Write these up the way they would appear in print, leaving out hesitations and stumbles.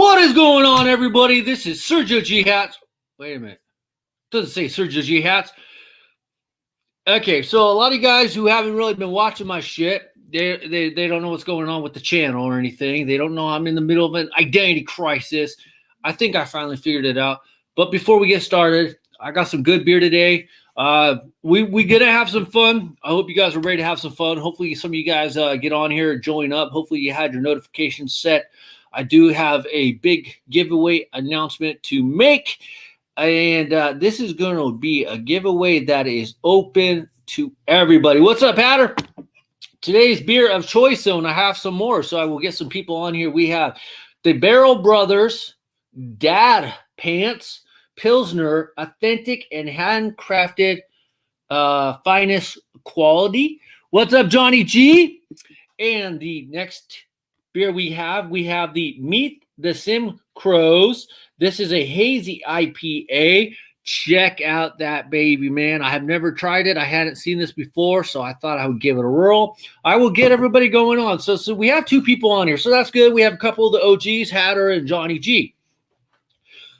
What is going on, everybody? This is Sergio G Hats. Wait a minute. Doesn't say Sergio G Hats. Okay, so a lot of you guys who haven't really been watching my shit, they don't know what's going on with the channel or anything. They don't know I'm in the middle of an identity crisis. I think I finally figured it out. But before we get started, I got some good beer today. We gonna have some fun. I hope you guys are ready to have some fun. Hopefully some of you guys get on here, join up. Hopefully you had your notifications set. I do have a big giveaway announcement to make, and this is going to be a giveaway that is open to everybody. What's up, Hatter? Today's beer of choice zone. I have some more, so I will get some people on here. We have the Barrel Brothers Dad Pants Pilsner, authentic and handcrafted, finest quality. What's up, Johnny G? And the next beer we have the Meet the Sim Crows. This is a hazy IPA. Check out that baby, man. I have never tried it. I hadn't seen this before, so I thought I would give it a whirl. I will get everybody going on. So we have two people on here, so that's good. We have a couple of the OGs, Hatter and Johnny G.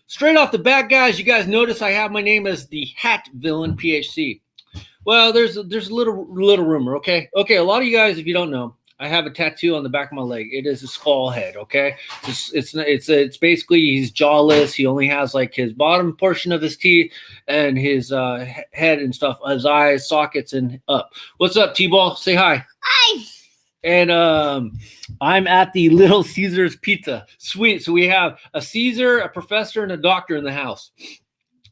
Straight off the bat, guys, you guys notice I have my name as the Hat Villain PhD. Well, there's a little rumor, okay? Okay, a lot of you guys, if you don't know, I have a tattoo on the back of my leg. It is a skull head, okay? It's basically he's jawless. He only has like his bottom portion of his teeth and his head and stuff, his eyes, sockets, and up. What's up, T-Ball? Say hi. Hi. And I'm at the Little Caesars Pizza. Sweet. So we have a Caesar, a professor, and a doctor in the house.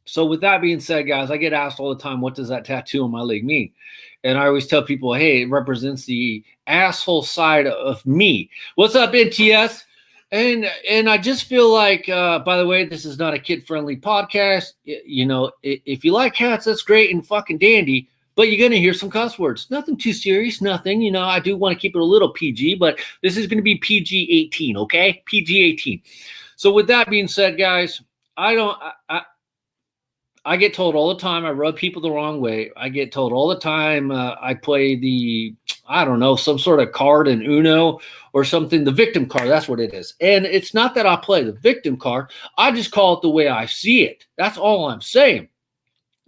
So with that being said, guys, I get asked all the time, what does that tattoo on my leg mean? And I always tell people, hey, it represents the asshole side of me. What's up, NTS? And I just feel like, by the way, this is not a kid-friendly podcast. You know, if you like hats, that's great and fucking dandy, but you're going to hear some cuss words. Nothing too serious, nothing. You know, I do want to keep it a little PG, but this is going to be PG-18, okay? PG-18. So with that being said, guys, I get told all the time I rub people the wrong way. I get told all the time I play some sort of card in Uno or something, the victim card. That's what it is. And it's not that I play the victim card. I just call it the way I see it. That's all I'm saying.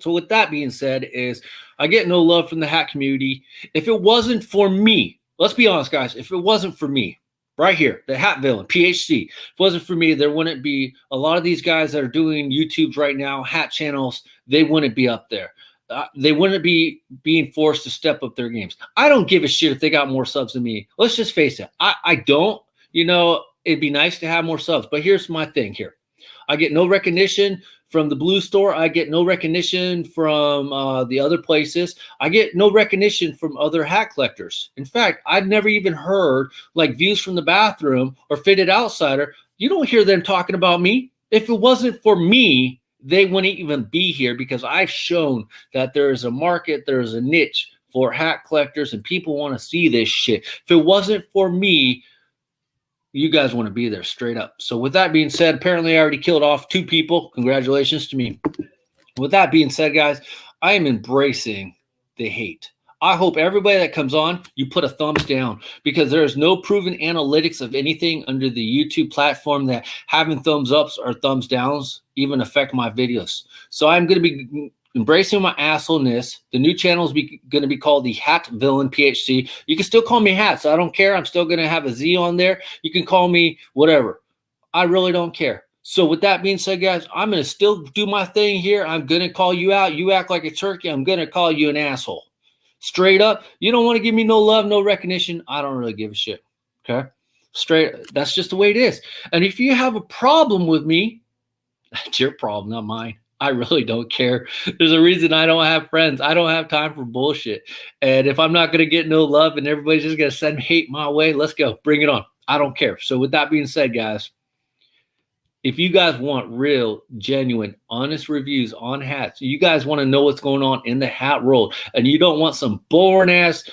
So with that being said is I get no love from the hat community. If it wasn't for me, let's be honest, guys, if it wasn't for me, right here, the Hat Villain, PhD. If it wasn't for me, there wouldn't be a lot of these guys that are doing YouTubes right now, hat channels, they wouldn't be up there. They wouldn't be being forced to step up their games. I don't give a shit if they got more subs than me. Let's just face it. I don't. You know, it'd be nice to have more subs. But here's my thing here. I get no recognition from the Blue Store. I get no recognition from the other places. I get no recognition from other hat collectors. In fact, I've never even heard like Views from the Bathroom or Fitted Outsider. You don't hear them talking about me. If it wasn't for me, they wouldn't even be here because I've shown that there is a market, there is a niche for hat collectors and people want to see this shit. If it wasn't for me, you guys want to be there straight up. So with that being said, apparently I already killed off 2 people. Congratulations to me. With that being said, guys, I am embracing the hate. I hope everybody that comes on, you put a thumbs down because there is no proven analytics of anything under the YouTube platform that having thumbs ups or thumbs downs even affect my videos. So I'm going to be embracing my assholeness. The new channel is going to be called the Hat Villain PhD. You can still call me Hats. I don't care. I'm still going to have a Z on there. You can call me whatever. I really don't care. So with that being said, guys, I'm going to still do my thing here. I'm going to call you out. You act like a turkey. I'm going to call you an asshole. Straight up. You don't want to give me no love, no recognition. I don't really give a shit. Okay? Straight. That's just the way it is. And if you have a problem with me, that's your problem, not mine. I really don't care. There's a reason I don't have friends. I don't have time for bullshit. And if I'm not going to get no love and everybody's just going to send hate my way, let's go. Bring it on. I don't care. So with that being said, guys, if you guys want real, genuine, honest reviews on hats, you guys want to know what's going on in the hat world, and you don't want some boring-ass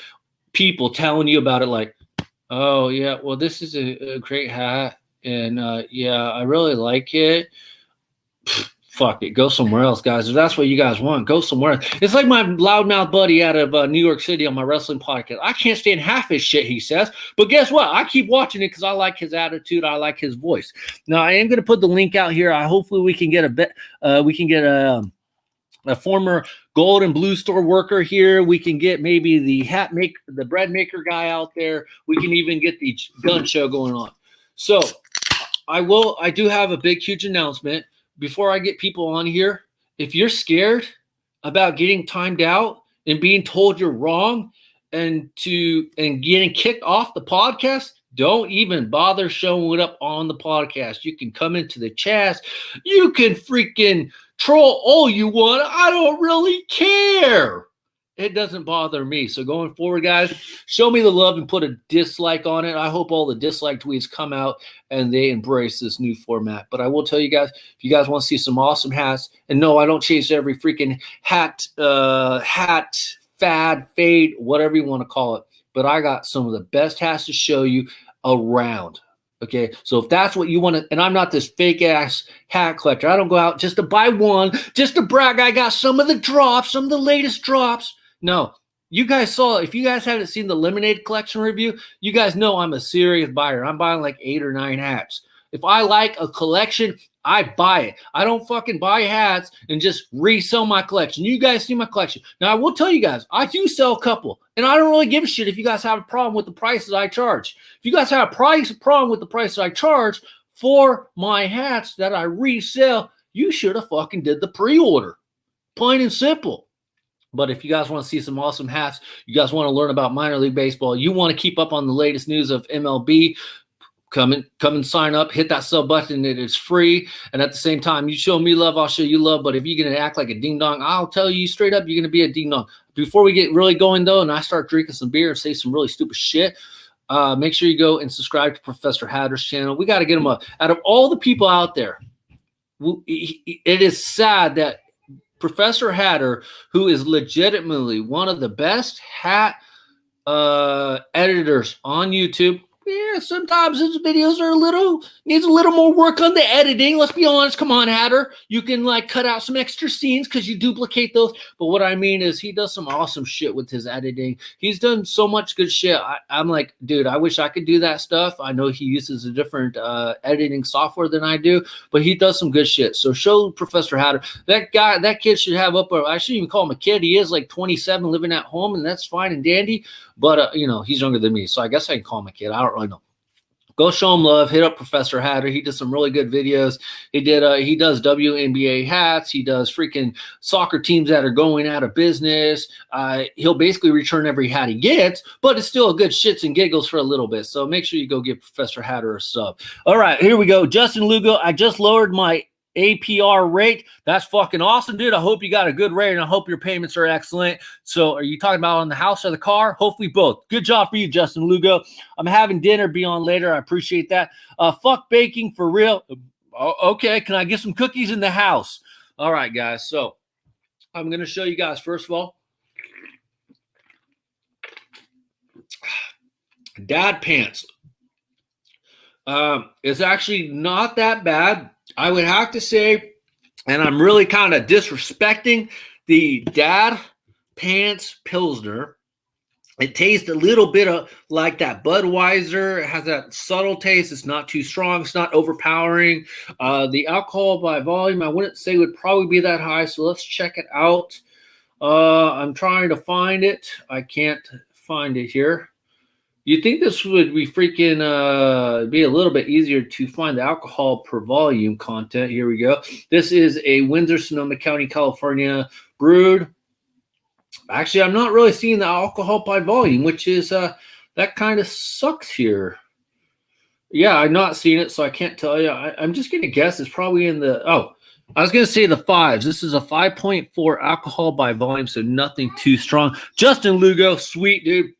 people telling you about it like, oh, yeah, well, this is a great hat, and, yeah, I really like it. fuck it, go somewhere else, guys. If that's what you guys want, go somewhere else. It's like my loudmouth buddy out of New York City on my wrestling podcast. I can't stand half his shit he says, but guess what? I keep watching it because I like his attitude. I like his voice. Now I am going to put the link out here. Hopefully we can get a former gold and blue store worker here. We can get maybe the bread maker guy out there. We can even get the gun show going on. So I do have a big, huge announcement. Before I get people on here, if you're scared about getting timed out and being told you're wrong and getting kicked off the podcast, don't even bother showing up on the podcast. You can come into the chat. You can freaking troll all you want. I don't really care. It doesn't bother me. So going forward, guys, show me the love and put a dislike on it. I hope all the dislike tweets come out and they embrace this new format. But I will tell you guys, if you guys want to see some awesome hats, and no, I don't chase every freaking hat, fad, fade, whatever you want to call it. But I got some of the best hats to show you around. Okay, so if that's what you want to, and I'm not this fake ass hat collector. I don't go out just to buy one, just to brag. I got some of the drops, some of the latest drops. No, you guys saw, if you guys haven't seen the Lemonade collection review, you guys know I'm a serious buyer. I'm buying like 8 or 9 hats. If I like a collection, I buy it. I don't fucking buy hats and just resell my collection. You guys see my collection. Now, I will tell you guys, I do sell a couple, and I don't really give a shit if you guys have a problem with the prices I charge. If you guys have a problem with the prices I charge for my hats that I resell, you should have fucking did the pre-order. Plain and simple. But if you guys want to see some awesome hats, you guys want to learn about minor league baseball, you want to keep up on the latest news of MLB, come and sign up, hit that sub button. It is free. And at the same time, you show me love, I'll show you love. But if you're going to act like a ding dong, I'll tell you straight up, you're going to be a ding dong. Before we get really going, though, and I start drinking some beer and say some really stupid shit, make sure you go and subscribe to Professor Hatter's channel. We got to get him up. Out of all the people out there, it is sad that Professor Hatter, who is legitimately one of the best hat editors on YouTube. Yeah, sometimes his videos are needs a little more work on the editing. Let's be honest. Come on, Hatter. You can like cut out some extra scenes because you duplicate those. But what I mean is he does some awesome shit with his editing. He's done so much good shit. I'm like, dude, I wish I could do that stuff. I know he uses a different editing software than I do, but he does some good shit. So show Professor Hatter. That kid should have I shouldn't even call him a kid. He is like 27 living at home, and that's fine and dandy. But, he's younger than me, so I guess I can call him a kid. I don't really know. Go show him love. Hit up Professor Hatter. He does some really good videos. He does WNBA hats. He does freaking soccer teams that are going out of business. He'll basically return every hat he gets, but it's still a good shits and giggles for a little bit. So make sure you go give Professor Hatter a sub. All right, here we go. Justin Lugo, I just lowered my APR rate. That's fucking awesome, dude. I hope you got a good rate, and I hope your payments are excellent. So are you talking about on the house or the car? Hopefully both. Good job for you, Justin Lugo. I'm having dinner. Be on later. I appreciate that. Fuck baking for real. Okay, can I get some cookies in the house? All right, guys. So I'm going to show you guys, first of all, dad pants. It's actually not that bad. I would have to say, and I'm really kind of disrespecting the Dad Pants Pilsner. It tastes a little bit of like that Budweiser. It has that subtle taste. It's not too strong. It's not overpowering. The alcohol by volume, I wouldn't say would probably be that high. So let's check it out. I'm trying to find it. I can't find it here. You'd think this would be freaking be a little bit easier to find the alcohol per volume content. Here we go. This is a Windsor, Sonoma County, California brewed. Actually, I'm not really seeing the alcohol by volume, which is that kind of sucks here. Yeah, I'm not seeing it, so I can't tell you. I'm just going to guess it's probably in the I was going to say the 5s. This is a 5.4 alcohol by volume, so nothing too strong. Justin Lugo, sweet dude.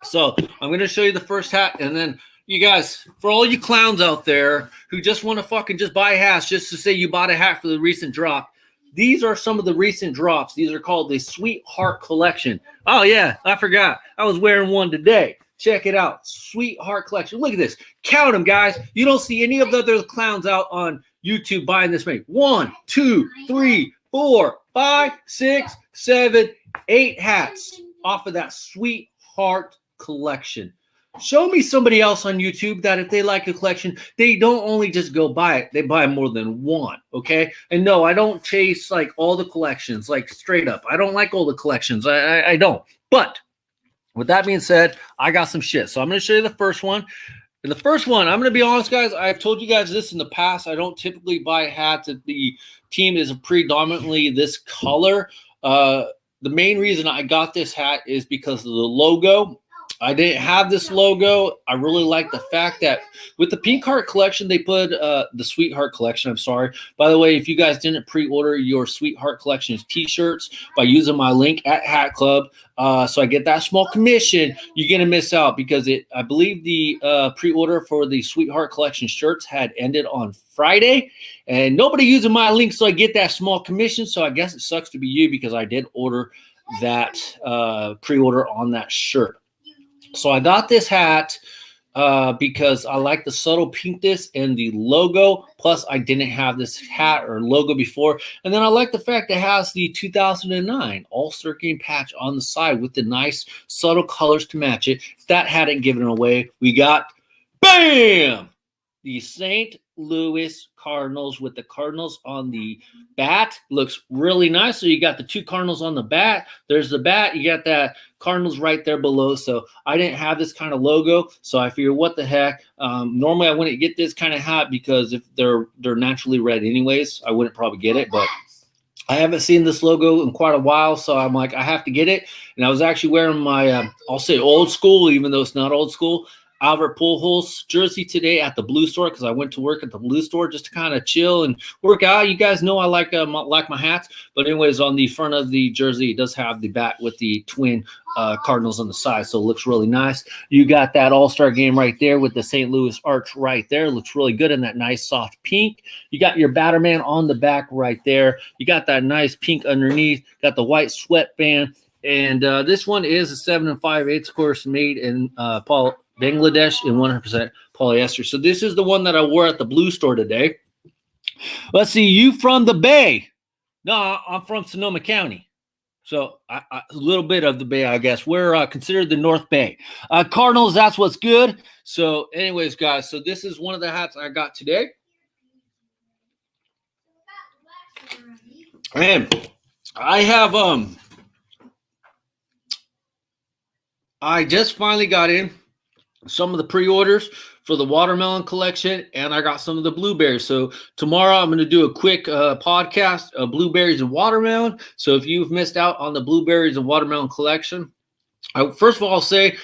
So I'm going to show you the first hat, and then you guys, for all you clowns out there who just want to fucking just buy hats just to say you bought a hat for the recent drop, these are some of the recent drops. These are called the Sweetheart Collection. Oh, yeah, I forgot. I was wearing one today. Check it out. Sweetheart Collection. Look at this. Count them, guys. You don't see any of the other clowns out on YouTube buying this many. 1, 2, 3, 4, 5, 6, 7, 8 hats off of that Sweetheart collection. Show me somebody else on YouTube that if they like a collection, they don't only just go buy it, they buy more than one, okay? And no, I don't chase like all the collections, like straight up. I don't like all the collections. I don't. But with that being said, I got some shit. So I'm going to show you the first one. And the first one, I'm going to be honest, guys, I've told you guys this in the past. I don't typically buy hats if the team is predominantly this color. The main reason I got this hat is because of the logo. I didn't have this logo. I really like the fact that with the Pink Heart collection, they put the Sweetheart collection. I'm sorry. By the way, if you guys didn't pre-order your Sweetheart collection t-shirts by using my link at Hat Club, so I get that small commission, you're going to miss out because I believe the pre-order for the Sweetheart collection shirts had ended on Friday and nobody using my link. So I get that small commission. So I guess it sucks to be you because I did order that pre-order on that shirt. So I got this hat because I like the subtle pinkness and the logo. Plus, I didn't have this hat or logo before. And then I like the fact it has the 2009 All-Star Game patch on the side with the nice subtle colors to match it. If that hadn't given it away, we got, bam, the St. Louis Cardinals with the Cardinals on the bat. Looks really nice. So you got the two Cardinals on the bat. There's the bat. You got that Cardinals right there below. So I didn't have this kind of logo. So I figured, what the heck? Normally I wouldn't get this kind of hat because if they're naturally red anyways, I wouldn't probably get it. But I haven't seen this logo in quite a while, so I'm like, I have to get it. And I was actually wearing my, I'll say old school, even though it's not old school, Albert Pujols jersey today at the Blue Store because I went to work at the Blue Store just to kind of chill and work out. You guys know I like my hats. But anyways, on the front of the jersey, it does have the bat with the twin Cardinals on the side, so it looks really nice. You got that All-Star Game right there with the St. Louis arch right there. It looks really good in that nice soft pink. You got your Batterman on the back right there. You got that nice pink underneath. Got the white sweatband. And this one is a 7 5/8 course made in Bangladesh in 100% polyester. So this is the one that I wore at the Blue Store today. Let's see, you from the Bay? No, I'm from Sonoma County. So a little bit of the Bay, I guess. We're considered the North Bay. Cardinals, that's what's good. So anyways, guys, so this is one of the hats I got today. And I have I just finally got in some of the pre-orders for the watermelon collection, and I got some of the blueberries. So tomorrow I'm going to do a quick podcast of blueberries and watermelon. So if you've missed out on the blueberries and watermelon collection, first of all, I'll say,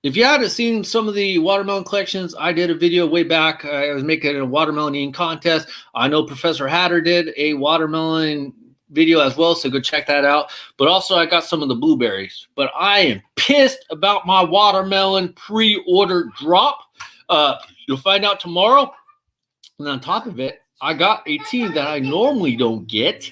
if you haven't seen some of the watermelon collections, I did a video way back. I was making a watermelon eating contest. I know Professor Hatter did a watermelon video as well, so go check that out. But also I got some of the blueberries, but I am pissed about my watermelon pre-order drop. You'll find out tomorrow. And on top of it, I got a team that I normally don't get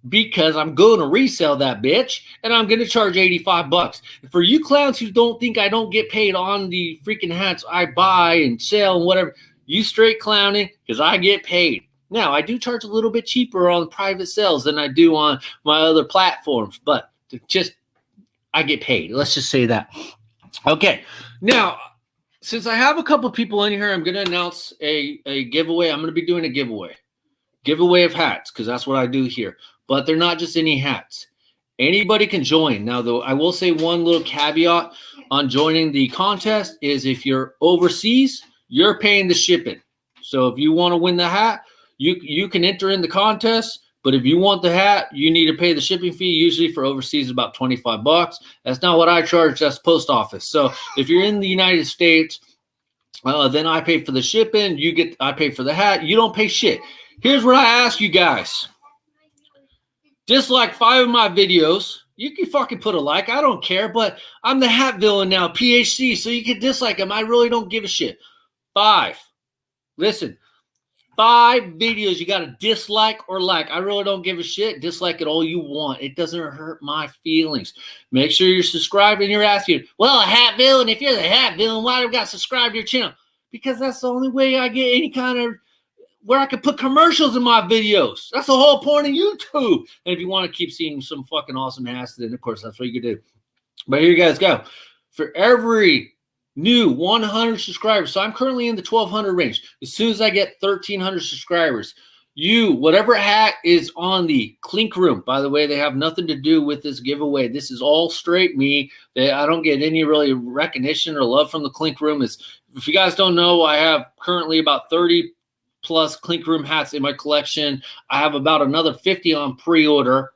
because I'm going to resell that bitch and I'm going to charge $85. For you clowns who don't think I don't get paid on the freaking hats I buy and sell and whatever, you straight clowning because I get paid. Now, I do charge a little bit cheaper on private sales than I do on my other platforms, but I get paid. Let's just say that. Okay. Now, since I have a couple people in here, I'm going to announce a giveaway. I'm going to be doing a giveaway of hats because that's what I do here. But they're not just any hats. Anybody can join. Now, though, I will say one little caveat on joining the contest is if you're overseas, you're paying the shipping. So if you want to win the hat, you can enter in the contest, but if you want the hat, you need to pay the shipping fee. Usually for overseas, about $25. That's not what I charge. That's post office. So if you're in the United States, then I pay for the shipping. I pay for the hat. You don't pay shit. Here's what I ask you guys. Dislike 5 of my videos. You can fucking put a like. I don't care, but I'm the hat villain now, PhD, so you can dislike them. I really don't give a shit. 5. Listen. 5 videos you got to dislike or like. I really don't give a shit. Dislike it all you want. It doesn't hurt my feelings. Make sure you're subscribed and you're asking, well, a hat villain, if you're the hat villain, why do I got to subscribe to your channel? Because that's the only way I get any kind of where I can put commercials in my videos. That's the whole point of YouTube. And if you want to keep seeing some fucking awesome ass, then of course that's what you can do. But here you guys go. For every new 100 subscribers, so I'm currently in the 1,200 range. As soon as I get 1,300 subscribers, whatever hat is on the Clink Room, by the way, they have nothing to do with this giveaway. This is all straight me. I don't get any really recognition or love from the Clink Room. If you guys don't know, I have currently about 30 plus Clink Room hats in my collection. I have about another 50 on pre-order.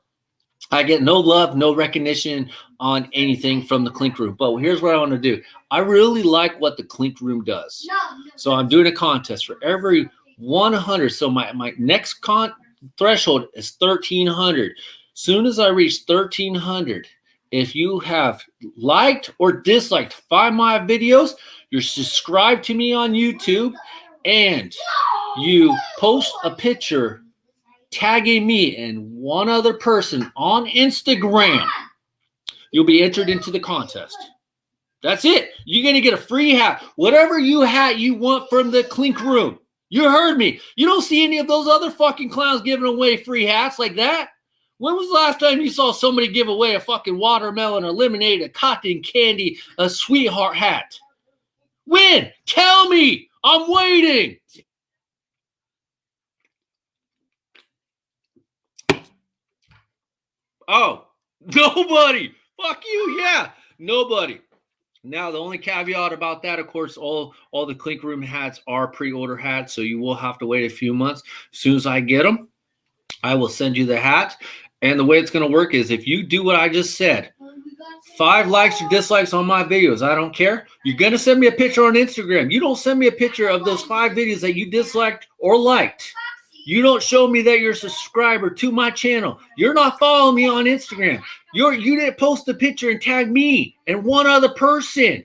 I get no love, no recognition on anything from the Clink Room. But here's what I want to do. I really like what the Clink Room does. So I'm doing a contest for every 100. So my next threshold is 1,300. Soon as I reach 1,300, if you have liked or disliked 5 of my videos, you're subscribed to me on YouTube, and you post a picture tagging me and one other person on Instagram, you'll be entered into the contest. That's it. You're going to get a free hat. Whatever hat you want from the Clink Room. You heard me. You don't see any of those other fucking clowns giving away free hats like that. When was the last time you saw somebody give away a fucking watermelon, a lemonade, a cotton candy, a sweetheart hat? When? Tell me. I'm waiting. Oh, nobody. Fuck you. Yeah, nobody. Now, the only caveat about that, of course, all the Clink Room hats are pre-order hats, so you will have to wait a few months. As soon as I get them, I will send you the hat. And the way it's going to work is if you do what I just said, 5 likes or dislikes on my videos, I don't care. You're going to send me a picture on Instagram. You don't send me a picture of those 5 videos that you disliked or liked. You don't show me that you're a subscriber to my channel. You're not following me on Instagram. You didn't post a picture and tag me and one other person.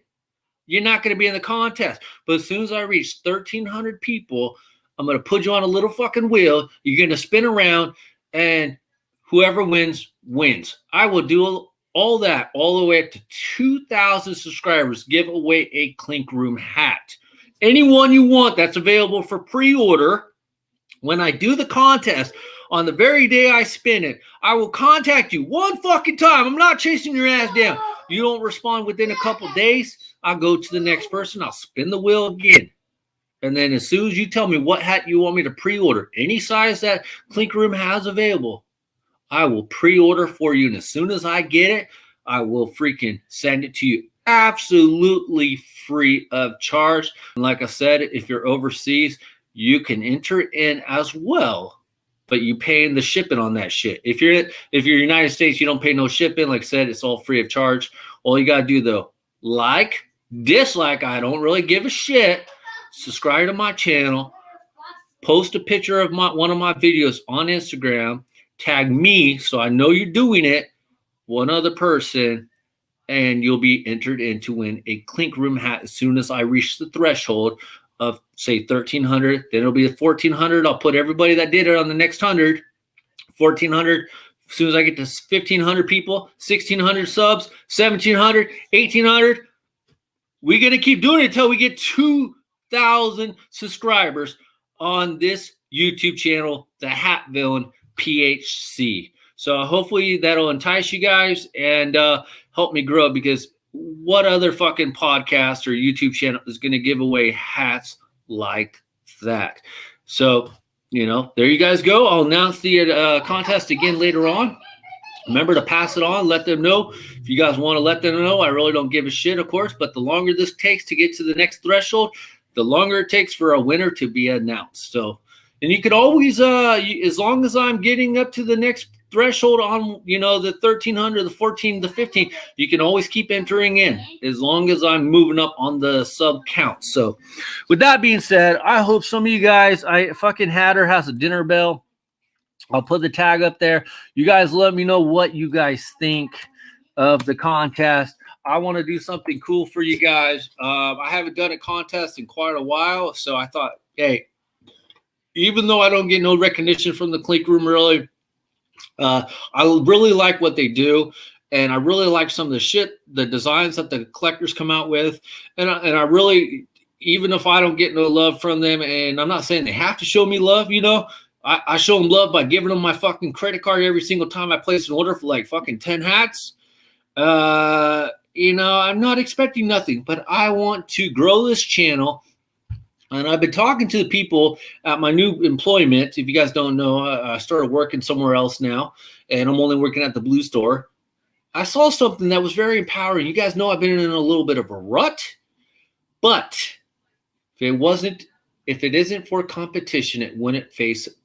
You're not going to be in the contest. But as soon as I reach 1,300 people, I'm going to put you on a little fucking wheel. You're going to spin around, and whoever wins, wins. I will do all that all the way up to 2,000 subscribers. Give away a Clink Room hat. Anyone you want that's available for pre-order. When I do the contest, on the very day I spin it, I will contact you one fucking time. I'm not chasing your ass down. You don't respond within a couple days, I'll go to the next person. I'll spin the wheel again. And then as soon as you tell me what hat you want me to pre-order, any size that Clink Room has available, I will pre-order for you. And as soon as I get it, I will freaking send it to you absolutely free of charge. And like I said, if you're overseas, you can enter it in as well, but you paying the shipping on that shit. If you're United States, you don't pay no shipping. Like I said, it's all free of charge. All you gotta do though, like, dislike, I don't really give a shit. Subscribe to my channel, post a picture of one of my videos on Instagram, tag me so I know you're doing it, one other person, and you'll be entered in to win a Clink Room hat as soon as I reach the threshold of, say, 1,300. Then it'll be 1,400. I'll put everybody that did it on the next 100. 1,400. As soon as I get to 1,500 people, 1,600 subs, 1,700, 1,800. We're going to keep doing it until we get 2,000 subscribers on this YouTube channel, The Hat Villain PHC. So hopefully that'll entice you guys and help me grow, because what other fucking podcast or YouTube channel is going to give away hats like that? So, there you guys go. I'll announce the contest again later on. Remember to pass it on. Let them know. If you guys want to let them know, I really don't give a shit, of course. But the longer this takes to get to the next threshold, the longer it takes for a winner to be announced. So, and you could always, as long as I'm getting up to the next threshold on, the 1,300, the 14, the 15, you can always keep entering in as long as I'm moving up on the sub count. So with that being said, I hope some of you guys, fucking Hatter has a dinner bell. I'll put the tag up there. You guys let me know what you guys think of the contest. I want to do something cool for you guys. I haven't done a contest in quite a while, so I thought, hey, even though I don't get no recognition from the Clink Room really, I really like what they do, and I really like some of the designs that the collectors come out with, and I really, even if I don't get no love from them, and I'm not saying they have to show me love, you know, I show them love by giving them my fucking credit card every single time I place an order for like fucking 10 hats. You know, I'm not expecting nothing, but I want to grow this channel. And I've been talking to the people at my new employment. If you guys don't know, I started working somewhere else now, and I'm only working at the Blue Store. I saw something that was very empowering. You guys know I've been in a little bit of a rut, but if it isn't for competition, it wouldn't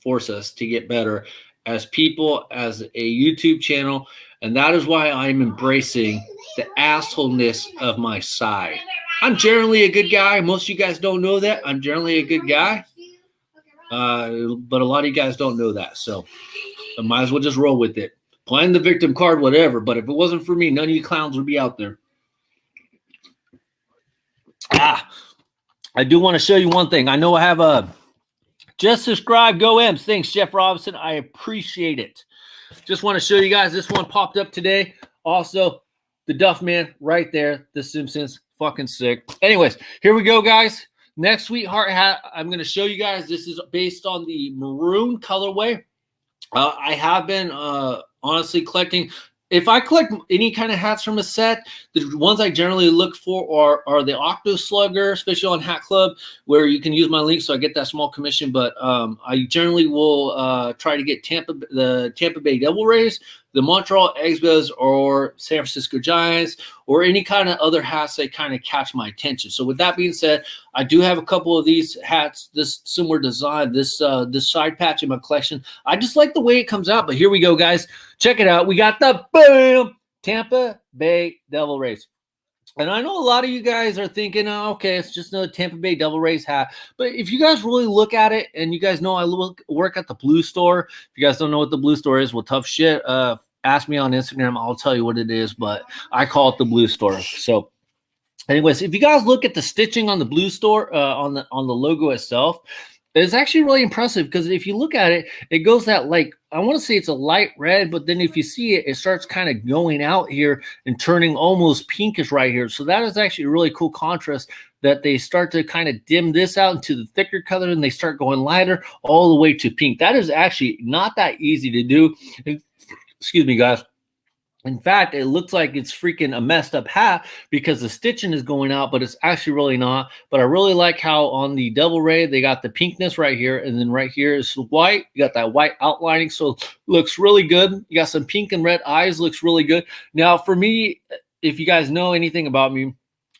force us to get better as people, as a YouTube channel. And that is why I'm embracing the assholeness of my side. I'm generally a good guy. Most of you guys don't know that. I'm generally a good guy. But a lot of you guys don't know that. So I might as well just roll with it. Playing the victim card, whatever. But if it wasn't for me, none of you clowns would be out there. I do want to show you one thing. I know I have a just subscribe, go M's. Thanks, Jeff Robinson. I appreciate it. Just want to show you guys. This one popped up today. Also, the Duff Man right there. The Simpsons. Fucking sick. Anyways, here we go, guys. Next sweetheart hat I'm going to show you guys. This is based on the maroon colorway. I have been honestly collecting. If I collect any kind of hats from a set, the ones I generally look for are the Octo Slugger, especially on Hat Club, where you can use my link so I get that small commission. But I generally will try to get the Tampa Bay Devil Rays, the Montreal Expos, or San Francisco Giants, or any kind of other hats that kind of catch my attention. So with that being said, I do have a couple of these hats, this similar design, this side patch in my collection. I just like the way it comes out. But here we go, guys. Check it out. We got the boom Tampa Bay Devil Rays. And I know a lot of you guys are thinking, oh, okay, it's just another Tampa Bay Devil Rays hat. But if you guys really look at it, and you guys know I work at the Blue Store. If you guys don't know what the Blue Store is, well, tough shit. Ask me on Instagram. I'll tell you what it is, but I call it the Blue Store. So anyways, if you guys look at the stitching on the Blue Store, on the logo itself, it's actually really impressive, because if you look at it, it goes that, like, I want to say it's a light red, but then if you see it, it starts kind of going out here and turning almost pinkish right here. So that is actually a really cool contrast, that they start to kind of dim this out into the thicker color, and they start going lighter all the way to pink. That is actually not that easy to do. Excuse me, guys. In fact, it looks like it's freaking a messed up hat because the stitching is going out, but it's actually really not. But I really like how on the Devil Ray, they got the pinkness right here, and then right here is white. You got that white outlining, so it looks really good. You got some pink and red eyes, looks really good. Now, for me, if you guys know anything about me,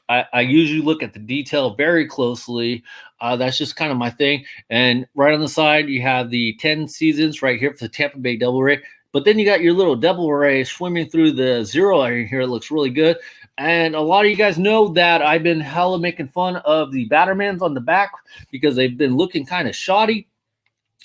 I usually look at the detail very closely. That's just kind of my thing. And right on the side, you have the 10 seasons right here for the Tampa Bay Devil Ray. But then you got your little Devil Ray swimming through the zero area here. It looks really good. And a lot of you guys know that I've been hella making fun of the Battermans on the back because they've been looking kind of shoddy.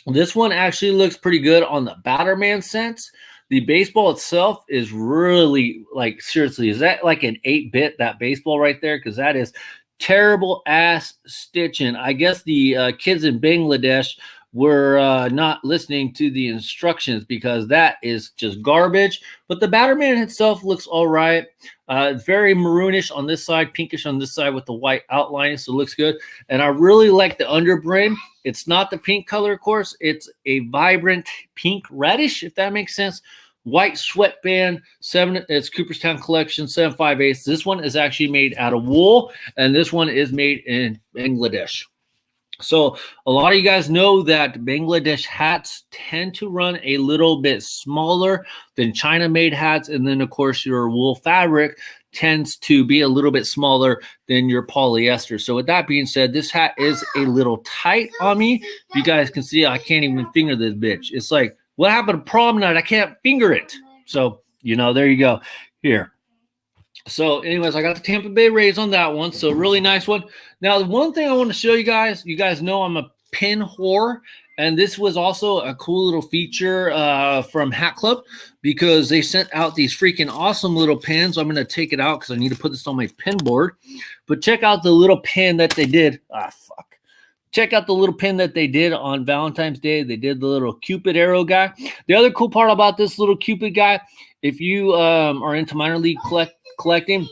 This one actually looks pretty good on the Batterman sense. The baseball itself is really, like, seriously, is that like an 8-bit, that baseball right there? Because that is terrible ass stitching. I guess the kids in Bangladesh were not listening to the instructions, because that is just garbage. But the Batterman itself looks all right. It's very maroonish on this side, pinkish on this side with the white outline, so it looks good. And I really like the underbrim. It's not the pink color, of course. It's a vibrant pink reddish, if that makes sense. White sweatband, it's Cooperstown Collection 758. This one is actually made out of wool, and this one is made in Bangladesh. So a lot of you guys know that Bangladesh hats tend to run a little bit smaller than China-made hats. And then, of course, your wool fabric tends to be a little bit smaller than your polyester. So with that being said, this hat is a little tight on me. You guys can see I can't even finger this bitch. It's like, what happened to prom night? I can't finger it. So, you know, there you go. Here. So anyways, I got the Tampa Bay Rays on that one. So really nice one. Now, the one thing I want to show you guys know I'm a pin whore. And this was also a cool little feature from Hat Club, because they sent out these freaking awesome little pins. I'm going to take it out because I need to put this on my pin board. But check out the little pin that they did. Check out the little pin that they did on Valentine's Day. They did the little Cupid arrow guy. The other cool part about this little Cupid guy, if you are into minor league collecting,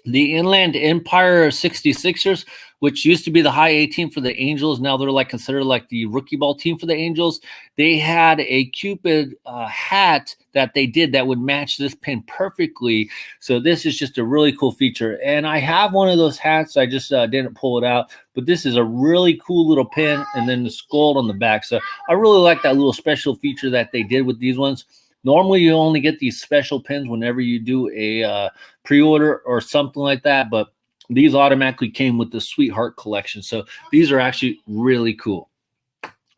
the Inland Empire 66ers, which used to be the high A team for the Angels. Now they're like considered like the rookie ball team for the Angels. They had a Cupid hat that they did that would match this pin perfectly. So this is just a really cool feature. And I have one of those hats. I just didn't pull it out. But this is a really cool little pin, and then the skull on the back. So I really like that little special feature that they did with these ones. Normally, you only get these special pins whenever you do a pre-order or something like that, but these automatically came with the Sweetheart collection. So these are actually really cool.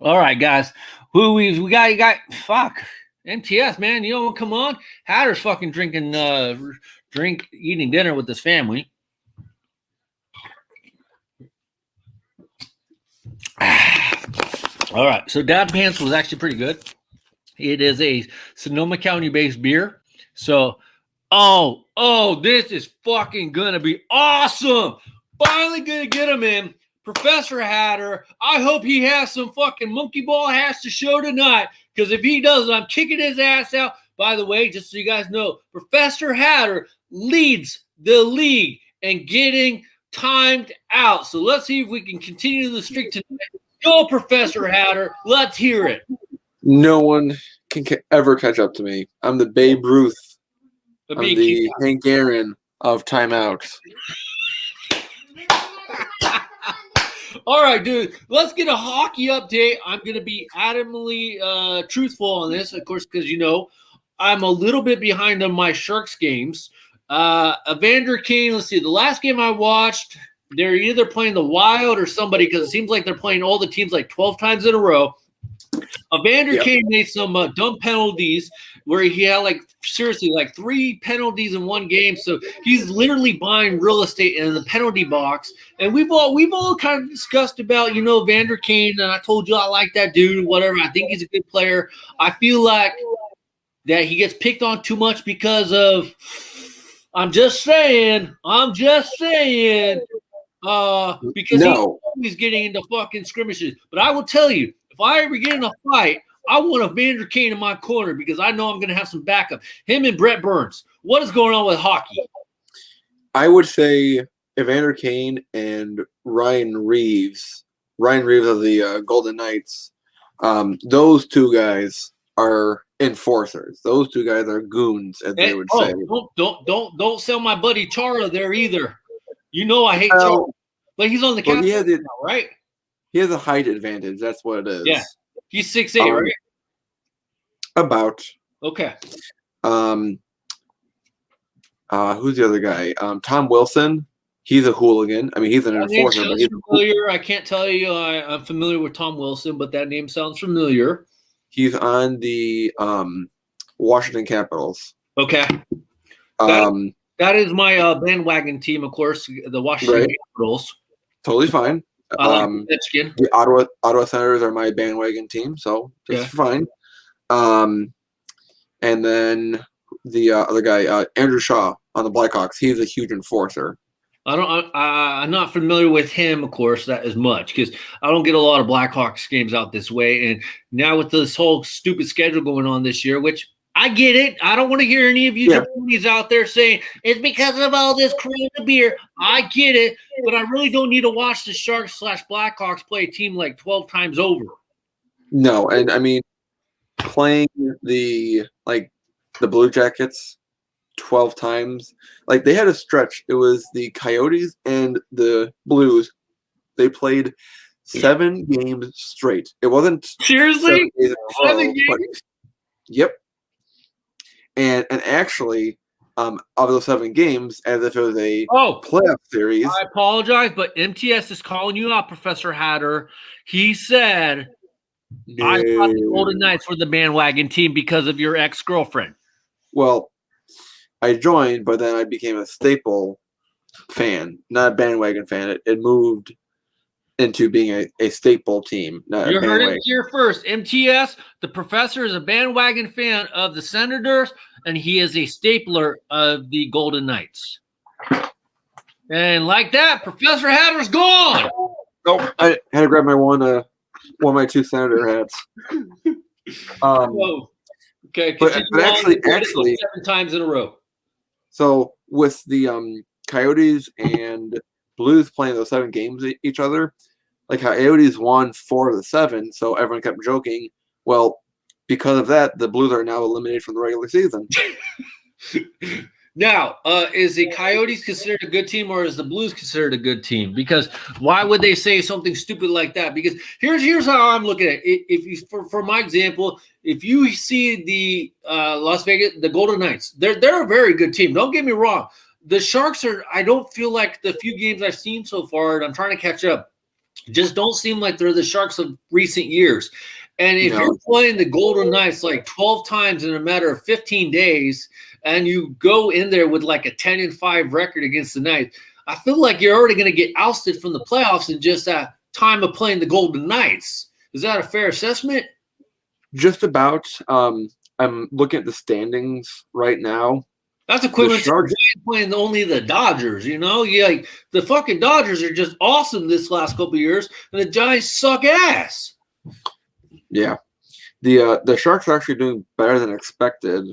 All right, guys. Who we got? You got fuck MTS, man. You know, come on. Hatter's fucking eating dinner with his family. All right. So Dad Pants was actually pretty good. It is a Sonoma County-based beer. So, this is fucking gonna be awesome. Finally gonna get him in. Professor Hatter, I hope he has some fucking monkey ball hats to show tonight, because if he doesn't, I'm kicking his ass out. By the way, just so you guys know, Professor Hatter leads the league in getting timed out. So let's see if we can continue the streak tonight. Go, Professor Hatter. Let's hear it. No one can ever catch up to me. I'm the Babe Ruth. I'm the Hank Aaron of timeouts. All right, dude. Let's get a hockey update. I'm going to be adamantly truthful on this, of course, because, you know, I'm a little bit behind on my Sharks games. Evander Kane, let's see. The last game I watched, they're either playing the Wild or somebody, because it seems like they're playing all the teams like 12 times in a row. Evander Kane made some dumb penalties where he had seriously 3 penalties in one game. So he's literally buying real estate in the penalty box. And we've all kind of discussed about, you know, Evander Kane. And I told you I like that dude, whatever. I think he's a good player. I feel like that he gets picked on too much because of, I'm just saying, because he's getting into fucking skirmishes. But I will tell you, if I ever get in a fight, I want Evander Kane in my corner, because I know I'm going to have some backup. Him and Brett Burns. What is going on with hockey? I would say Evander Kane and Ryan Reeves of the Golden Knights. Those two guys are enforcers. Those two guys are goons, as they would say. Don't sell my buddy Chara there either. You know I hate Chara, but he's on the Capitals now, right? He has a height advantage. That's what it is. Yeah. He's 6'8", right? About. Okay. Who's the other guy? Tom Wilson. He's a hooligan. I mean, he's an enforcer. But he's familiar. I can't tell you I'm familiar with Tom Wilson, but that name sounds familiar. He's on the Washington Capitals. Okay. That is my bandwagon team, of course, the Washington Capitals. Totally fine. The Ottawa Senators are my bandwagon team, so that's fine. And then the other guy, Andrew Shaw on the Blackhawks, he's a huge enforcer. I'm not familiar with him, of course, that as much, because I don't get a lot of Blackhawks games out this way. And now with this whole stupid schedule going on this year, which I get it. I don't want to hear any of you jabronis out there saying it's because of all this Corona beer. I get it, but I really don't need to watch the Sharks/Blackhawks play a team 12 times over. No, and I mean, playing the Blue Jackets 12 times, they had a stretch. It was the Coyotes and the Blues. They played 7 games straight. It wasn't seriously 7 games. Yep. And actually, of those 7 games, as if it was a playoff series. I apologize, but MTS is calling you out, Professor Hatter. He said, I thought the Golden Knights were the bandwagon team because of your ex-girlfriend. Well, I joined, but then I became a staple fan, not a bandwagon fan. It moved into being a staple team. You heard it here first. MTS, the professor, is a bandwagon fan of the Senators, and he is a stapler of the Golden Knights. And like that, Professor Hatter's gone. Oh, I had to grab my one of my 2 Senator hats. Okay, but actually, 7 times in a row. So with the Coyotes and Blues playing those 7 games each other, like Coyotes won 4 of the 7, so everyone kept joking. Well, because of that, the Blues are now eliminated from the regular season. Now, is the Coyotes considered a good team, or is the Blues considered a good team? Because why would they say something stupid like that? Because here's how I'm looking at it. If you, for my example, if you see the Las Vegas, the Golden Knights, they're a very good team. Don't get me wrong. The Sharks are. I don't feel like the few games I've seen so far, and I'm trying to catch up, just don't seem like they're the Sharks of recent years. And if you're playing the Golden Knights like 12 times in a matter of 15 days, and you go in there with like a 10-5 record against the Knights, I feel like you're already going to get ousted from the playoffs in just that time of playing the Golden Knights. Is that a fair assessment? Just about. I'm looking at the standings right now. That's equivalent to playing only the Dodgers, you know? Like the fucking Dodgers are just awesome this last couple of years, and the Giants suck ass. Yeah. The Sharks are actually doing better than expected.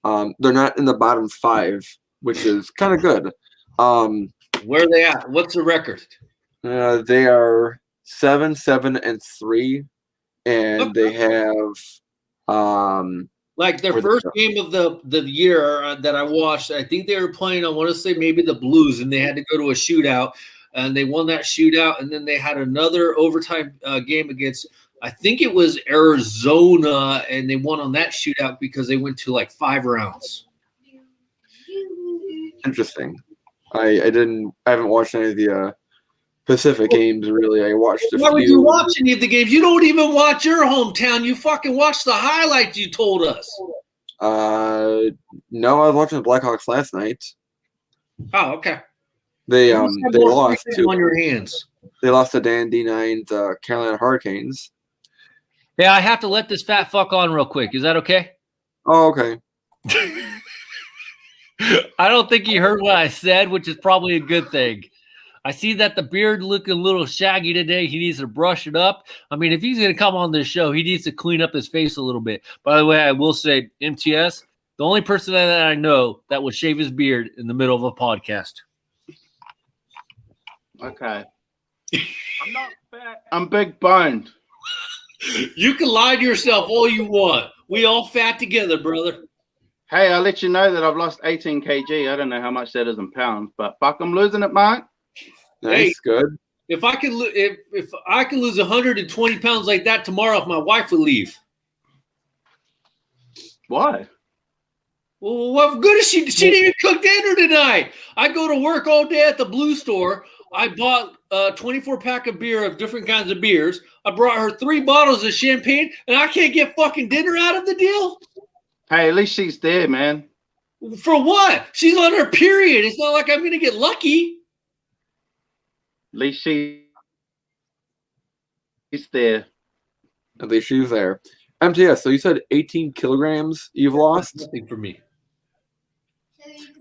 They're not in the bottom 5, which is kind of good. Where are they at? What's the record? They are 7-7-3, and they have like their first game of the year that I watched. I think they were playing. I want to say maybe the Blues, and they had to go to a shootout, and they won that shootout, and then they had another overtime game against. I think it was Arizona, and they won on that shootout because they went to like 5 rounds. Interesting. I haven't watched any of the Pacific games really. I watched a few. Why would you watch any of the games? You don't even watch your hometown. You fucking watch the highlights you told us. No, I was watching the Blackhawks last night. Oh, okay. They lost to on your hands. They lost to Dan D9's Carolina Hurricanes. Yeah, I have to let this fat fuck on real quick. Is that okay? Oh, okay. I don't think he heard what I said, which is probably a good thing. I see that the beard looking a little shaggy today. He needs to brush it up. I mean, if he's going to come on this show, he needs to clean up his face a little bit. By the way, I will say, MTS, the only person that I know that would shave his beard in the middle of a podcast. Okay. I'm not fat. I'm big boned. You can lie to yourself all you want. We all fat together, brother. Hey, I'll let you know that I've lost 18 kg. I don't know how much that is in pounds, but fuck, I'm losing it, mate. Nice, hey, good. If I could, if I could lose 120 pounds like that tomorrow, if my wife would leave. Why? Well, what good is she? She didn't even cook dinner tonight. I go to work all day at the Blue Store. I bought a 24-pack of beer of different kinds of beers. I brought her 3 bottles of champagne, and I can't get fucking dinner out of the deal? Hey, at least she's there, man. For what? She's on her period. It's not like I'm going to get lucky. At least she's there. At least she's there. MTS, so you said 18 kilograms you've lost? That's nothing for me.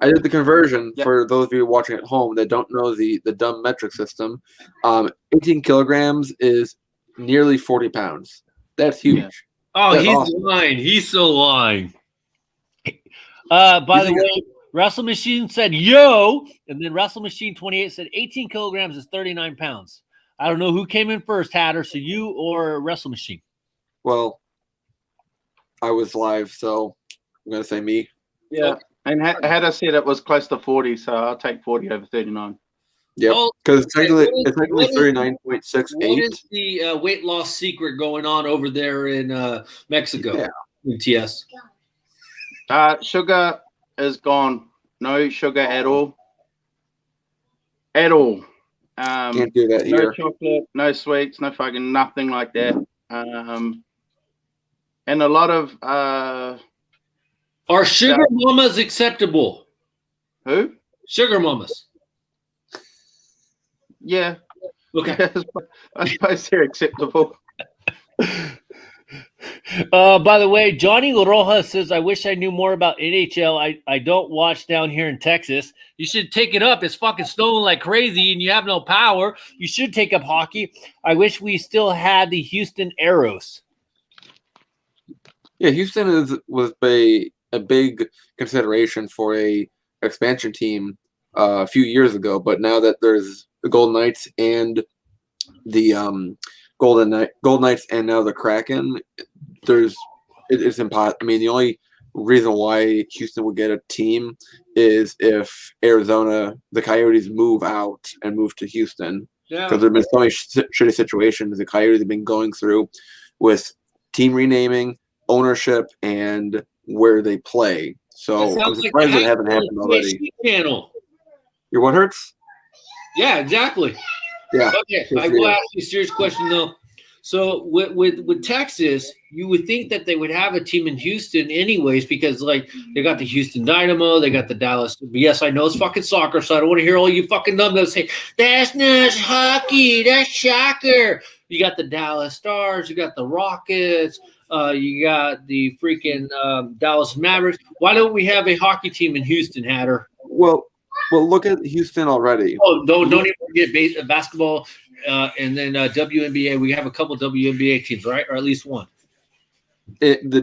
I did the conversion for those of you watching at home that don't know the dumb metric system. 18 kilograms is nearly 40 pounds. That's huge. Yeah. Oh, That's he's awesome. lying. He's so lying. By the way, Wrestle Machine said, yo, and then Wrestle Machine 28 said 18 kilograms is 39 pounds. I don't know who came in first, Hatter, so you or Wrestle Machine? Well, I was live, so I'm going to say me. Yeah. And had I said it was close to 40, so I'll take 40 over 39. Yep, because it's technically 39.68. What is the weight loss secret going on over there in Mexico? Yeah. MTS. Sugar is gone. No sugar at all. At all. Can't do that here. No chocolate, no sweets, no fucking nothing like that. And a lot of Are sugar mamas acceptable? Who? Sugar mamas. Yeah. Okay. I suppose they're acceptable. By the way, Johnny Rojas says, I wish I knew more about NHL. I don't watch down here in Texas. You should take it up. It's fucking snowing like crazy and you have no power. You should take up hockey. I wish we still had the Houston Aeros. Yeah, Houston was a big consideration for a expansion team a few years ago, but now that there's the Golden Knights and the Golden Knights and now the Kraken, it's impossible. I mean, the only reason why Houston would get a team is if Arizona, the Coyotes, move out and move to Houston. Because there have been so many shitty situations the Coyotes have been going through with team renaming, ownership, and where they play. So I'm surprised it hasn't happened already. Channel. Your what hurts? Yeah, exactly. Yeah. Okay, I will ask you a serious question though. So with Texas, you would think that they would have a team in Houston anyways, because like they got the Houston Dynamo, they got the Dallas. Yes, I know it's fucking soccer, so I don't want to hear all you fucking numbnuts say that's not hockey, that's soccer. You got the Dallas Stars, you got the Rockets, you got the freaking Dallas Mavericks. Why don't we have a hockey team in Houston, Hatter? Well, look at Houston already. Oh, don't even forget basketball. And then WNBA, we have a couple WNBA teams, right? Or at least one. The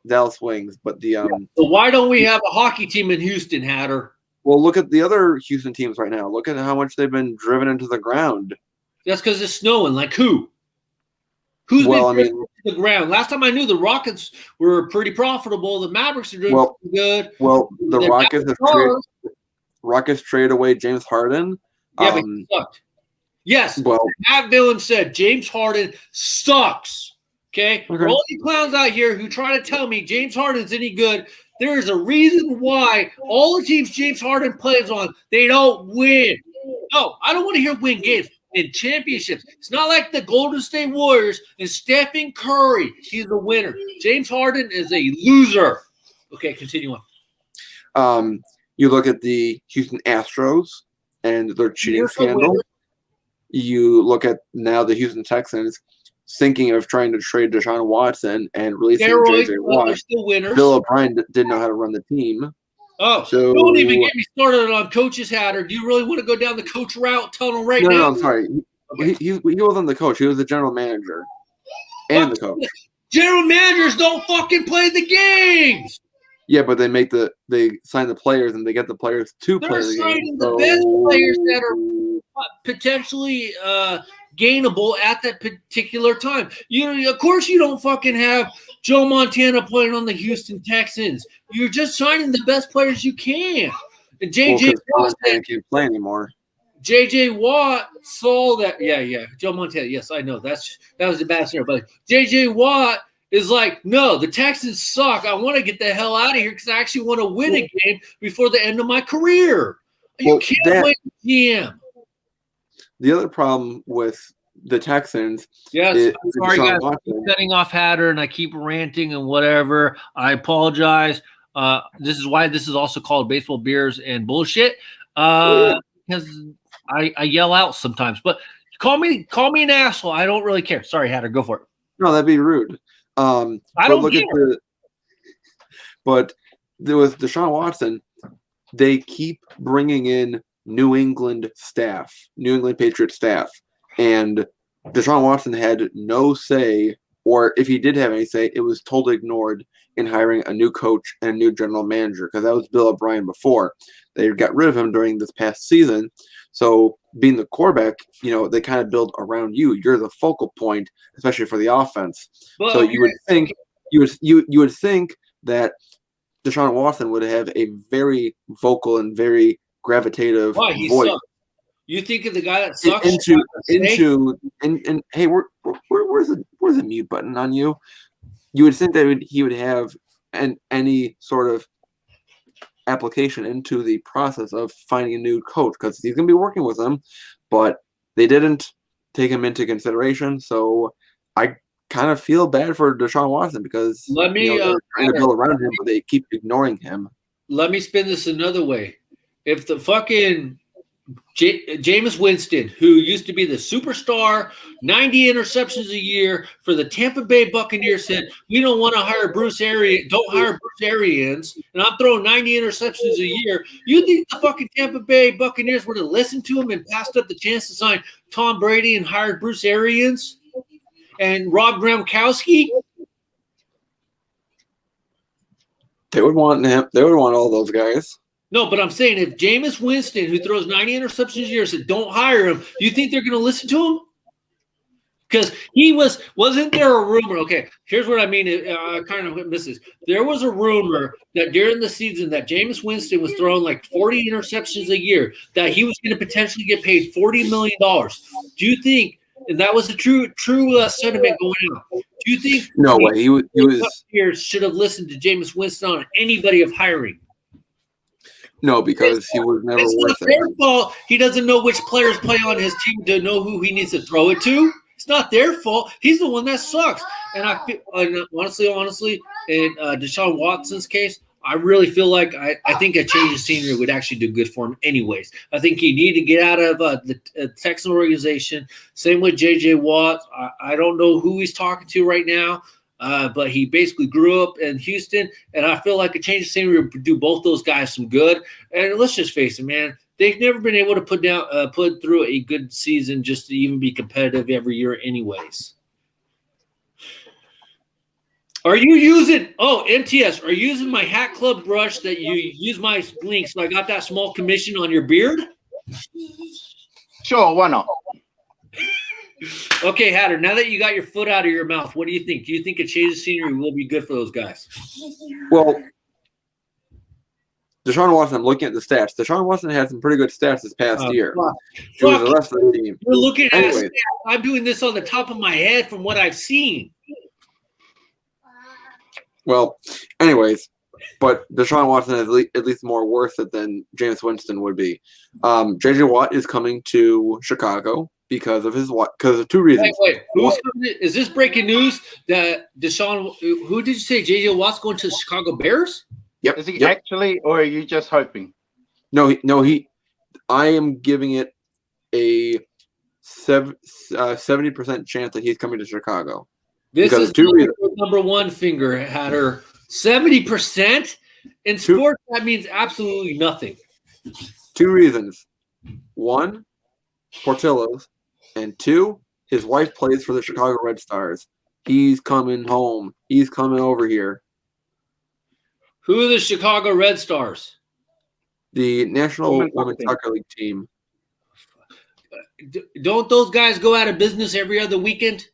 Dallas Wings, but the So why don't we have a hockey team in Houston, Hatter? Well, look at the other Houston teams right now. Look at how much they've been driven into the ground. That's because it's snowing. Like who? Who's been driven into the ground? Last time I knew, the Rockets were pretty profitable. The Mavericks are doing pretty good. Well, the Rockets traded away James Harden. Yeah, but he sucked. Yes, Matt Villain said James Harden sucks. Okay? For all you clowns out here who try to tell me James Harden's any good, there is a reason why all the teams James Harden plays on, they don't win. No, I don't want to hear win games. In championships. It's not like the Golden State Warriors and Stephen Curry. He's the winner. James Harden is a loser. Okay, continue on. You look at the Houston Astros and their cheating scandal. You look at now the Houston Texans thinking of trying to trade Deshaun Watson and releasing J.J. Watt. Bill O'Brien didn't know how to run the team. Oh, so don't even get me started on coach's hat. Or do you really want to go down the coach route? Tell them right now. No, I'm sorry. Okay. He wasn't the coach. He was the general manager and the coach. General managers don't fucking play the games. Yeah, but they sign the players and they get the players to play the game. They're signing the best players that are potentially gainable at that particular time. Of course, you don't fucking have Joe Montana playing on the Houston Texans. You're just signing the best players you can. And JJ Watt can't play anymore. JJ Watt saw that. Yeah. Joe Montana. Yes, I know. That was the bad scenario. But JJ Watt is like, no, the Texans suck. I want to get the hell out of here because I actually want to win a game before the end of my career. You can't win the GM. The other problem with the Texans. Yes, I'm sorry, guys. I keep cutting off Hatter and I keep ranting and whatever. I apologize. This is why this is also called Baseball Beers and Bullshit. Because I yell out sometimes. But call me an asshole. I don't really care. Sorry, Hatter. Go for it. No, that'd be rude. I don't care. But with Deshaun Watson, they keep bringing in New England Patriot staff. And Deshaun Watson had no say, or if he did have any say, it was totally ignored in hiring a new coach and a new general manager because that was Bill O'Brien before. They got rid of him during this past season. So being the quarterback, they kind of build around you. You're the focal point, especially for the offense. Well, so you would think that Deshaun Watson would have a very vocal and very gravitative voice. Sucked. You think of the guy that sucks and hey, where's the mute button on you? You would think that he would have any sort of application into the process of finding a new coach because he's going to be working with them, but they didn't take him into consideration. So I kind of feel bad for Deshaun Watson because they're trying to build around him, but they keep ignoring him. Let me spin this another way. If the fucking Jameis Winston, who used to be the superstar, 90 interceptions a year for the Tampa Bay Buccaneers, said, we don't want to hire Bruce Arians, don't hire Bruce Arians, and I'm throwing 90 interceptions a year. You think the fucking Tampa Bay Buccaneers would have listened to him and passed up the chance to sign Tom Brady and hired Bruce Arians and Rob Gronkowski? They would want him. They would want all those guys. No, but I'm saying if Jameis Winston, who throws 90 interceptions a year, said don't hire him, do you think they're going to listen to him? Because wasn't there a rumor? Okay, here's what I mean. I kind of missed this. There was a rumor that during the season that Jameis Winston was throwing like 40 interceptions a year, that he was going to potentially get paid $40 million. Do you think, and that was a true sentiment going out, do you think No way. He was years should have listened to Jameis Winston on anybody of hiring? No, because he was never It's worth not it. their fault. He doesn't know which players play on his team to know who he needs to throw it to. It's not their fault. He's the one that sucks. And I feel, honestly, in Deshaun Watson's case, I really feel like I think a change of scenery would actually do good for him anyways. I think he need to get out of the Texan organization. Same with J.J. Watt. I don't know who he's talking to right now, but he basically grew up in Houston, and I feel like a change of scenery would do both those guys some good. And let's just face it, man. They've never been able to put through a good season just to even be competitive every year anyways. Are you using MTS, are you using my Hat Club brush that you use my link so I got that small commission on your beard? Sure, why not? Okay, Hatter, now that you got your foot out of your mouth, what do you think? Do you think a change of scenery will be good for those guys? Well, Deshaun Watson, I'm looking at the stats. Deshaun Watson had some pretty good stats this past year. It was the rest of the team. You're looking at Anyways. stats. I'm doing this on the top of my head from what I've seen. Well, anyways, but Deshaun Watson is at least more worth it than Jameis Winston would be. J.J. Watt is coming to Chicago because of two reasons. Wait. Is this breaking news that Deshaun? Who did you say J.J. Watt's going to the Chicago Bears? Yep. Is he actually, or are you just hoping? No. I am giving it a 70% chance that he's coming to Chicago. This Because is two reasons. number one finger, Hatter. 70%? In sports, that means absolutely nothing. Two reasons. One, Portillo's. And two, his wife plays for the Chicago Red Stars. He's coming home. He's coming over here. Who are the Chicago Red Stars? The National Women's Soccer League team. Don't those guys go out of business every other weekend?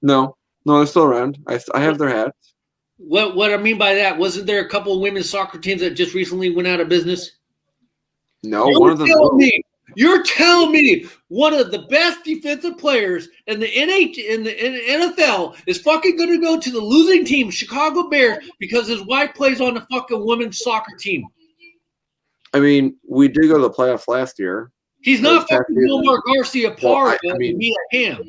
No, they're still around. I have their hats. What I mean by that, wasn't there a couple of women's soccer teams that just recently went out of business? No, one of them. You're telling me one of the best defensive players in the NFL is fucking going to go to the losing team, Chicago Bears, because his wife plays on the fucking women's soccer team. I mean, we did go to the playoffs last year. He's not fucking Wilmar Garcia apart. Him.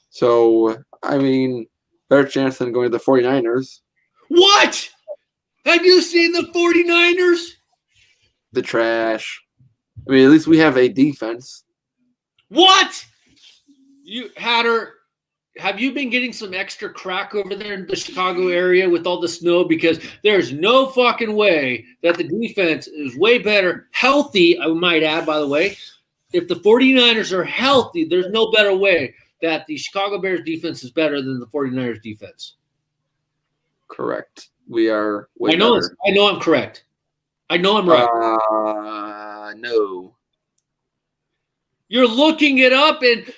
So, I mean, better chance than going to the 49ers. What? Have you seen the 49ers? The trash. I mean, at least we have a defense. What? Hatter, have you been getting some extra crack over there in the Chicago area with all the snow? Because there's no fucking way that the defense is way better. Healthy, I might add, by the way. If the 49ers are healthy, there's no better way that the Chicago Bears defense is better than the 49ers defense. Correct. We are way I know better. I know I'm correct. I know I'm right. No. You're looking it up, and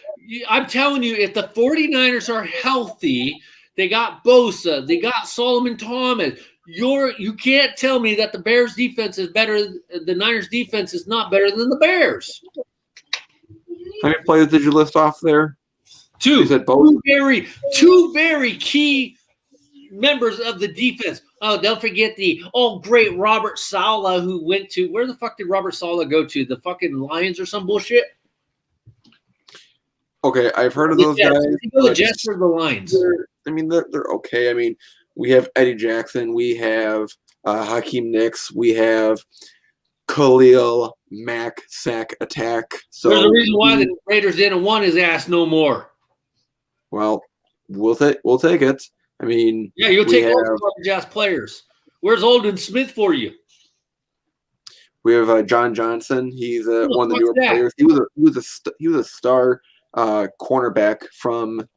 I'm telling you, if the 49ers are healthy, they got Bosa, they got Solomon Thomas. You can't tell me that the Bears defense is better. The Niners defense is not better than the Bears. How many players did you list off there? Two. You said both? Two very key members of the defense. Oh, don't forget the great Robert Saleh, who went to – where the fuck did Robert Saleh go to? The fucking Lions or some bullshit? Okay, I've heard of those guys. The Jets or the Lions? They're okay. I mean, we have Eddie Jackson. We have Hakeem Nicks. We have Khalil Mack sack attack. So there's a reason why the Raiders didn't want his ass no more. Well, we'll take it. I mean, yeah, you'll take all the garbage ass players. Where's Aldon Smith for you? We have John Johnson. He's one of the newer players. He was a star cornerback from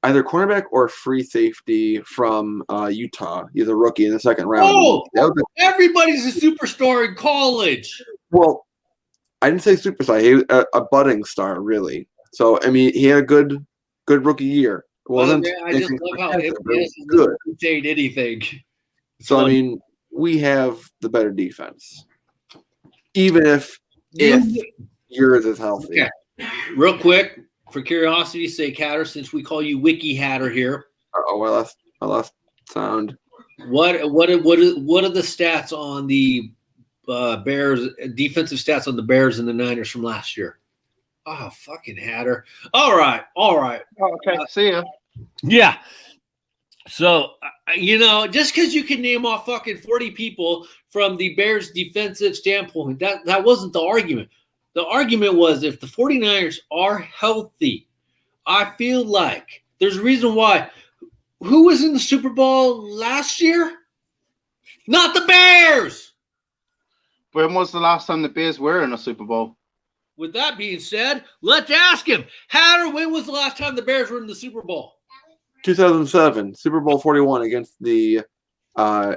either cornerback or free safety from Utah. He's a rookie in the second round. Oh, That was everybody's a superstar in college. well, I didn't say superstar. He was a budding star, really. So I mean, he had a good rookie year. It wasn't I just anything love how spectacular, but it MVS was is good. not saying anything. It's So I funny. mean, we have the better defense, even if You- yours is healthy. Okay. Real quick, for curiosity's sake, Hatter, since we call you Wiki Hatter here, Oh, I lost sound. what are the stats on the Bears, defensive stats on the Bears and the Niners from last year? Oh, fucking Hatter. All right. Oh, okay, see ya. Yeah. So, just because you can name off fucking 40 people from the Bears' defensive standpoint, that wasn't the argument. The argument was if the 49ers are healthy, I feel like there's a reason why. Who was in the Super Bowl last year? Not the Bears. When was the last time the Bears were in a Super Bowl? With that being said, let's ask him. Hatter, when was the last time the Bears were in the Super Bowl? 2007, Super Bowl 41 against the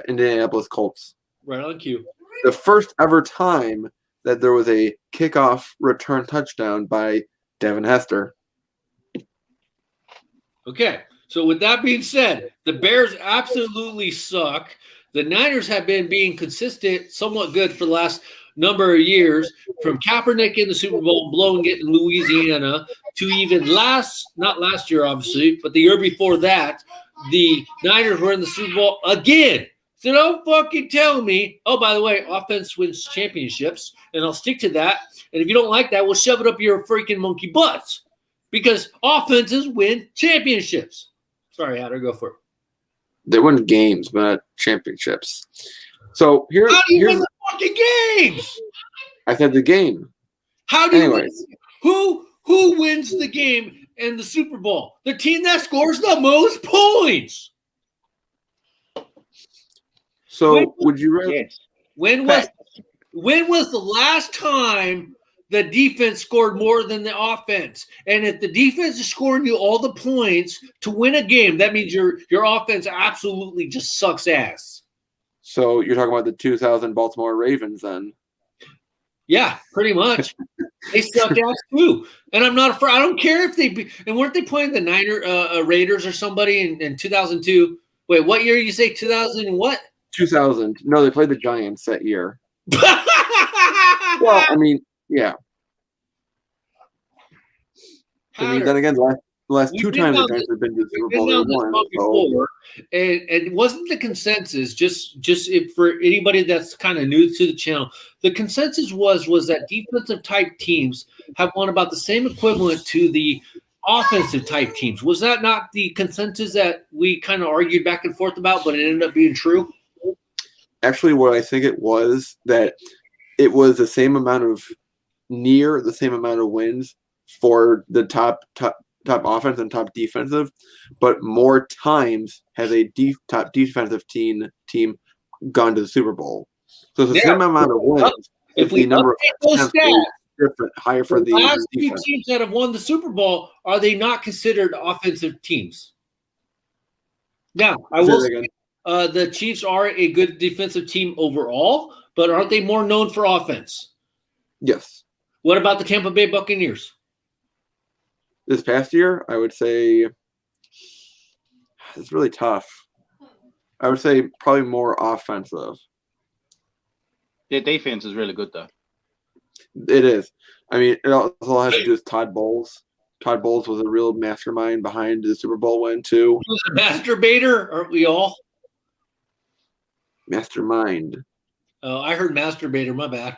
Indianapolis Colts. Right on cue. The first ever time that there was a kickoff return touchdown by Devin Hester. Okay, so with that being said, the Bears absolutely suck. The Niners have been being consistent, somewhat good for the last number of years, from Kaepernick in the Super Bowl, blowing it in Louisiana, to even not last year, obviously, but the year before that, the Niners were in the Super Bowl again. So don't fucking tell me, oh, by the way, offense wins championships, and I'll stick to that. And if you don't like that, we'll shove it up your freaking monkey butts. Because offenses win championships. Sorry, Hatter, go for it. They win games, but not championships. So How do you win here's the fucking games? I said the game. How do you win? Anyways. Who wins the game in the Super Bowl? The team that scores the most points. So would you rather? Yes. When was the last time the defense scored more than the offense? And if the defense is scoring you all the points to win a game, that means your offense absolutely just sucks ass. So you're talking about the 2000 Baltimore Ravens then? Yeah, pretty much. They suck ass too. And I'm not afraid. I don't care if and weren't they playing the Raiders or somebody in 2002? Wait, what year did you say 2000 what? 2000. No, they played the Giants that year. Well, I mean, yeah. I mean, then again, the last two times the Giants have been to the Super Bowl, they won. Before, and wasn't the consensus just for anybody that's kind of new to the channel? The consensus was that defensive type teams have won about the same equivalent to the offensive type teams. Was that not the consensus that we kind of argued back and forth about, but it ended up being true? Actually, what I think it was that it was the same amount of wins for the top offense and top defensive, but more times has a top defensive team gone to the Super Bowl. So it's the same amount of wins. If the number of those stats, different, higher for the last two defense. teams that have won the Super Bowl, are they not considered offensive teams? Now, I will say the Chiefs are a good defensive team overall, but aren't they more known for offense? Yes. What about the Tampa Bay Buccaneers? This past year, I would say it's really tough. I would say probably more offensive. Their defense is really good, though. It is. I mean, it also has to do with Todd Bowles. Todd Bowles was a real mastermind behind the Super Bowl win, too. He was a masturbator, aren't we all? Mastermind. Oh, I heard masturbator. My bad.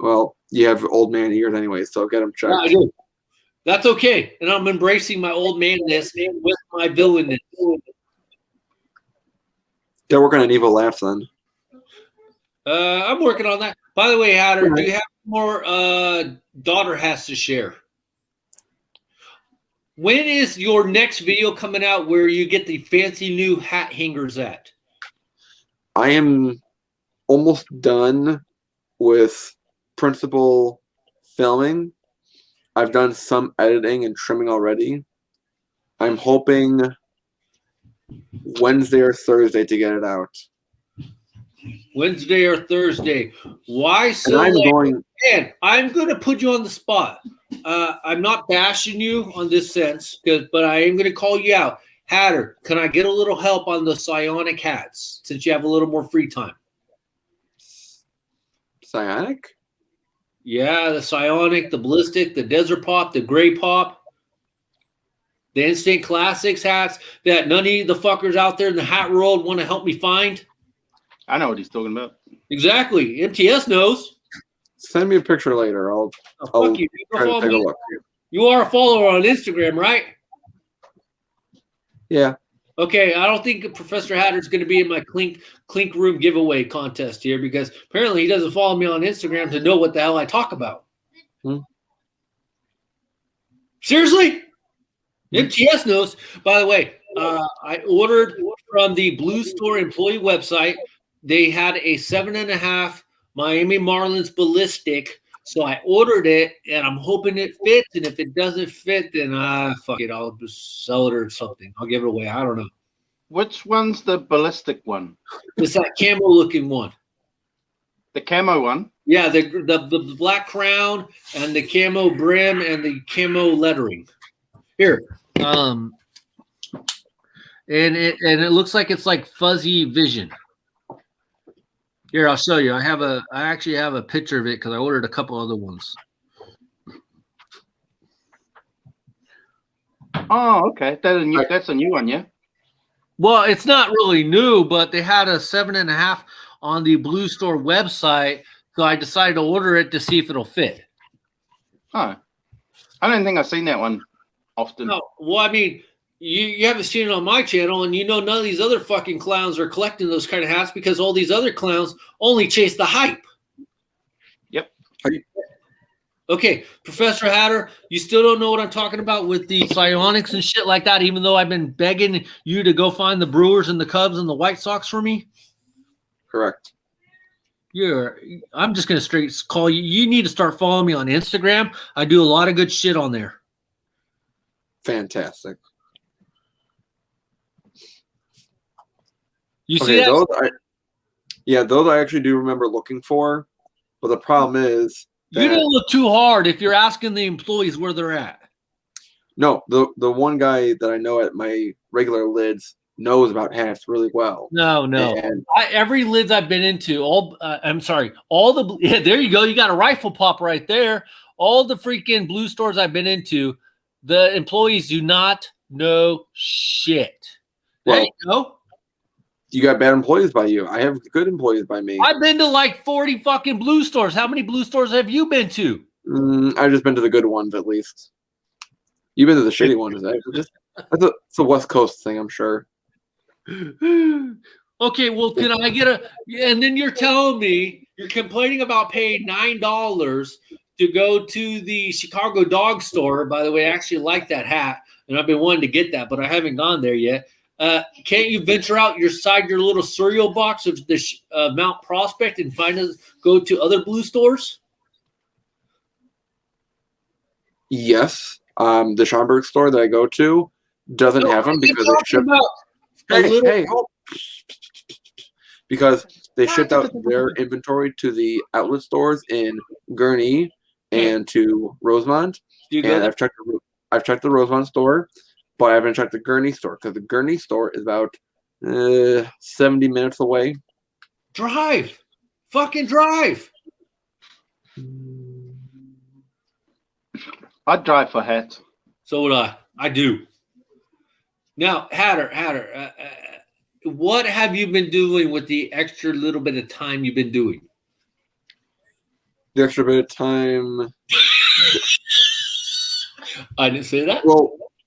Well, you have old man ears anyway, so get them checked. Yeah, I do. That's okay. And I'm embracing my old manness with my villainness. They're working on evil laughs then. I'm working on that. By the way, Hatter, do you have more daughter has to share? When is your next video coming out where you get the fancy new hat hangers at? I am almost done with principal filming. I've done some editing and trimming already. I'm hoping Wednesday or Thursday to get it out. Wednesday or Thursday. Why so And I'm late? going. Man, I'm going to put you on the spot. I'm not bashing you on this sense, but I am going to call you out. Hatter, can I get a little help on the psionic hats since you have a little more free time? Psionic? Yeah, the psionic, the ballistic, the desert pop, the gray pop, the instant classics hats that none of the fuckers out there in the hat world want to help me find. I know what he's talking about. Exactly. MTS knows. Send me a picture later. I'll Fuck you. try to take a look. You are a follower on Instagram, right? Yeah. Okay, I don't think Professor Hatter's going to be in my clink room giveaway contest here because apparently he doesn't follow me on Instagram to know what the hell I talk about. Seriously? MTS knows. By the way, I ordered from the Blue Store employee website. They had a 7.5 Miami Marlins ballistic. So I ordered it, and I'm hoping it fits. And if it doesn't fit, then fuck it. I'll just sell it or something. I'll give it away. I don't know. Which one's the ballistic one? It's that camo-looking one. The camo one? Yeah, the black crown and the camo brim and the camo lettering. Here, and it looks like it's like fuzzy vision. Here, I'll show you. I actually have a picture of it because I ordered a couple other ones. Oh, okay. That's a new one, yeah? Well, it's not really new, but they had a 7.5 on the Blue Store website, so I decided to order it to see if it'll fit. Oh, I don't think I've seen that one often. No, well, I mean, you haven't seen it on my channel, and you know none of these other fucking clowns are collecting those kind of hats because all these other clowns only chase the hype. Yep. Okay, Professor Hatter, you still don't know what I'm talking about with the psionics and shit like that, even though I've been begging you to go find the Brewers and the Cubs and the White Sox for me? Correct. I'm just going to straight call you. You need to start following me on Instagram. I do a lot of good shit on there. Fantastic. You see that? Those I actually do remember looking for, but the problem is you don't look too hard if you're asking the employees where they're at. No, the one guy that I know at my regular lids knows about hats really well. No. And Every lids I've been into, there you go. You got a rifle pop right there. All the freaking Blue Stores I've been into, the employees do not know shit. There you go. You got bad employees by you. I have good employees by me. I've been to like 40 fucking Blue Stores. How many Blue Stores have you been to? I've just been to the good ones at least. You've been to the shitty ones. It's a West Coast thing, I'm sure. Okay, well, can I get and then you're telling me you're complaining about paying $9 to go to the Chicago Dog Store. By the way, I actually like that hat, and I've been wanting to get that, but I haven't gone there yet. Can't you venture out your little cereal box of the Mount Prospect and go to other Blue Stores? Yes. The Schomburg store that I go to doesn't have them because they shipped because they shipped out their inventory to the outlet stores in Gurnee and to Rosemont. And I've checked the Rosemont store, but I haven't checked the Gurnee store because the Gurnee store is about 70 minutes away. Fucking drive. I'd drive for hats. So would I. I do. Now, Hatter, what have you been doing with the extra little bit of time you've been doing? The extra bit of time. I didn't say that.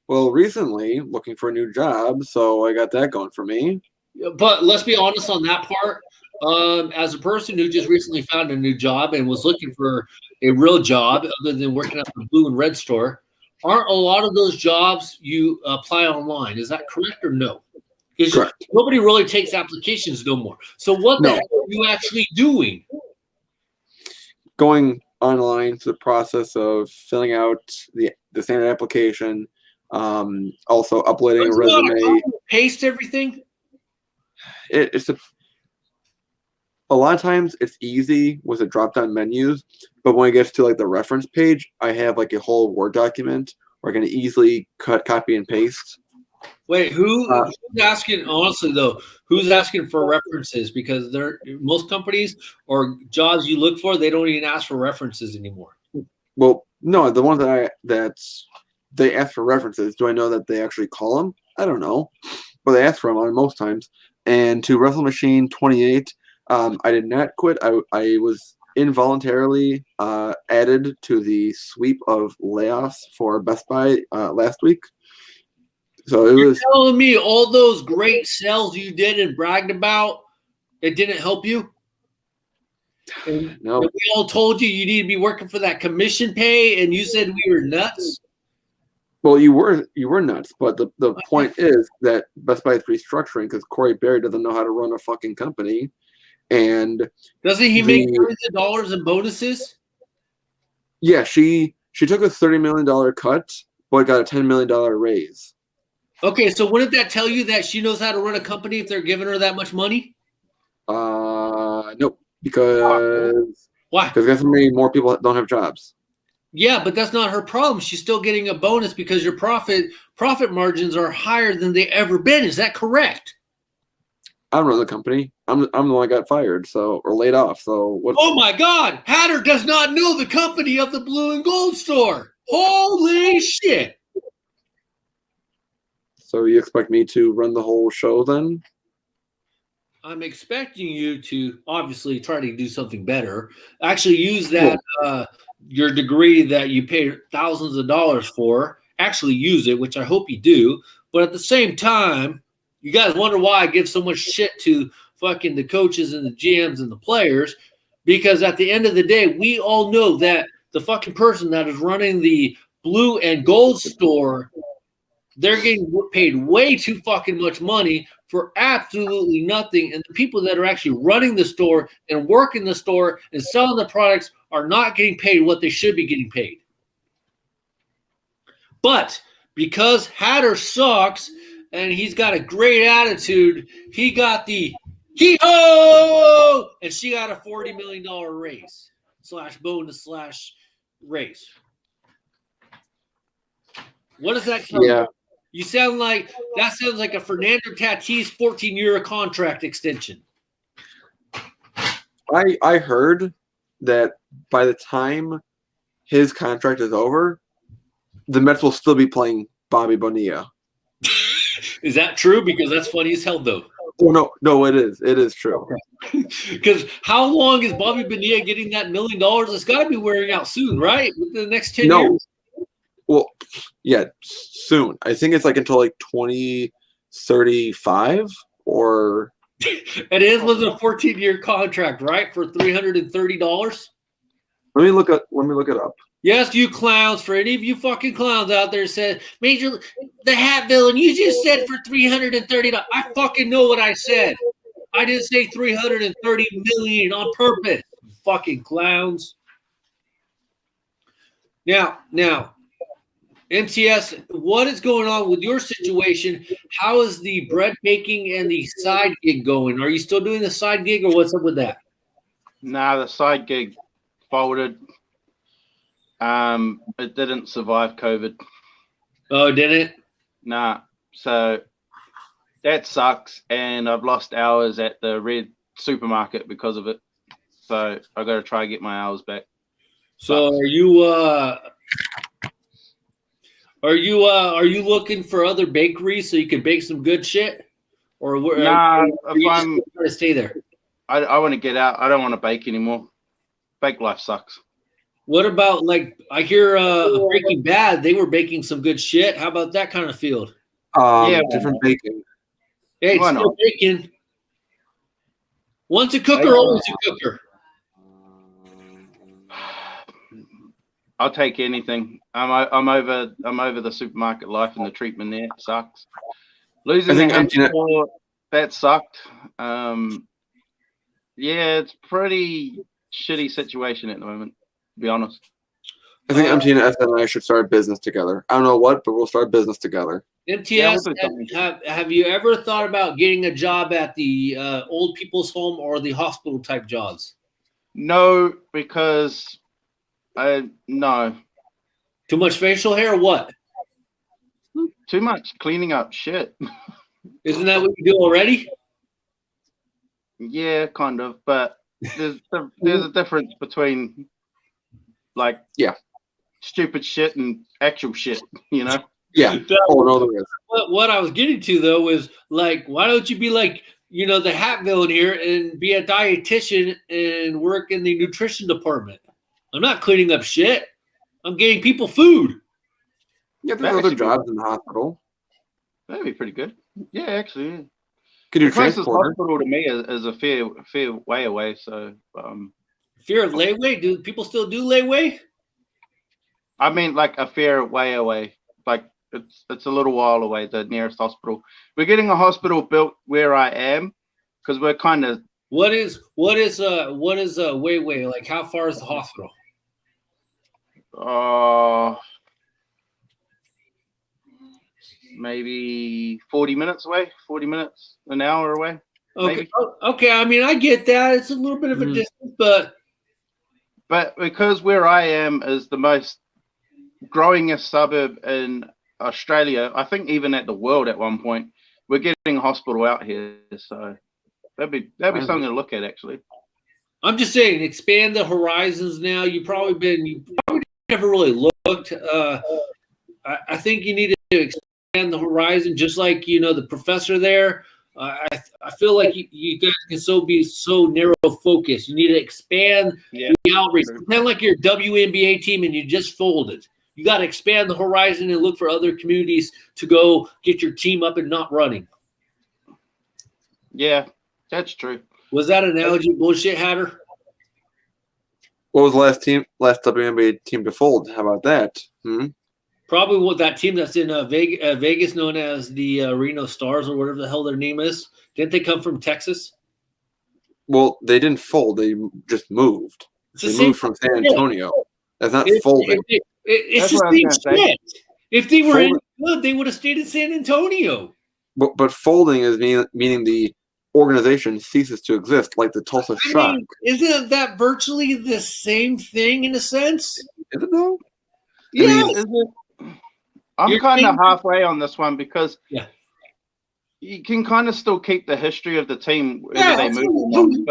Well, recently looking for a new job, so I got that going for me. But let's be honest on that part. As a person who just recently found a new job and was looking for a real job other than working at the Blue and Red store, aren't a lot of those jobs you apply online? Is that correct or no? Because nobody really takes applications no more. So what the hell are you actually doing? Going online to the process of filling out the standard application, Also uploading a resume. Paste everything. It's a lot of times it's easy with the drop down menus, but when it gets to like the reference page, I have like a whole Word document where I can easily cut, copy, and paste. Wait, who's asking? Honestly, though, who's asking for references? Because most companies or jobs you look for, they don't even ask for references anymore. Well, no, the ones that they ask for references. Do I know that they actually call them? I don't know, but they ask for them on most times. And to Wrestle Machine 28, I did not quit. I was involuntarily added to the sweep of layoffs for Best Buy last week. So You're telling me all those great sales you did and bragged about, it didn't help you? And no. We all told you need to be working for that commission pay, and you said we were nuts. Well, you were nuts, but the point is that Best Buy is restructuring because Corey Berry doesn't know how to run a fucking company. And doesn't he make millions of dollars in bonuses? Yeah, she took a $30 million cut, but got a $10 million raise. Okay, so wouldn't that tell you that she knows how to run a company if they're giving her that much money? Nope. Because why? Because guess how many more people don't have jobs? Yeah, but that's not her problem. She's still getting a bonus because your profit margins are higher than they ever been. Is that correct? I don't know the company. I'm the one that got fired, or laid off. So what? Oh my God! Hatter does not know the company of the Blue and Gold store. Holy shit! So you expect me to run the whole show then? I'm expecting you to obviously try to do something better. Actually, use that your degree that you paid thousands of dollars for. Actually, use it, which I hope you do. But at the same time, you guys wonder why I give so much shit to fucking the coaches and the GMs and the players, because at the end of the day, we all know that the fucking person that is running the Blue and Gold store, they're getting paid way too fucking much money for absolutely nothing. And the people that are actually running the store and working the store and selling the products are not getting paid what they should be getting paid. But because Hatter sucks and he's got a great attitude, he got the hee-ho! And she got a $40 million raise / raise. What does that tell you? You sound like a Fernando Tatis 14-year contract extension. I heard that by the time his contract is over, the Mets will still be playing Bobby Bonilla. Is that true? Because that's funny as hell, though. Oh, no, it is. It is true. Because how long is Bobby Bonilla getting that $1 million? It's got to be wearing out soon, right? Within the next 10 years? Well, yeah, soon. I think it's like until like 2035 or. And it was a 14-year contract, right? For $330. Let me look it up. Yes, you clowns. For any of you fucking clowns out there, said the hat villain. You just said for $330. I fucking know what I said. I didn't say $330 million on purpose. Fucking clowns. Now. MCS, what is going on with your situation? How is the bread baking and the side gig going? Are you still doing the side gig, or what's up with that? Nah, the side gig folded. It didn't survive COVID. Oh, it didn't? Nah. So that sucks, and I've lost hours at the Red supermarket because of it. So I got to try to get my hours back. So are you looking for other bakeries so you can bake some good shit? Or nah, if I'm trying to stay there? I want to get out. I don't want to bake anymore. Bake life sucks. What about, like, I hear Breaking Bad, they were baking some good shit. How about that kind of field? Different baking. Hey, it's still baking. Once a cooker, always a cooker. I'll take anything. I'm over the supermarket life, and the treatment there sucks. Losing that sucked. Yeah, it's pretty shitty situation at the moment, to be honest. I think MTS and I should start a business together. I don't know what, but we'll start a business together. MTS, have you ever thought about getting a job at the old people's home or the hospital type jobs? No, because no. Too much facial hair or what? Too much cleaning up shit. Isn't that what you do already? Yeah, kind of. But there's a difference between stupid shit and actual shit, you know? Yeah. Oh, no, there is. What I was getting to, though, is like, why don't you be like, you know, the hat villain here and be a dietitian and work in the nutrition department? I'm not cleaning up shit. I'm getting people food. Yeah, there's other jobs in the hospital. That'd be pretty good. Yeah, actually. Yeah. Could do the closest transporter. hospital to me is a fair way away. So, fear of layaway? Do people still do layaway? I mean, like a fair way away. Like it's a little while away. The nearest hospital. We're getting a hospital built where I am because we're kind of. What is way? Like, how far is the hospital? Maybe 40 minutes away, 40 minutes, an hour away. Okay. Okay. I mean, I get that. It's a little bit of a distance, but because where I am is the most growingest suburb in Australia, I think even at the world at one point, we're getting a hospital out here. So that'd be something to look at, actually. I'm just saying, expand the horizons now. You probably never really looked. I think you need to expand the horizon, just like, you know, the professor there. I feel like you guys can be so narrow focused. You need to expand the outreach. Pretend like you're a WNBA team and you just folded. You got to expand the horizon and look for other communities to go get your team up and not running. Yeah, that's true. Was that analogy bullshit, Hatter? What was the last WNBA team to fold? How about that? Probably what that team that's in Vegas, known as the Reno Stars or whatever the hell their name is. Didn't they come from Texas? Well, they didn't fold. They just moved. They moved from San Antonio. That's not folding. It's the same shit. If they were any good, they would have stayed in San Antonio. But folding is meaning the organization ceases to exist, like the Tulsa Shock. Isn't that virtually the same thing in a sense? Is it though? Yeah. I'm kind of halfway on this one because you can kind of still keep the history of the team whether they move,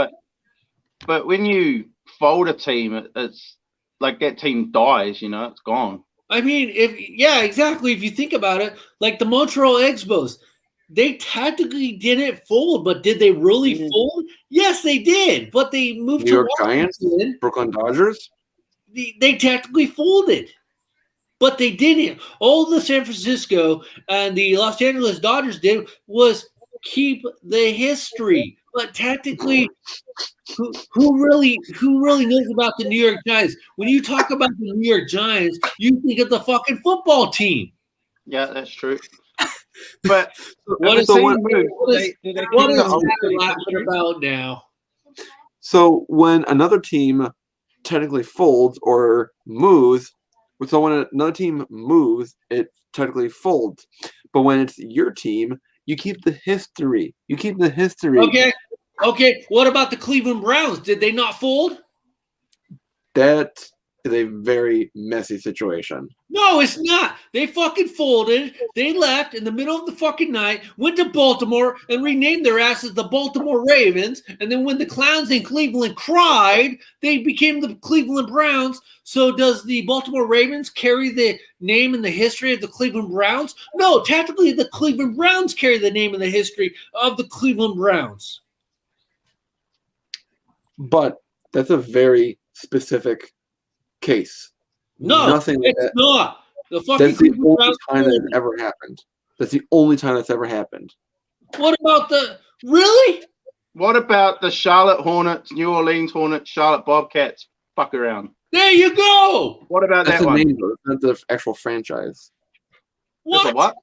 but when you fold a team, it's like that team dies. You know, it's gone. I mean, exactly. If you think about it, like the Montreal Expos, they tactically didn't fold, but did they really fold? Yes, they did. But they moved New York Giants, Brooklyn Dodgers. They tactically folded. But they didn't. All the San Francisco and the Los Angeles Dodgers did was keep the history. But tactically, who really knows about the New York Giants? When you talk about the New York Giants, you think of the fucking football team. Yeah, that's true. But what is that laughing about now? So when another team technically folds or moves, so when another team moves, it technically folds. But when it's your team, you keep the history. Okay. What about the Cleveland Browns? Did they not fold? That is a very messy situation. No, it's not. They fucking folded. They left in the middle of the fucking night, went to Baltimore, and renamed their asses the Baltimore Ravens. And then when the clowns in Cleveland cried, they became the Cleveland Browns. So does the Baltimore Ravens carry the name and the history of the Cleveland Browns? No, tactically the Cleveland Browns carry the name and the history of the Cleveland Browns. But that's a very specific case. No, nothing like it's that. Not. The fucking that's the only time that it's ever happened. That's the only time that's ever happened. What about really? What about the Charlotte Hornets, New Orleans Hornets, Charlotte Bobcats fuck around? There you go. What about that's that one? Name, that's the actual franchise. What?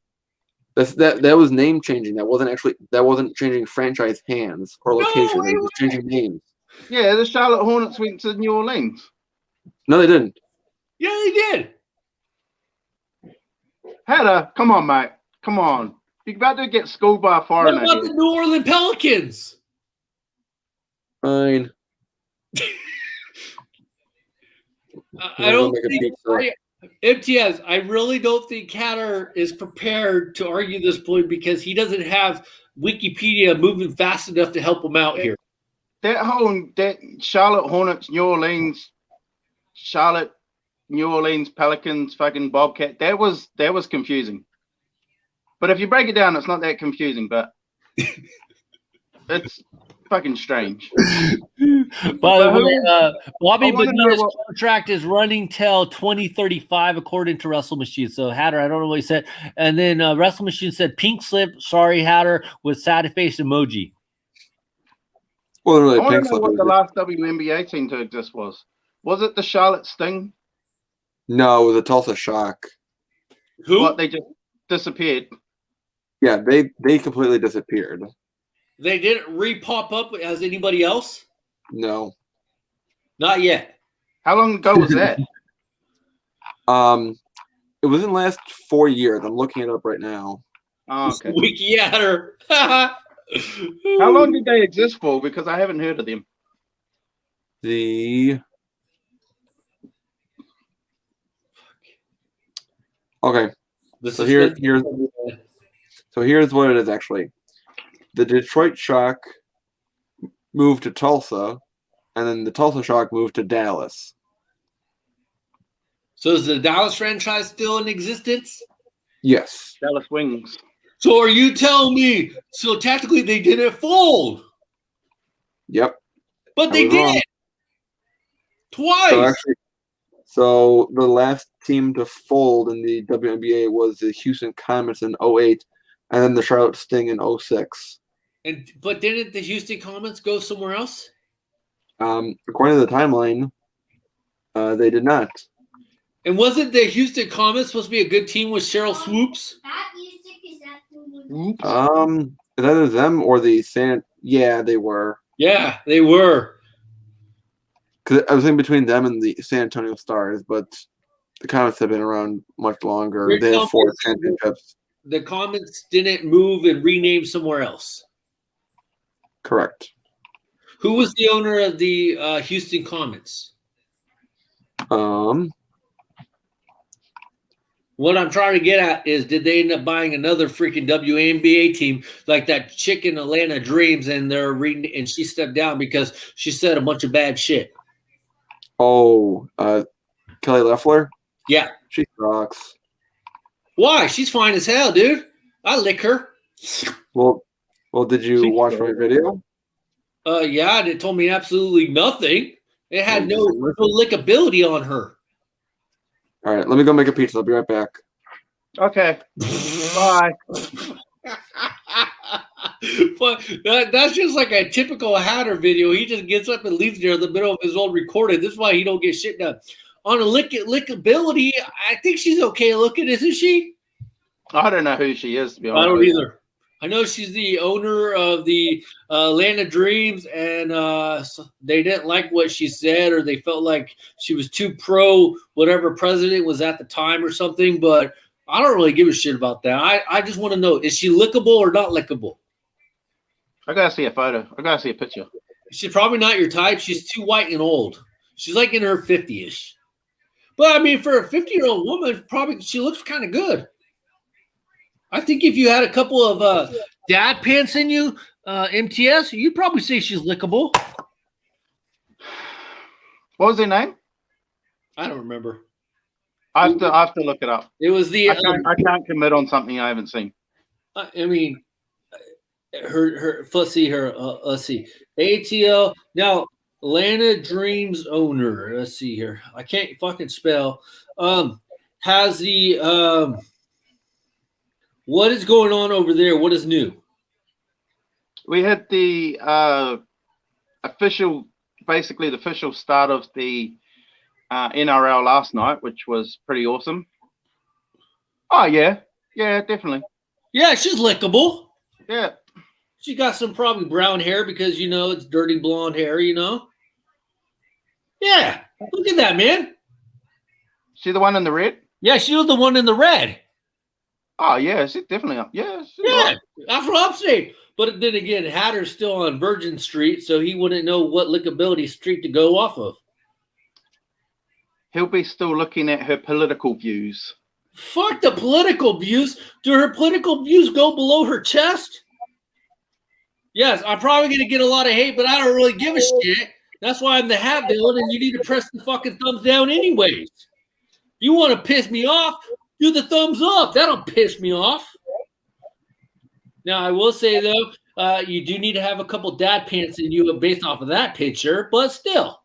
That was name changing. That wasn't changing franchise hands or location. It was changing names. Yeah, the Charlotte Hornets went to New Orleans. No, they didn't. Yeah, they did. Hatter, come on, mate. Come on. You're about to get schooled by a What foreigner about here. the New Orleans Pelicans? Fine. I don't Make a think pizza. MTS. I really don't think Hatter is prepared to argue this point because he doesn't have Wikipedia moving fast enough to help him out here. That Charlotte Hornets, New Orleans Pelicans, fucking Bobcat. That was confusing. But if you break it down, it's not that confusing. But it's fucking strange. By the way, Bobby I wanna know Bonita's what- contract is running till 2035, according to Wrestle Machine. So Hatter, I don't know what he said. And then Wrestle Machine said, "Pink slip, sorry Hatter," with sad face emoji. Well, really, I want pink to know slip what was the it. last WNBA team to exist was. Was it the Charlotte Sting? No, it was a Tulsa Shock. Who? What, they just disappeared? Yeah, they completely disappeared. They didn't re-pop up as anybody else? No. Not yet. How long ago was that? It was in the last 4 years. I'm looking it up right now. Oh, okay. Wiki Hatter. How long did they exist for? Because I haven't heard of them. Okay. This So is here's what it is actually. The Detroit Shock moved to Tulsa, and then the Tulsa Shock moved to Dallas. So is the Dallas franchise still in existence? Yes. Dallas Wings. So are you telling me? So tactically they didn't fold, Yep. but I they was wrong. did twice. So actually, so the last team to fold in the WNBA was the Houston Comets in 08, and then the Charlotte Sting in 06. But didn't the Houston Comets go somewhere else? According to the timeline, they did not. And wasn't the Houston Comets supposed to be a good team with Cheryl Swoops? Is either them or the Yeah, they were. Yeah, they were. Because I was in between them and the San Antonio Stars, but the Comets have been around much longer. They have 4 championships. The Comets didn't move and rename somewhere else. Correct. Who was the owner of the Houston Comets? What I'm trying to get at is, did they end up buying another freaking WNBA team like that chick in Atlanta Dreams, and and she stepped down because she said a bunch of bad shit? Oh, Kelly Loeffler? Yeah. She sucks. Why? She's fine as hell, dude. I lick her. Well, did you watch my video? Yeah, and it told me absolutely nothing. It had no lickability on her. All right, let me go make a pizza. I'll be right back. Okay. Bye. But that's just like a typical Hatter video. He just gets up and leaves there in the middle of his own recording. This is why he don't get shit done. On a lickability, I think she's okay looking, isn't she? I don't know who she is, to be honest. I don't either. I know she's the owner of the Atlanta Dreams, and they didn't like what she said, or they felt like she was too pro whatever president was at the time or something. But I don't really give a shit about that. I just want to know, is she lickable or not lickable? I gotta see a photo. I gotta see a picture. She's probably not your type. She's too white and old. She's like in her 50-ish. But I mean, for a 50-year-old woman, probably she looks kind of good. I think if you had a couple of dad pants in you, MTS, you'd probably say she's lickable. What was her name? I don't remember. I have to look it up. It was the. I can't commit on something I haven't seen. I mean, her. Let's see her. Let's see. ATL. Now, Atlanta Dreams owner. Let's see here. I can't fucking spell. Has the what is going on over there? What is new? We had the official start of the NRL last night, which was pretty awesome. Oh yeah, definitely. Yeah, she's lickable. Yeah, she got some probably brown hair because it's dirty blonde hair. Yeah, look at that, man. She the one in the red? Yeah, she was the one in the red. Oh, yeah, she's definitely up. Yeah, right. I'm from upstate. But then again, Hatter's still on Virgin Street, so he wouldn't know what lickability street to go off of. He'll be still looking at her political views. Fuck the political views. Do her political views go below her chest? Yes, I'm probably going to get a lot of hate, but I don't really give a shit. That's why I'm the hat villain, and you need to press the fucking thumbs down anyways. You want to piss me off? Do the thumbs up. That'll piss me off. Now, I will say, though, you do need to have a couple dad pants in you based off of that picture, but still.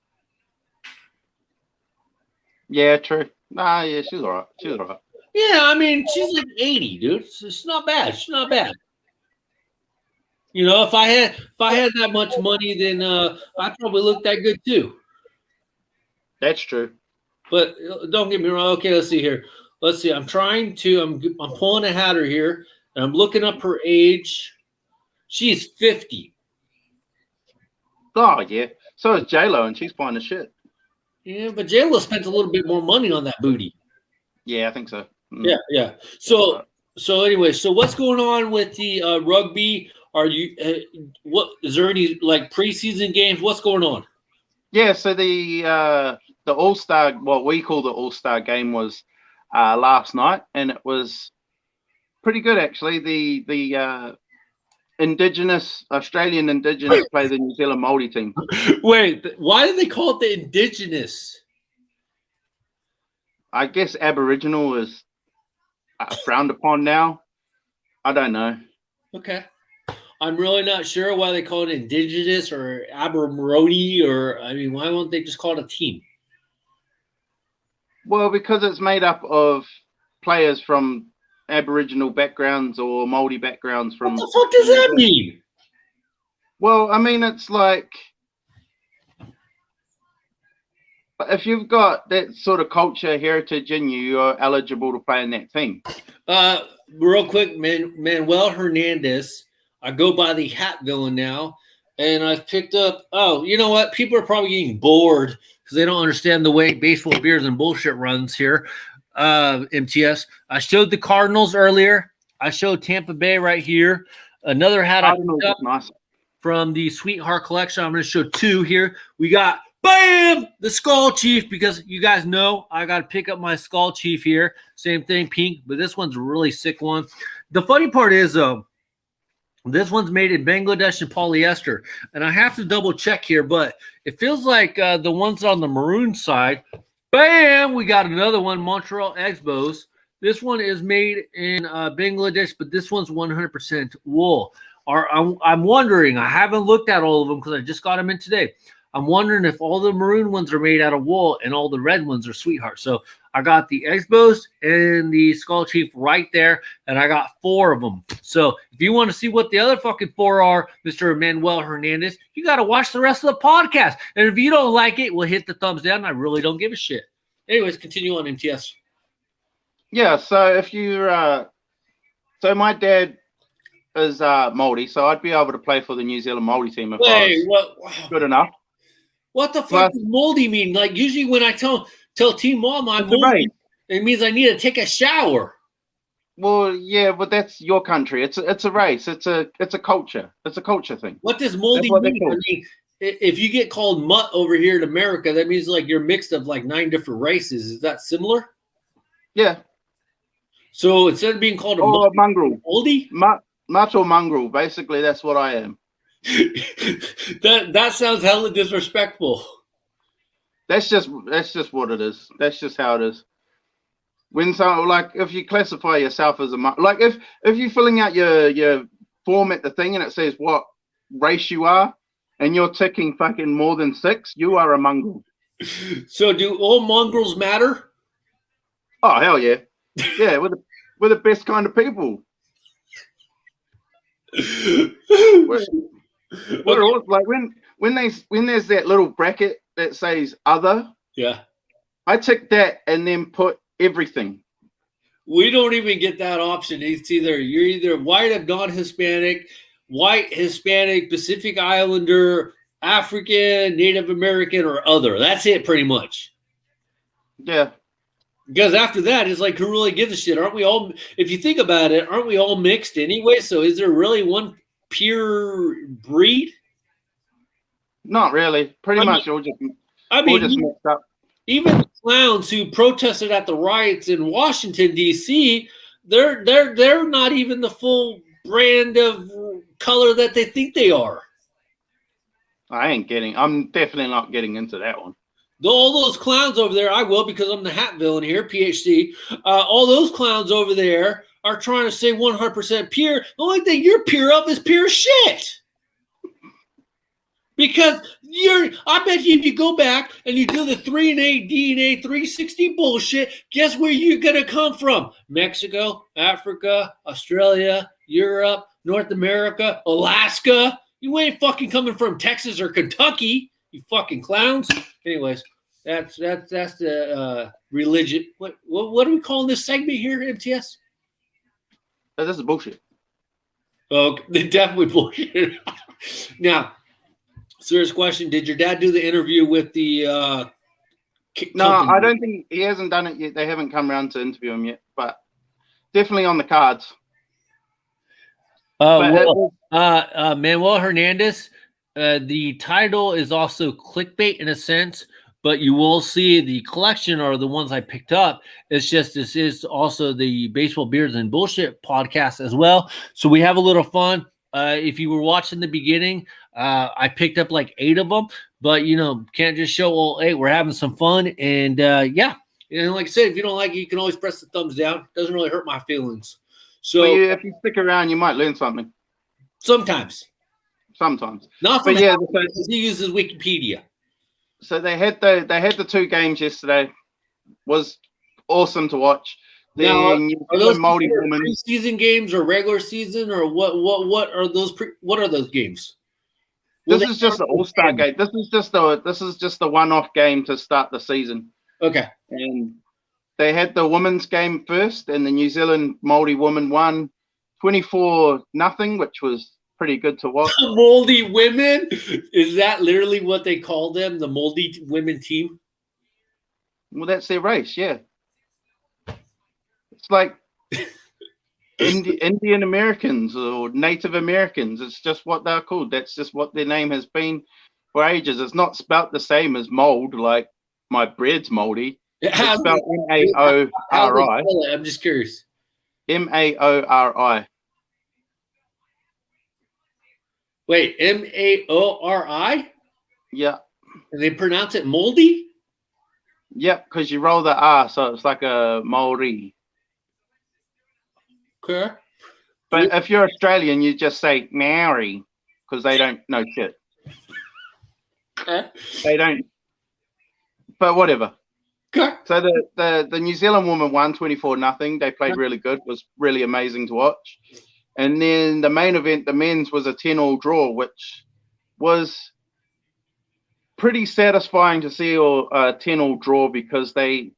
Yeah, true. Nah, yeah, she's all right. She's all right. Yeah, I mean, she's like 80, dude. It's not bad. She's not bad. You know, if I had that much money, then I'd probably look that good too. That's true. But don't get me wrong. Okay, let's see here. Let's see. I'm pulling a Hatter here, and I'm looking up her age. She's 50. Oh yeah. So is J-Lo, and she's fine as shit. Yeah, but J-Lo spent a little bit more money on that booty. Yeah, I think so. Yeah. So anyway, so what's going on with the rugby? Are you what? Is there any like preseason games? What's going on? Yeah, so the All-Star, what we call the All-Star game, was last night, and it was pretty good actually. The Australian Indigenous play the New Zealand Māori team. Wait, why do they call it the Indigenous? I guess Aboriginal is frowned upon now. I don't know. Okay. I'm really not sure why they call it Indigenous or Abermaroni, or I mean, why won't they just call it a team? Well, because it's made up of players from Aboriginal backgrounds or Māori backgrounds. From what the fuck does that mean? Well, I mean, it's like if you've got that sort of culture, heritage in you, you're eligible to play in that team. Real quick, Manuel Hernandez. I go by the hat villain now, and I've picked up. Oh, you know what? People are probably getting bored because they don't understand the way baseball, beers, and bullshit runs here. MTS. I showed the Cardinals earlier. I showed Tampa Bay right here. Another hat I picked up from the Sweetheart Collection. I'm going to show two here. We got bam the Skull Chief, because you guys know I got to pick up my Skull Chief here. Same thing, pink, but this one's a really sick one. The funny part is though, this one's made in Bangladesh and polyester, and I have to double check here, but it feels like the ones on the maroon side. Bam! We got another one, Montreal Expos. This one is made in Bangladesh, but this one's 100% wool. I'm wondering, I haven't looked at all of them because I just got them in today. I'm wondering if all the maroon ones are made out of wool and all the red ones are Sweetheart. So I got the Expos and the Skull Chief right there, and I got 4 of them. So if you want to see what the other fucking 4 are, Mr. Manuel Hernandez, you got to watch the rest of the podcast. And if you don't like it, we'll hit the thumbs down. I really don't give a shit. Anyways, continue on, MTS. Yeah, so if you so my dad is Māori, so I'd be able to play for the New Zealand Māori team if I was good enough. What the fuck does moldy mean? Like usually when I tell Team Mom I'm moldy, it means I need to take a shower. Well, yeah, but that's your country. It's a race. It's a culture. It's a culture thing. What does moldy mean? I mean, if you get called mutt over here in America, that means like you're mixed of like 9 different races. Is that similar? Yeah. So instead of being called a mongrel, moldy, mutt or mongrel, basically that's what I am. that sounds hella disrespectful. That's just what it is. That's just how it is. When like if you classify yourself as like if you're filling out your form at the thing and it says what race you are and you're ticking fucking more than 6, you are a mongrel. So do all mongrels matter? Oh hell yeah, yeah. We're the best kind of people. We're all, like when there's that little bracket that says other, yeah, I tick that and then put everything. We don't even get that option. You're either white or non-Hispanic, white, Hispanic, Pacific Islander, African, Native American, or other. That's it pretty much. Yeah. Because after that, it's like, who really gives a shit? Aren't we all, if you think about it, aren't we all mixed anyway? So is there really one pure breed? Not really. Pretty much all just mixed up. Even the clowns who protested at the riots in Washington, D.C., they're not even the full brand of color that they think they are. I'm definitely not getting into that one. All those clowns over there, I will, because I'm the hat villain here, PhD. All those clowns over there are trying to say 100% pure. The only thing you're pure of is pure shit. Because I bet you if you go back and you do the 3&8 DNA 360 bullshit, guess where you're going to come from? Mexico, Africa, Australia, Europe, North America, Alaska. You ain't fucking coming from Texas or Kentucky, you fucking clowns. Anyways, that's the religion. What are we calling this segment here, MTS? This is bullshit. Oh, definitely bullshit. Now, serious question: did your dad do the interview with the? No, I don't think he hasn't done it yet. They haven't come around to interview him yet, but definitely on the cards. Manuel Hernandez. The title is also clickbait in a sense, but you will see the collection or the ones I picked up. It's just this is also the Baseball Beards and Bullshit podcast as well. So we have a little fun. If you were watching the beginning, I picked up like 8 of them, but can't just show all 8. We're having some fun, and yeah. And like I said, if you don't like it, you can always press the thumbs down. It doesn't really hurt my feelings. So if you stick around, you might learn something. Sometimes. Not from he uses Wikipedia. So they had the 2 games yesterday. Was awesome to watch. Now, are those preseason games or regular season, or what are those? What are those games? This is just an all-star game. This is just the one-off game to start the season. Okay. And they had the women's game first, and the New Zealand Māori women won 24-0, which was pretty good to watch. Moldy women? Is that literally what they call them? The moldy women team? Well, that's their race, yeah. It's like Indian Americans or Native Americans. It's just what they're called. That's just what their name has been for ages. It's not spelt the same as mold, like my bread's moldy. It's spelled M-A-O-R-I. I'm just curious. M-A-O-R-I. Wait, M-A-O-R-I? Yeah. And they pronounce it moldy? Yep, because you roll the R, so it's like a Maori. Okay. But if you're Australian, you just say Maori, because they don't know shit. Okay. They don't. But whatever. Okay. So the New Zealand woman won 24-0. They played really good. It was really amazing to watch. And then the main event, the men's, was a 10-all draw, which was pretty satisfying to see a 10-all draw, because they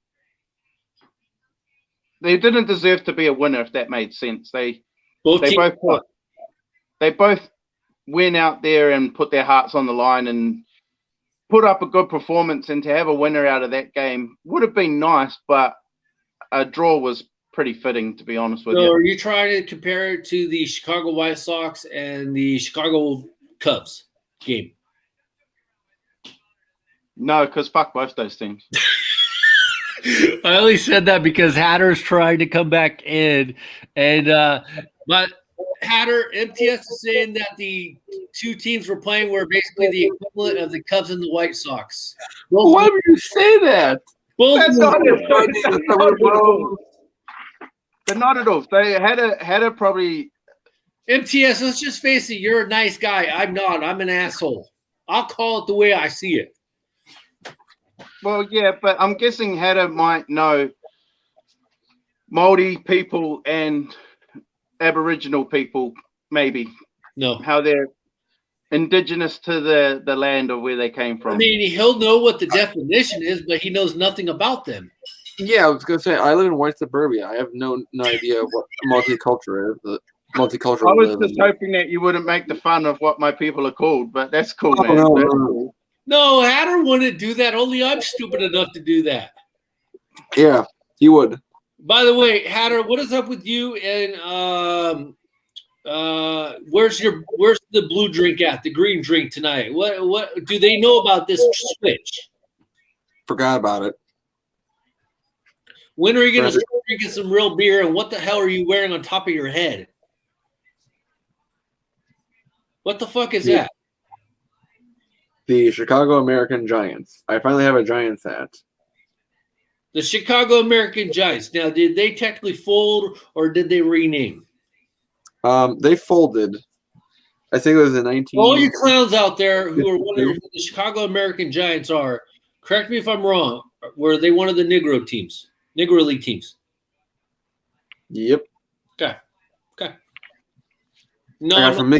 didn't deserve to be a winner, if that made sense. They both went out there and put their hearts on the line and put up a good performance, and to have a winner out of that game would have been nice, but a draw was pretty fitting, to be honest with you. So are you trying to compare it to the Chicago White Sox and the Chicago Cubs game? No, because fuck both those teams. I only said that because Hatter's trying to come back in, and but Hatter, MTS is saying that the 2 teams we're playing were basically the equivalent of the Cubs and the White Sox. Well, why would you say that? That's not it. But not at all. They had a probably. MTS, let's just face it. You're a nice guy. I'm not. I'm an asshole. I'll call it the way I see it. Well, yeah, but I'm guessing Hatter might know Māori people and Aboriginal people, maybe. No. How they're indigenous to the land of where they came from. I mean, he'll know what the definition is, but he knows nothing about them. Yeah, I was going to say, I live in white suburbia. I have no idea what multicultural is. Multicultural. I was just hoping that you wouldn't make the fun of what my people are called, but that's cool, man. No, that's cool. No, Hatter wouldn't do that. Only I'm stupid enough to do that. Yeah. He would. By the way, Hatter, what is up with you and where's the blue drink at? The green drink tonight. What do they know about this switch? Forgot about it. When are you gonna start drinking some real beer? And what the hell are you wearing on top of your head? What the fuck is that? The Chicago American Giants. I finally have a Giants hat. The Chicago American Giants. Now, did they technically fold or did they rename? They folded. I think it was in 19. All you clowns out there who are wondering who the Chicago American Giants are, correct me if I'm wrong. Were they one of the Negro teams? Negro League teams? Yep. Okay. No, I'm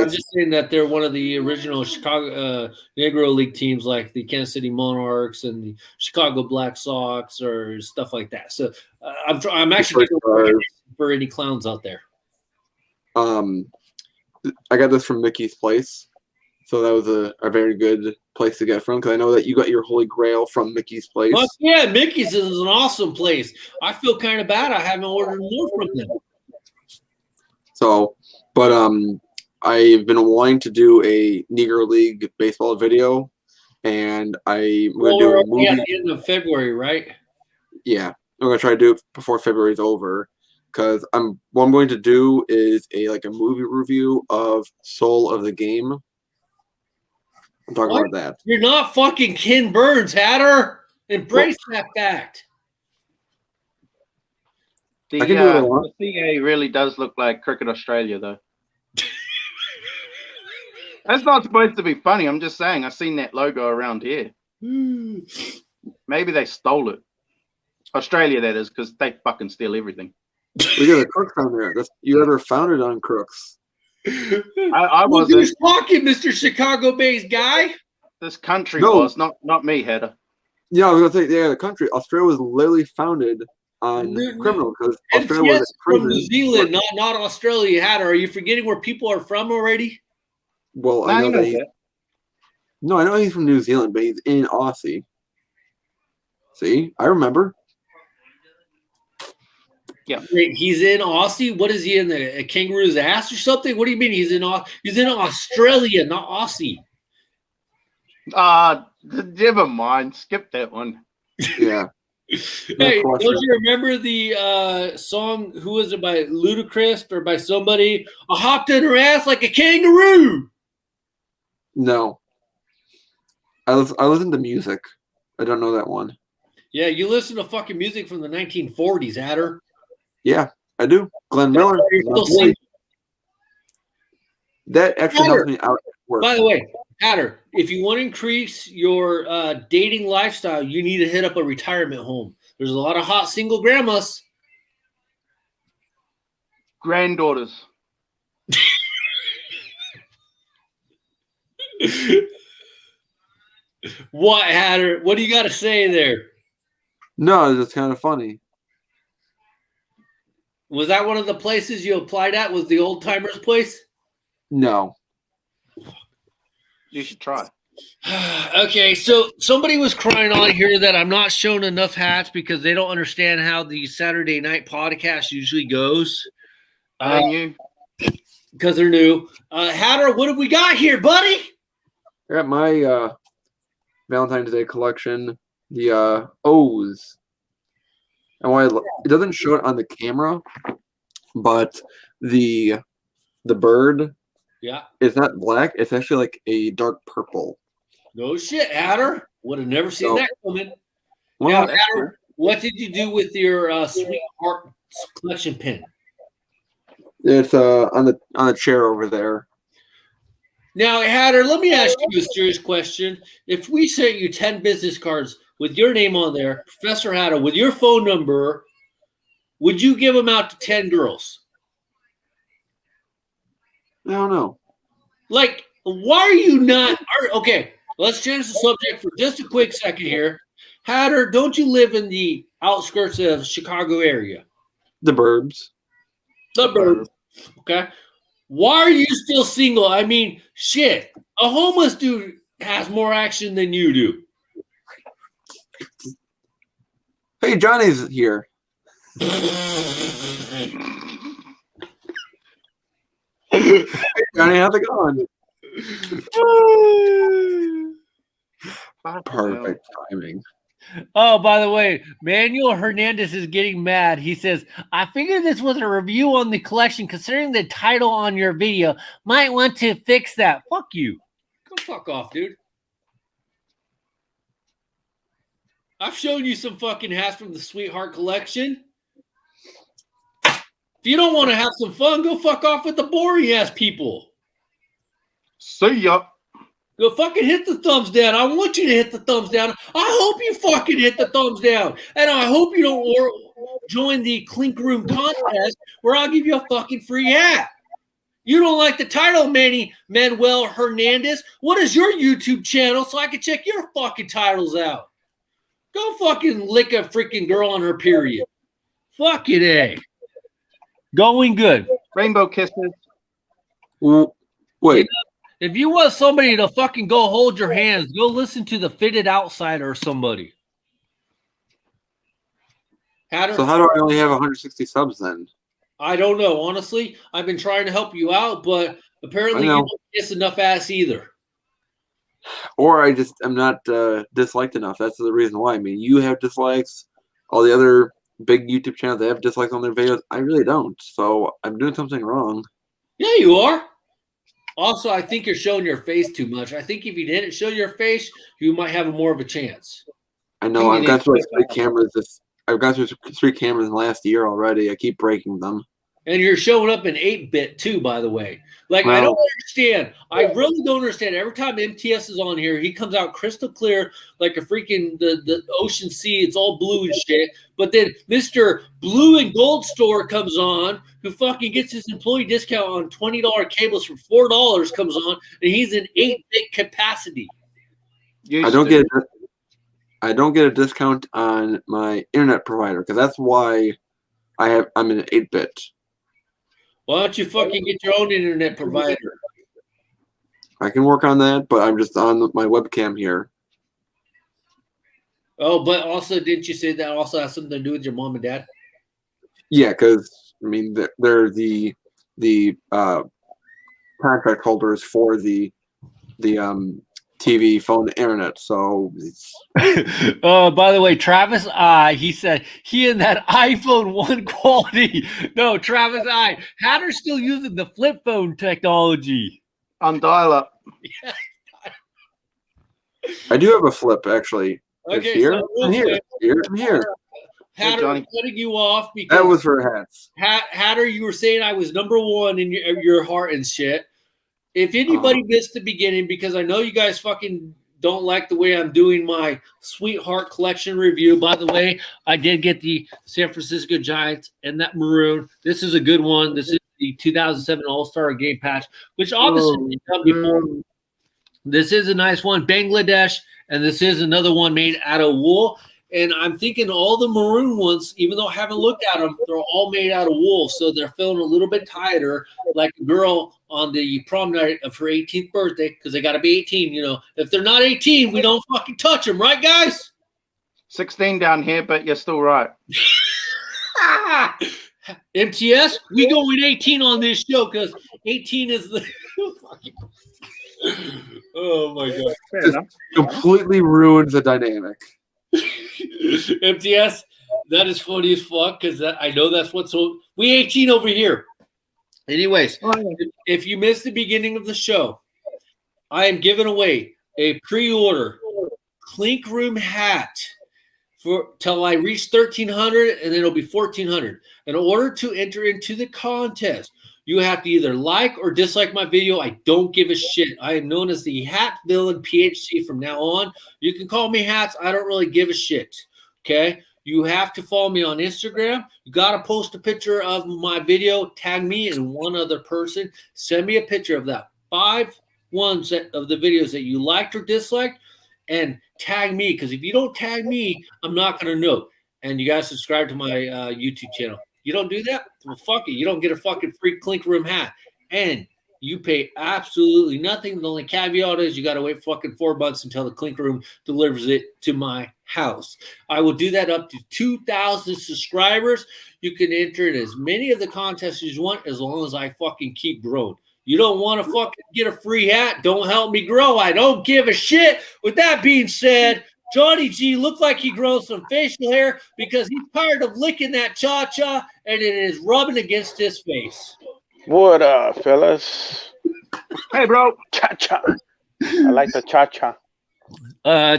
just saying that they're one of the original Chicago Negro League teams, like the Kansas City Monarchs and the Chicago Black Sox or stuff like that. So I'm actually for any clowns out there. I got this from Mickey's Place, so that was a very good place to get from, because I know that you got your Holy Grail from Mickey's Place. Well, yeah, Mickey's is an awesome place. I feel kind of bad I haven't ordered more from them. So, but I've been wanting to do a Negro League baseball video, and I'm going to do a movie at the end of February, right? Yeah, I'm going to try to do it before February's over, because what I'm going to do is a movie review of Soul of the Game. I'm talking about that. You're not fucking Ken Burns, Hatter. Embrace that fact. The CA really does look like Cricket Australia, though. That's not supposed to be funny. I'm just saying. I've seen that logo around here. Maybe they stole it. Australia, that is, because they fucking steal everything. We got a Crooks on there. You ever found it on Crooks? I wasn't. Who's talking, Mr. Chicago-based guy? This country was, not me, Hedda. Yeah, I was going to say, the country. Australia was literally founded on criminal, because Australia was from New Zealand, not Australia. Hatter, are you forgetting where people are from already? Well, I know that I know he's from New Zealand, but he's in Aussie. See, I remember. Yeah, wait, he's in Aussie. What is he in a kangaroo's ass or something? What do you mean he's in Australia, not Aussie? Never mind. Skip that one. Yeah. Hey, don't you remember the song? Who was it by Ludacris or by somebody? I hopped in her ass like a kangaroo. No. I listen to music. I don't know that one. Yeah, you listen to fucking music from the 1940s, Hatter. Yeah, I do. Glenn Miller. That actually helps me out at work. By the way, Hatter, if you want to increase your dating lifestyle, you need to hit up a retirement home. There's a lot of hot single grandmas. Granddaughters. What, Hatter? What do you got to say there? No, it's kind of funny. Was that one of the places you applied at? Was the Old Timers place? No. You should try. Okay, so somebody was crying on here that I'm not showing enough hats because they don't understand how the Saturday night podcast usually goes. Because they're new. Hatter, what have we got here, buddy? I got my Valentine's Day collection, the O's. And why it doesn't show it on the camera, but the bird, it's not black. It's actually like a dark purple. No shit, Hatter. Would have never seen that coming. Now, Hatter, what did you do with your sweetheart collection pin? It's on the chair over there. Now, Hatter, let me ask you a serious question. If we sent you 10 business cards with your name on there, Professor Hatter, with your phone number, would you give them out to 10 girls? I don't know. Like, why are you not? Okay, let's change the subject for just a quick second here. Hatter, don't you live in the outskirts of Chicago area? The burbs. The burbs. Okay. Why are you still single? I mean, shit. A homeless dude has more action than you do. Hey, Johnny's here. Hey, Johnny, how's it going? Perfect timing. Oh, by the way, Manuel Hernandez is getting mad. He says, I figured this was a review on the collection. Considering the title on your video, might want to fix that. Fuck you. Go fuck off, dude. I've shown you some fucking hats from the Sweetheart collection. If you don't want to have some fun, go fuck off with the boring ass people. See ya. Go fucking hit the thumbs down. I want you to hit the thumbs down. I hope you fucking hit the thumbs down. And I hope you don't join the Clink Room contest where I'll give you a fucking free hat. You don't like the title, Manuel Hernandez? What is your YouTube channel so I can check your fucking titles out? Go fucking lick a freaking girl on her period. Fucking A. Going good. Rainbow kisses. Wait. If you want somebody to fucking go hold your hands, go listen to the Fitted Outsider or somebody. So how do I only have 160 subs then? I don't know. Honestly, I've been trying to help you out, but apparently you don't kiss enough ass either. Or I'm not disliked enough. That's the reason why. I mean, you have dislikes. All the other big YouTube channels, they have dislikes on their videos. I really don't. So I'm doing something wrong. Yeah, you are. Also, I think you're showing your face too much. I think if you didn't show your face, you might have more of a chance. I know. I've got through 3 cameras. I've got through 3 cameras in the last year already. I keep breaking them. And you're showing up in 8-bit too, by the way. Like, I don't understand. I really don't understand. Every time MTS is on here, he comes out crystal clear like a freaking the ocean sea. It's all blue and shit. But then Mr. Blue and Gold Store comes on, who fucking gets his employee discount on $20 cables for $4 comes on, and he's in 8-bit capacity. I don't get a discount on my internet provider because that's why I'm in 8-bit. Why don't you fucking get your own internet provider? I can work on that, but I'm just on my webcam here. Oh, but also, didn't you say that also has something to do with your mom and dad? Yeah, because I mean they're the contract holders for the TV, phone, internet. So it's by the way, Travis he said he and that iPhone 1 quality. No, Travis Hatter's still using the flip phone technology. On dial-up. Yeah. I do have a flip actually. Okay, here, so and here, and here. Hatter, I'm cutting you off because that was for hats. Hatter, you were saying I was #1 in your heart and shit. If anybody missed the beginning, because I know you guys fucking don't like the way I'm doing my Sweetheart collection review. By the way, I did get the San Francisco Giants and that maroon. This is a good one. This is the 2007 All-Star Game patch, which obviously we've done before. This is a nice one, Bangladesh, and this is another one made out of wool. And I'm thinking all the maroon ones, even though I haven't looked at them, they're all made out of wool. So they're feeling a little bit tighter, like a girl on the prom night of her 18th birthday, because they got to be 18. You know, if they're not 18, we don't fucking touch them. Right, guys? 16 down here, but you're still right. MTS, we going 18 on this show because 18 is the oh, my God. Just completely ruins the dynamic. MTS, that is funny as fuck because I know that's what's so. We 18 over here. Anyways, if you missed the beginning of the show, I am giving away a pre-order Clink Room hat for till I reach 1,300, and then it'll be 1,400. In order to enter into the contest, you have to either like or dislike my video. I don't give a shit. I am known as the Hat Villain PHC from now on. You can call me Hats. I don't really give a shit. Okay? You have to follow me on Instagram. You got to post a picture of my video. Tag me and one other person. Send me a picture of that 5 ones of the videos that you liked or disliked, and tag me. Because if you don't tag me, I'm not going to know. And you guys subscribe to my YouTube channel. You don't do that? Well, fuck it. You don't get a fucking free Clink Room hat. And You pay absolutely nothing. The only caveat is you got to wait fucking 4 months until the Clink Room delivers it to my house. I will do that up to 2,000 subscribers. You can enter in as many of the contests as you want as long as I fucking keep growing. You don't want to fucking get a free hat? Don't help me grow. I don't give a shit. With that being said, Johnny G looked like he grows some facial hair because he's tired of licking that cha-cha and it is rubbing against his face. What up, fellas? Hey, bro. Cha-cha. I like the cha-cha.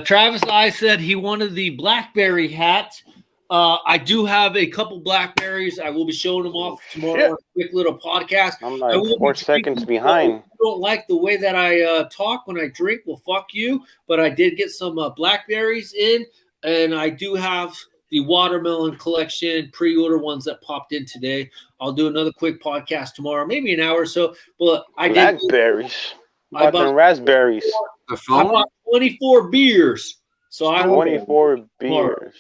Travis I said he wanted the blackberry hat. I do have a couple blackberries. I will be showing them off tomorrow on a quick little podcast. I'm like 4 seconds behind. If you don't like the way that I talk when I drink, well, fuck you. But I did get some blackberries in, and I do have the watermelon collection pre-order ones that popped in today. I'll do another quick podcast tomorrow, maybe an hour or so. But I did blackberries. I bought raspberries. I bought 24 beers. So I 24 beers.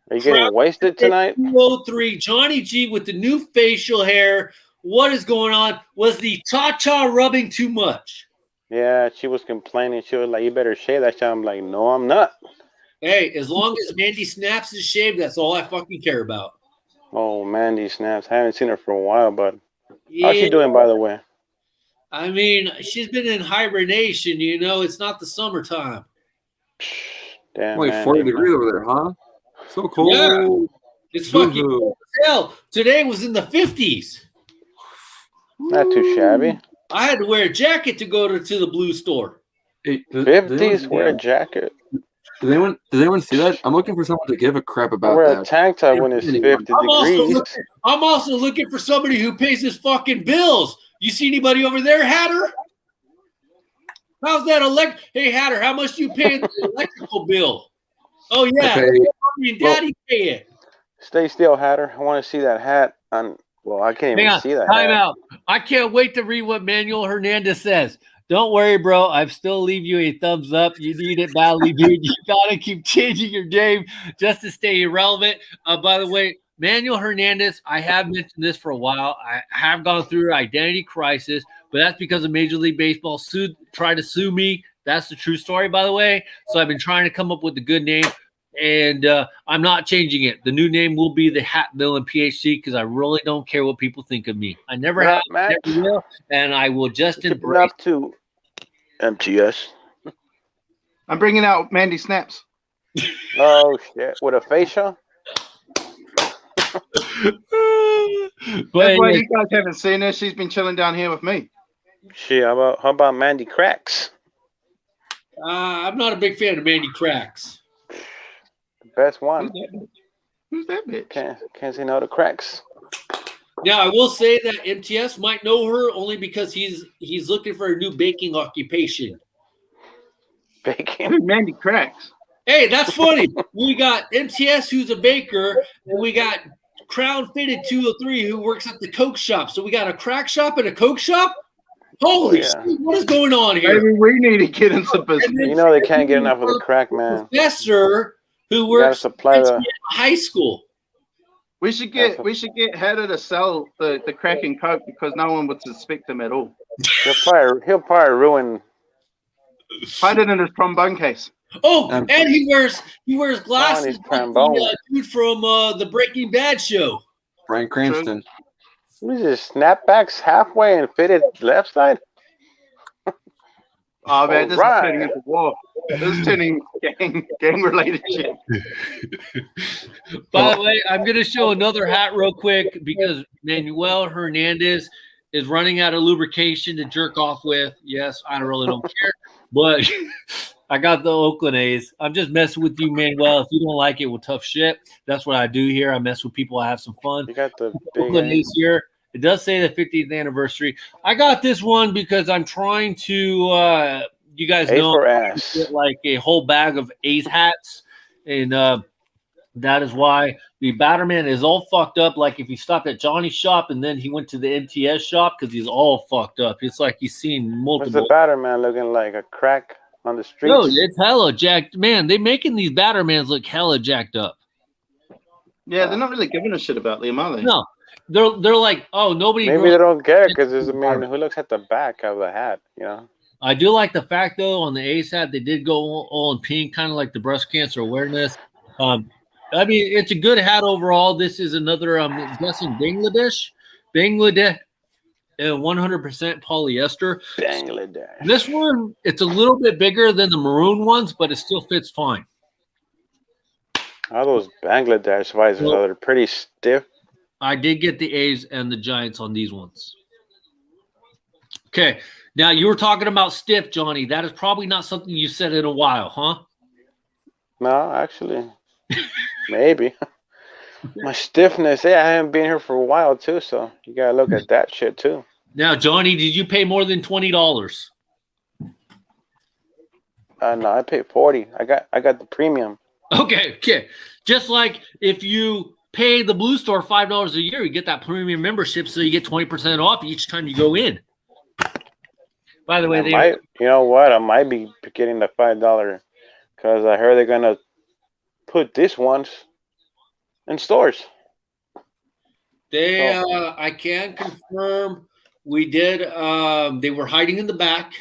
Are you getting wasted tonight? 203 Johnny G with the new facial hair. What is going on? Was the cha-cha rubbing too much? Yeah, she was complaining. She was like, "You better shave that shit." I'm like, "No, I'm not." Hey, as long as Mandy Snaps is shaved, that's all I fucking care about. Oh, Mandy Snaps. I haven't seen her for a while, but yeah. How's she doing, by the way? I mean, she's been in hibernation, you know. It's not the summertime. Damn, only 40 degrees over there, huh? So cold. Yeah. It's fucking cold as hell. Today was in the 50s. Not too shabby. I had to wear a jacket to go to the blue store. Hey, 50s, wear a jacket. Did anyone see that? I'm looking for someone to give a crap about wear that. Wear a tank top when it's 50 degrees. I'm also looking for somebody who pays his fucking bills. You see anybody over there, Hatter? How's that Hey, Hatter, how much do you pay the electrical bill? Oh, yeah. Mommy and Daddy pay it. Stay still, Hatter. I want to see that hat on. Well, I can't even see that. Time out. I can't wait to read what Manuel Hernandez says. Don't worry, bro. I still leave you a thumbs up. You need it badly, dude. You gotta keep changing your game just to stay irrelevant. By the way, Manuel Hernandez, I have mentioned this for a while. I have gone through an identity crisis, but that's because of Major League Baseball tried to sue me. That's the true story, by the way. So I've been trying to come up with a good name, and I'm not changing it. The new name will be the Hat Villain PhD because I really don't care what people think of me. I never have, never will, and I will just embrace. Up to MTS. I'm bringing out Mandy Snaps. Oh shit! With a facial. That's why you guys haven't seen her. She's been chilling down here with me. Shit, how about Mandy Cracks? I'm not a big fan of Mandy Cracks. The best one. Who's that bitch? Can't say no to Cracks. Now, I will say that MTS might know her only because he's looking for a new baking occupation. Baking? Mandy Cracks. Hey, that's funny. We got MTS, who's a baker, and we got Crown Fitted 203, who works at the Coke shop. So we got a crack shop and a Coke shop? Holy shit, what is going on here? Maybe we need to get into business. You know they can't get enough of the crack, man. Professor who works at high school. We should get Hatter to sell the crack and Coke because no one would suspect him at all. He'll probably ruin. Hide it in his trombone case. Oh, and he wears glasses like the dude from the Breaking Bad show. Bryan Cranston. What is this? Snapbacks halfway and fitted left side? Oh man, this is turning into war. This is turning gang related shit. By the way, I'm gonna show another hat real quick because Manuel Hernandez is running out of lubrication to jerk off with. Yes, I really don't care, but I got the Oakland A's. I'm just messing with you, Manuel. If you don't like it, well, tough shit. That's what I do here. I mess with people. I have some fun. You got the Oakland A's here. It does say the 50th anniversary. I got this one because I'm trying to, you guys know, get like a whole bag of A's hats. And that is why the Batterman is all fucked up. Like if you stopped at Johnny's shop and then he went to the MTS shop because he's all fucked up. It's like he's seen multiple. What's the Batterman looking like? A crack on the streets? No, it's hella jacked. Man, they're making these Battermans look hella jacked up. Yeah, they're not really giving a shit about them, are they? No. they're like, oh, nobody. Maybe they don't get it because there's a man who looks at the back of the hat. You know. I do like the fact though on the Ace hat they did go all in pink, kind of like the breast cancer awareness. I mean, it's a good hat overall. This is another, I'm guessing Bangladesh, 100% polyester. Bangladesh. This one, it's a little bit bigger than the maroon ones, but it still fits fine. All those Bangladesh visors are pretty stiff. I did get the A's and the Giants on these ones. Okay. Now, you were talking about stiff, Johnny. That is probably not something you said in a while, huh? No, actually, maybe. My stiffness, I haven't been here for a while, too, so you got to look at that shit, too. Now, Johnny, did you pay more than $20? No, I paid $40. I got the premium. Okay. Just like if you pay the Blue Store $5 a year, you get that premium membership, so you get 20% off each time you go in. By the way, you know what? I might be getting the $5 because I heard they're gonna put this ones in stores. I can confirm we did. They were hiding in the back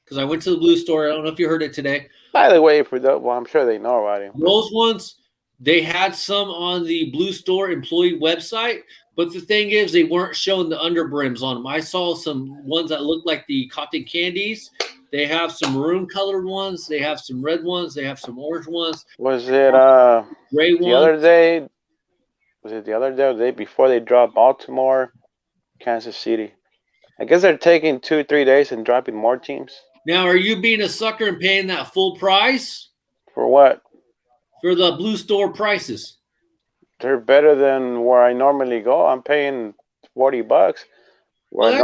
because I went to the Blue Store. I don't know if you heard it today. By the way, I'm sure they know about it. Those ones, they had some on the Blue Store employee website, but the thing is, they weren't showing the underbrims on them. I saw some ones that looked like the cotton candies. They have some maroon colored ones. They have some red ones. They have some orange ones. Was it gray the other day? Was it the other day or the day before they dropped Baltimore, Kansas City? I guess they're taking 2-3 days and dropping more teams. Now, are you being a sucker and paying that full price? For what? For the Blue Store prices. They're better than where I normally go. I'm paying $40. Where I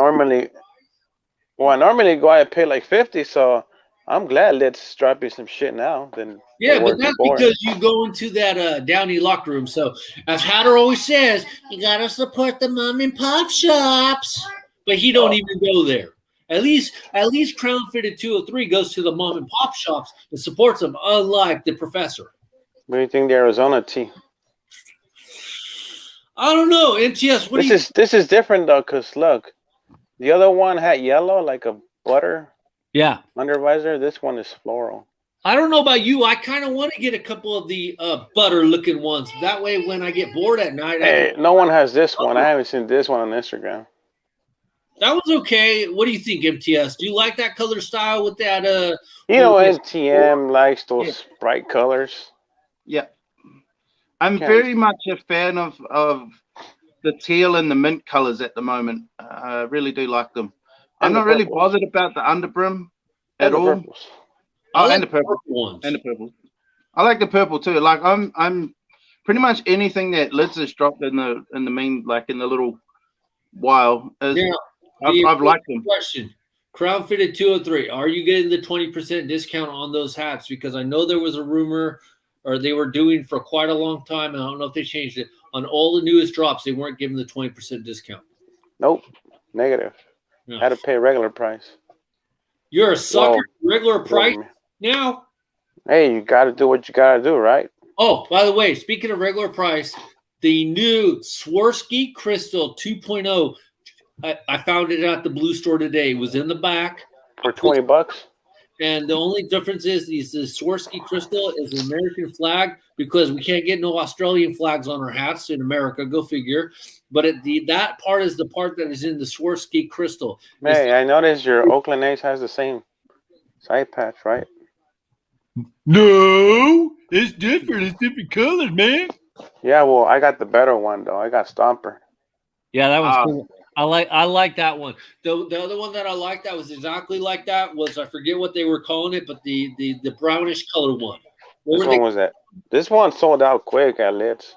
normally go, I pay like $50. So I'm glad let's drop you some shit now. Then but that's because you go into that Downey locker room. So as Hatter always says, you gotta support the mom and pop shops. But he don't even go there. At least Crown Fitted 203 goes to the mom and pop shops and supports them, unlike the professor. What do you think the Arizona tea? I don't know. MTS, this is different though, because look, the other one had yellow like a butter. Yeah. Under visor. This one is floral. I don't know about you. I kind of want to get a couple of the butter looking ones. That way when I get bored at night. No one has this one. I haven't seen this one on Instagram. That was okay. What do you think, MTS? Do you like that color style with that? NTM likes those bright colors. Yeah. I'm very much a fan of the teal and the mint colors at the moment. I really do like them. I'm not really bothered about the underbrim at all. And the purple ones. And the purple. I like the purple too. Like I'm pretty much anything that Liz has dropped in the main, like in the little while. I've liked them. Question. Crown Fitted 203. Are you getting the 20% discount on those hats? Because I know there was a rumor, or they were doing for quite a long time, and I don't know if they changed it. On all the newest drops, they weren't giving the 20% discount. Nope. Negative. No. Had to pay regular price. You're a sucker. Regular price now? Hey, you got to do what you got to do, right? Oh, by the way, speaking of regular price, the new Swarovski Crystal 2.0, I found it at the Blue Store today. It was in the back. For $20? And the only difference is the Swarovski Crystal is an American flag because we can't get no Australian flags on our hats in America. Go figure. But that part is the part that is in the Swarovski Crystal. Hey, I noticed your Oakland A's has the same side patch, right? No, it's different. It's different colors, man. Yeah, well, I got the better one though. I got Stomper. Yeah, that was cool. I like that one. The other one that I liked that was exactly like that was, I forget what they were calling it, but the brownish color one. Which one was that? This one sold out quick at Lids.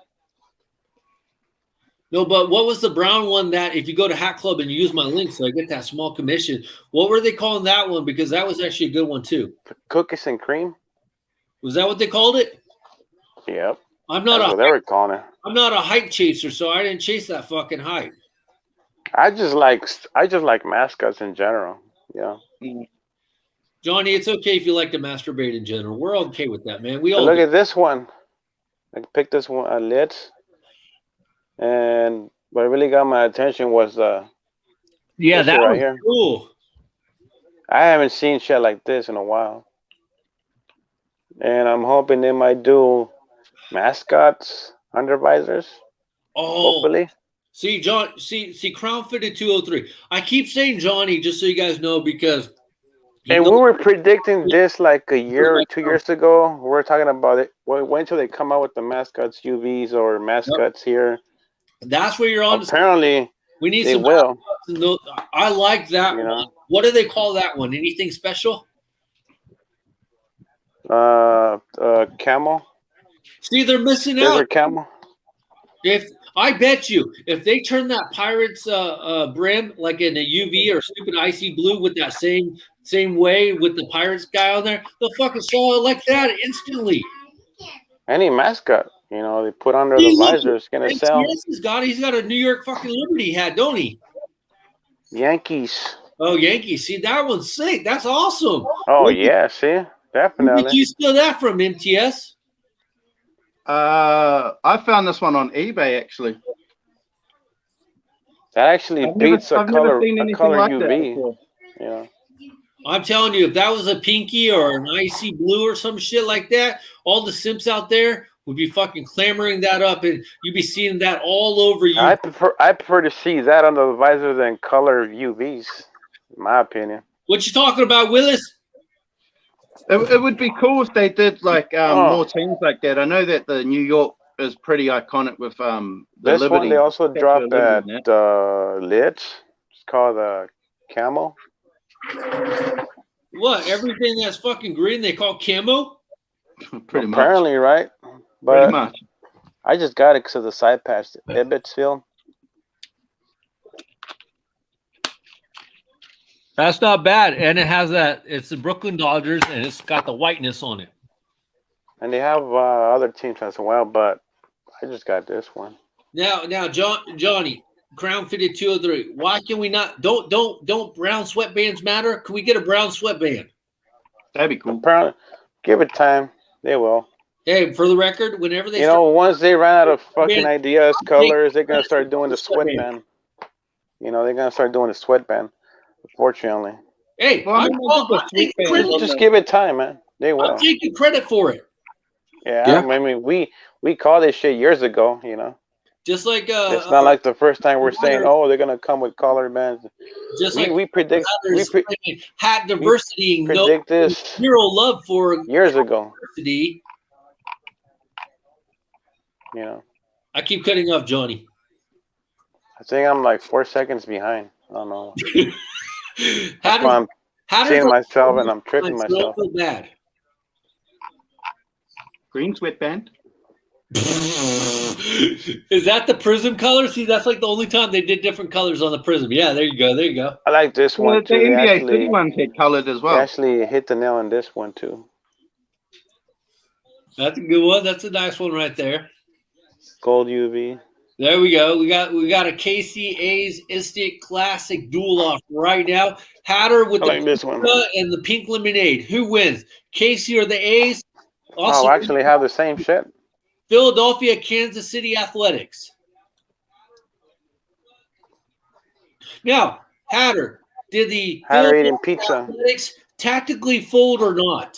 No, but what was the brown one that if you go to Hat Club and you use my link so I get that small commission, what were they calling that one? Because that was actually a good one too. Cookies and cream? Was that what they called it? Yep. I'm not That's what they were calling it. I'm not a hype chaser, so I didn't chase that fucking hype. I just like mascots in general. Yeah. Johnny, it's okay if you like to masturbate in general. We're okay with that, man. We all look at this one. I picked this one at Lids. And What really got my attention was that right was here. cool. I haven't seen shit like this in a while, and I'm hoping they might do mascots under visors. Oh, Hopefully. see, John, see, Crown Fitted 203. I keep saying Johnny just so you guys know because. And we were predicting this like a year or 2 years ago. We were talking about it. Wait until they come out with the mascots UVs or mascots here. That's where you're on. Apparently, we need they some. will. I like that You one. know? What do they call that one? Anything special? Camel. See, they're missing Desert out. camel. If I bet you, if they turn that Pirates brim like in a UV or stupid icy blue with that same way with the Pirates guy on there, they'll fucking sell it like that instantly. Any mascot, you know, they put under the visor is gonna sell. He's got a New York fucking Liberty hat, don't he? Yankees. Oh, Yankees. See, that one's sick. That's awesome. Oh yeah, see, definitely. Where did you steal that from, MTS? I found this one on eBay actually. That actually beats a color UV. Yeah. I'm telling you, if that was a pinky or an icy blue or some shit like that, all the simps out there would be fucking clamoring that up, and you'd be seeing that all over you. I prefer to see that under the visor than color UVs, in my opinion. What you talking about, Willis? It would be cool if they did like more teams like that. I know that the New York is pretty iconic with the this Liberty. One they also dropped at Litch. It's called Camel. What? Everything that's fucking green they call camo? Apparently, right? But pretty much. I just got it because of the side patch. Ibbetsfield. That's not bad, and it has that. It's the Brooklyn Dodgers, and it's got the whiteness on it. And they have other teams as well, but I just got this one. Now, Johnny, Crown Fitted 203. Why can we not? Don't brown sweatbands matter? Can we get a brown sweatband? That'd be cool. Apparently, give it time. They will. Hey, for the record, whenever they once they run out of fucking ideas, colors, they're gonna start doing the sweatband. You know, they're gonna start doing the sweatband. Unfortunately. Hey, just give it time, man. They will. I'm taking credit for it. Yeah. I mean, we called this shit years ago. You know. Just like it's not like the first time we're saying, oh, they're gonna come with color bands. Just like we predict hat diversity. Predict this zero love for years ago. Diversity. You know. I keep cutting off Johnny. I think I'm like 4 seconds behind. I don't know. That's why I'm seeing myself and I'm tripping myself. So bad. Green sweatband. Is that the prism color? See, that's like the only time they did different colors on the prism. Yeah, there you go. I like this one too. The NBA City one hit colored as well. They actually hit the nail on this one too. That's a good one. That's a nice one right there. Gold UV. There we go. We got a KCA's Instant Classic duel off right now. Hatter with this one and the pink lemonade. Who wins? Casey or the A's? Also, actually have the same shit. Philadelphia, Kansas City Athletics. Now, Hatter, did the Hatter eating pizza Athletics tactically fold or not?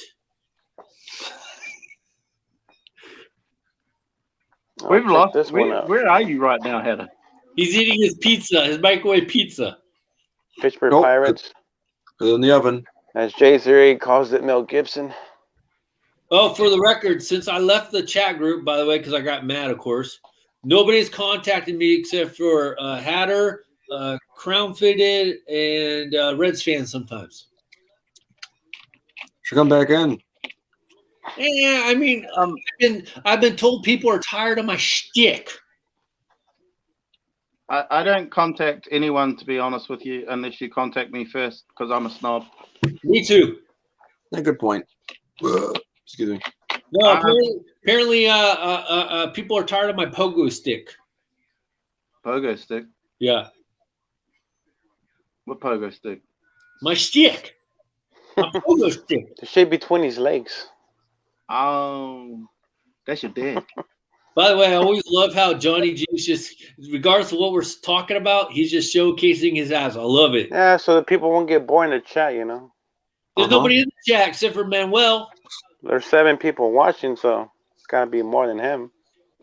We've lost this one. Where are you right now, Hatter? He's eating his pizza, his microwave pizza. Pittsburgh Pirates. It's in the oven. As Jay Zeri calls it, Mel Gibson. Oh, for the record, since I left the chat group, by the way, because I got mad, of course, nobody's contacted me except for Hatter, Crown Fitted, and Reds fans sometimes. Should come back in. Yeah, I mean, I've been told people are tired of my shtick. I don't contact anyone, to be honest with you, unless you contact me first, because I'm a snob. Me too. Yeah, good point. Excuse me. No, apparently, people are tired of my pogo stick. Pogo stick? Yeah. What pogo stick? My stick. My pogo stick. The shit between his legs. Oh, that's your dick. By the way, I always love how Johnny G's just, regardless of what we're talking about, he's just showcasing his ass. I love it. Yeah, so the people won't get bored in the chat, you know. There's nobody in the chat except for Manuel. There's 7 people watching, so it's got to be more than him.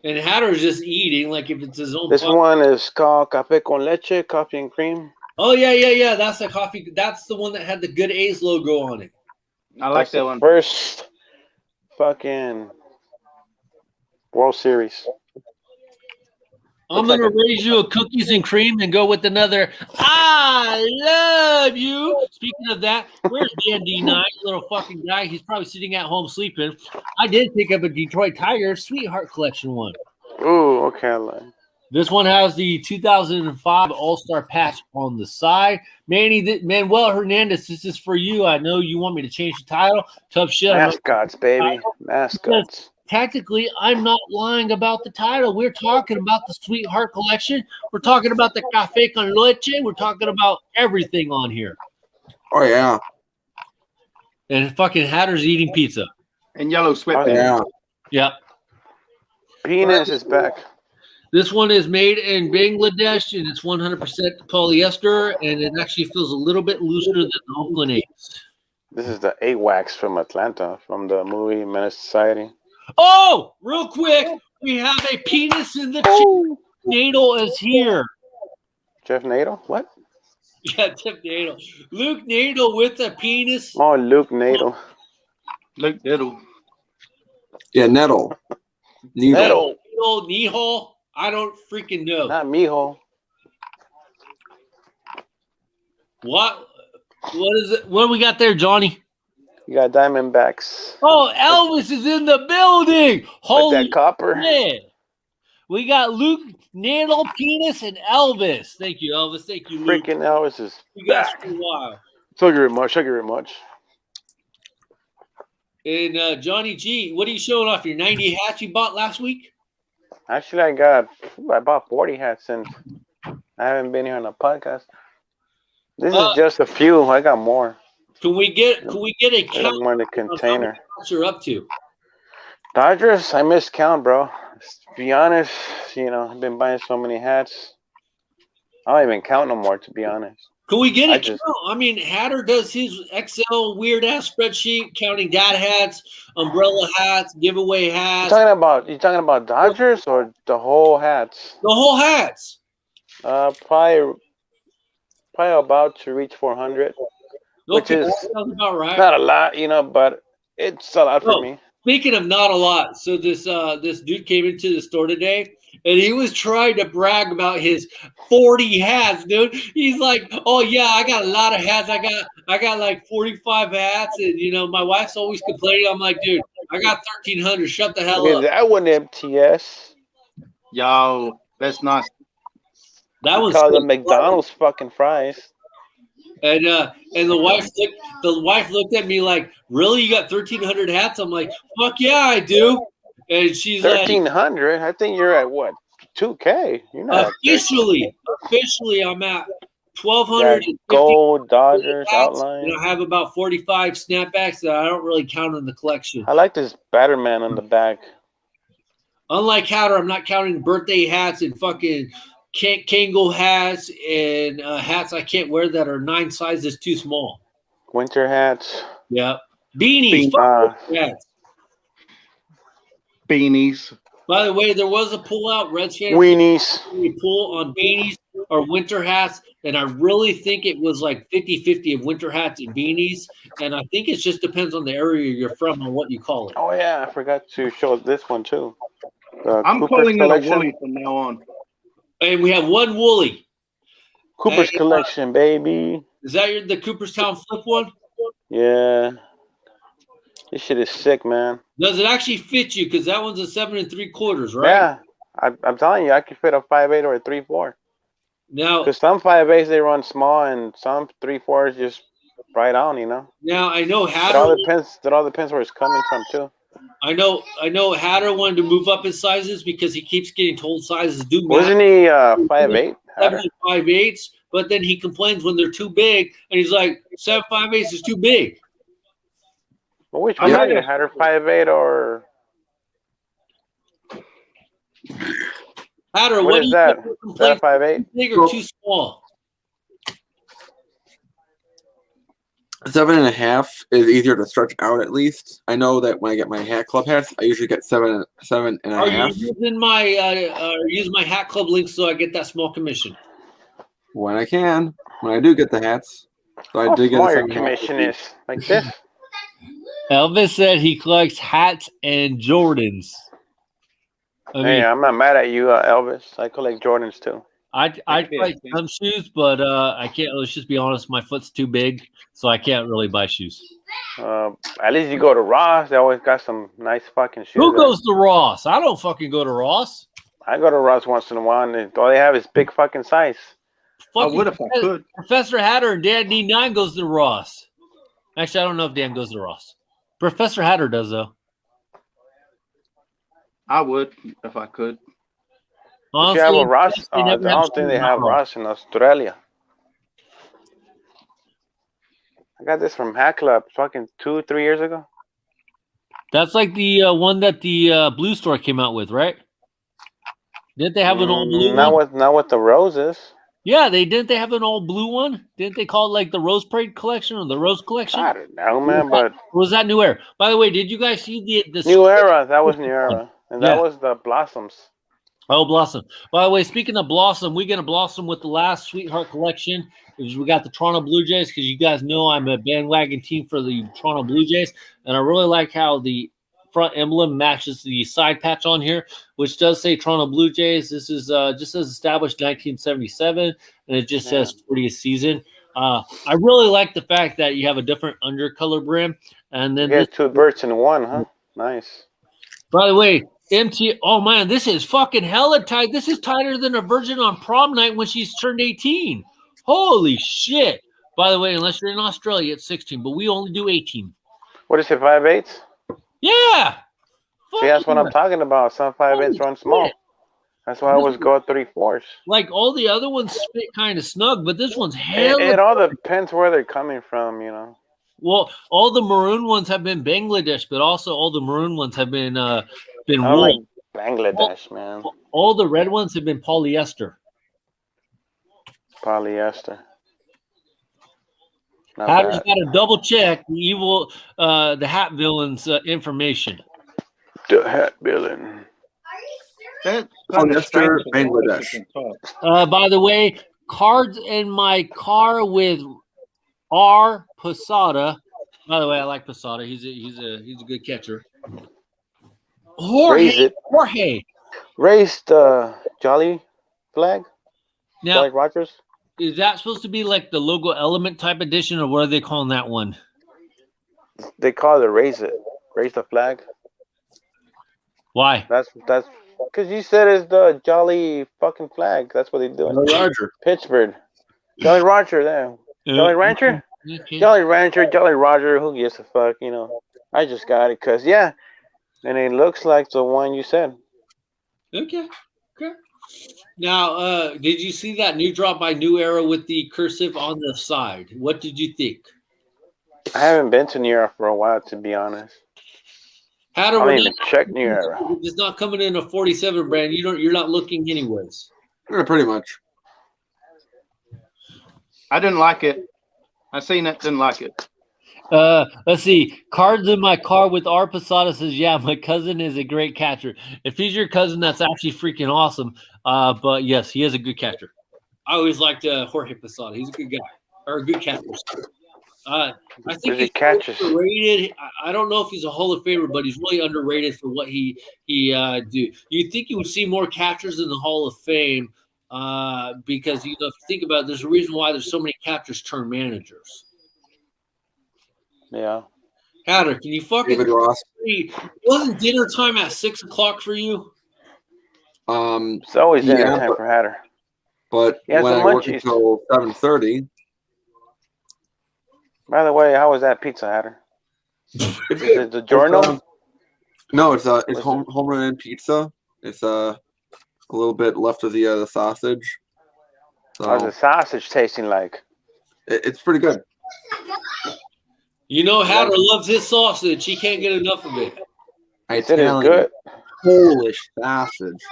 And Hatter's just eating like if it's his own. This one is called Café con Leche, coffee and cream. Oh, yeah. That's the coffee. That's the one that had the Good A's logo on it. I like that one. First fucking World Series. I'm going to raise you a cookies and cream and go with another, I love you. Speaking of that, where's Dan D9, little fucking guy? He's probably sitting at home sleeping. I did pick up a Detroit Tigers Sweetheart Collection one. Ooh, okay. I like. This one has the 2005 All-Star patch on the side. Manuel Hernandez, this is for you. I know you want me to change the title. Tough shit. Mascots, baby. Mascots. Tactically, I'm not lying about the title. We're talking about the Sweetheart Collection. We're talking about the Café con Leche. We're talking about everything on here. Oh, yeah. And fucking Hatter's eating pizza. And yellow sweatpants. Yeah. Yep. Penis is back. This one is made in Bangladesh, and it's 100% polyester, and it actually feels a little bit looser than the Oakland A's. This is the A-Wax from Atlanta, from the movie Menace Society. Oh, real quick, we have a penis in the chin. Nadel is here. Jeff Nadel? What? Yeah, Jeff Nadel. Luke Nadel with a penis. Oh, Luke Nadel. Luke Diddle. Yeah, Nettle. Nettle. Nihol. I don't freaking know. Not Mijo. What is it? What do we got there, Johnny? You got Diamondbacks. Oh, Elvis is in the building. Holy With that copper. shit. We got Luke, Nadel, Penis, and Elvis. Thank you, Elvis. Thank you, Luke. Freaking Elvis is You guys back. for a while. Thank you very much. Thank you very much. And Johnny G, what are you showing off? Your 90 hats you bought last week? Actually, I bought 40 hats since I haven't been here on the podcast. This is just a few. I got more. Can we get a count more in the container? What you're up to? Dodgers, I missed count, bro. To be honest, I've been buying so many hats. I don't even count no more, to be honest. Can we get a count? I mean, Hatter does his Excel weird ass spreadsheet counting dad hats, umbrella hats, giveaway hats. You talking about Dodgers or the whole hats? The whole hats. Probably about to reach 400, which is about right. Not a lot, but it's a lot for me. Speaking of not a lot, so this dude came into the store today, and he was trying to brag about his 40 hats, dude. He's like, "Oh yeah, I got a lot of hats. I got like 45 hats, and my wife's always complaining." I'm like, "Dude, I got 1,300. Shut the hell up." That one MTS. Yo, that's nice. That was called the McDonald's fucking fries. And the wife looked at me like, "Really? You got 1,300 hats?" I'm like, "Fuck yeah, I do." And she's 1,300. I think you're at what? 2K. You're not officially. I'm at 1,250. Gold Dodgers outline. And I have about 45 snapbacks that I don't really count in the collection. I like this Batterman on the back. Unlike Hatter, I'm not counting birthday hats and fucking Kangol hats and hats I can't wear that are 9 sizes too small. Winter hats. Yeah. Beanies. Hats. Beanies. By the way, there was a pull-out Redskin weenies. Pull on beanies or winter hats, and I really think it was like 50-50 of winter hats and beanies, and I think it just depends on the area you're from and what you call it. Oh, yeah, I forgot to show this one, too. I'm calling it a Wooly from now on. And we have one Wooly. Cooper's collection, baby. Is that the Cooperstown flip one? Yeah. This shit is sick, man. Does it actually fit you? Because that one's a 7 3/4, right? Yeah. I'm telling you, I could fit a 5.8 or a 3.4. Now, because some 5.8s they run small and some 3.4s just right on, Now I know Hatter. It all depends where it's coming from too. I know Hatter wanted to move up his sizes because he keeps getting told sizes do matter. Wasn't he 5'8"? 7.5/8", but then he complains when they're too big, and he's like, 7.5/8 is too big. Well, which one are you, Hatter 5'8" or? Hatter, What what is do you that? think? Is that a 5'8"? Big or too small? 7.5 is easier to stretch out at least. I know that when I get my hat club hats, I usually get seven and a Are half. you using my hat club link so I get that small commission? When I can, when I do get the hats. So I How did get small a your 7.5. commission is? Like this? Elvis said he collects hats and Jordans. Hey, I'm not mad at you, Elvis. I collect Jordans too. I collect some shoes, but I can't. Let's just be honest. My foot's too big, so I can't really buy shoes. At least you go to Ross. They always got some nice fucking shoes. Who goes to Ross? I don't fucking go to Ross. I go to Ross once in a while, and all they have is big fucking size. I would if I could. Professor Hatter and Dan D9 goes to Ross. Actually, I don't know if Dan goes to Ross. Professor Hatter does, though. I would if I could. Honestly, if you have a Ross, I don't think they have Ross in Australia. I got this from Hat Club fucking 2-3 years ago. That's like the one that the Blue Store came out with, right? Didn't they have an all blue one? Not with the roses. Yeah, didn't they have an all blue one? Didn't they call it like the Rose Parade collection or the Rose collection? I don't know, man, but was that New Era? By the way, did you guys see the New Era? That was New Era, and that was the Blossoms. Oh, Blossom. By the way, speaking of Blossom, we're going to blossom with the last Sweetheart collection. We got the Toronto Blue Jays because you guys know I'm a bandwagon team for the Toronto Blue Jays. And I really like how the front emblem matches the side patch on here, which does say Toronto Blue Jays. This is just as established 1977, and it just says 40th season. I really like the fact that you have a different undercolor brim. And then two birds in one, huh? Nice. By the way, oh man, this is fucking hella tight. This is tighter than a virgin on prom night when she's turned 18. Holy shit. By the way, unless you're in Australia, it's 16, but we only do 18. What is it, 5'8"? Yeah. See, that's what I'm talking about. Some 5'8" run small. That's why I always go 3/4. Like all the other ones fit kind of snug, but this one's hella. It all depends where they're coming from, you know. Well, all the maroon ones have been Bangladesh, but also all the maroon ones have been I wool. like Bangladesh, man. All the red ones have been polyester. Polyester. Hatter's got to double check the hat villain's information. The hat villain. Polyester, Bangladesh. By the way, cards in my car with R. Posada. By the way, I like Posada. He's a good catcher. Jorge. Raise the Jolly flag. Now, Jolly Rogers. Is that supposed to be like the logo element type edition, or what are they calling that one? They call it raise it. Raise the flag. Why? That's because you said it's the Jolly fucking flag. That's what they do. Jolly Roger. Pittsburgh. Jolly Roger there. Jolly Rancher? Okay. Jolly Rancher, Jolly Roger, who gives a fuck, you know. I just got it because, yeah. And it looks like the one you said. Okay. Now, did you see that new drop by New Era with the cursive on the side? What did you think? I haven't been to New Era for a while, to be honest. I don't even check New Era. It's not coming in a 47 brand. You're not looking anyways. Yeah, pretty much. I didn't like it. I seen it, didn't like it. Let's see. Cards in my car with R. Posada says, yeah, my cousin is a great catcher. If he's your cousin, that's actually freaking awesome. But yes, he is a good catcher. I always liked Jorge Posada. He's a good guy, or a good catcher. I think he's underrated. I don't know if he's a Hall of Famer, but he's really underrated for what he do. You'd think you would see more catchers in the Hall of Fame because, if you think about it, there's a reason why there's so many catchers turned managers. Yeah. Hatter, can you fucking David Ross. Wasn't dinner time at 6 o'clock for you? It's always dinner time for Hatter. But when I work until 7:30. By the way, how was that pizza, Hatter? Is it the Giorno? No, it's home run in pizza. It's a little bit left of the sausage. So how's the sausage tasting like? It's pretty good. Hatter loves his sausage. He can't get enough of it. Italian good. Polish sausage.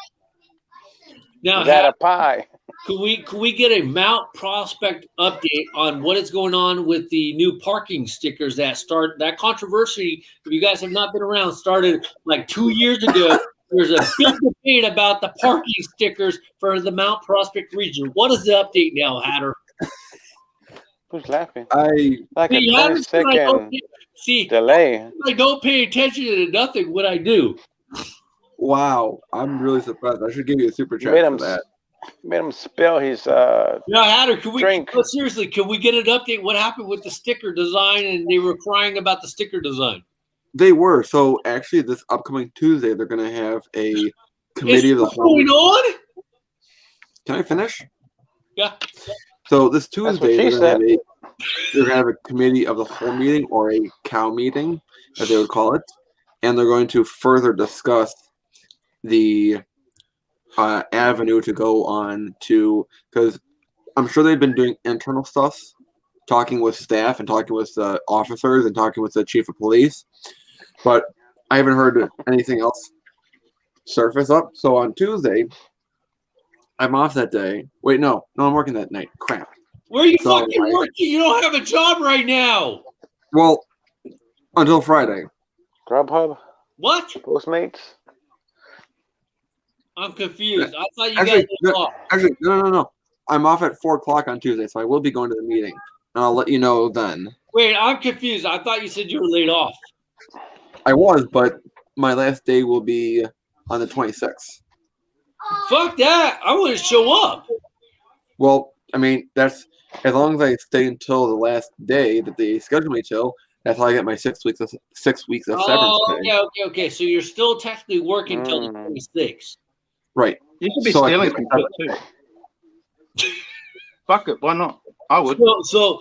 Now, got a pie. Could we get a Mount Prospect update on what is going on with the new parking stickers that controversy? If you guys have not been around, started like 2 years ago. There's a big debate about the parking stickers for the Mount Prospect region. What is the update now, Hatter? Who's laughing? Like a 20-second delay. I don't pay attention to nothing what I do. Wow, I'm really surprised. I should give you a super chat for that. Made him spill his Hatter, drink. Seriously, can we get an update? What happened with the sticker design? And they were crying about the sticker design. They were. So actually, this upcoming Tuesday, they're going to have a committee of the whole. Going on? Can I finish? Yeah. So this Tuesday, they're going to have a committee of the whole meeting, or a cow meeting, as they would call it, and they're going to further discuss the avenue to go on to, because I'm sure they've been doing internal stuff, talking with staff and talking with officers and talking with the chief of police, but I haven't heard anything else surface up. So on Tuesday, I'm off that day. Wait, no, I'm working that night. Crap. Where are you fucking working? You don't have a job right now. Well, until Friday. Grubhub? What? Postmates? I'm confused. I thought you guys were off. Actually, no. I'm off at 4 o'clock on Tuesday, so I will be going to the meeting, and I'll let you know then. Wait, I'm confused. I thought you said you were laid off. I was, but my last day will be on the 26th. Fuck that. I wouldn't show up. Well, I mean, that's as long as I stay until the last day that they schedule me till. That's how I get my 6 weeks of severance pay. Okay. So you're still technically working till the 26th. Right. You should be stealing some shit too. Fuck it, why not? I would. So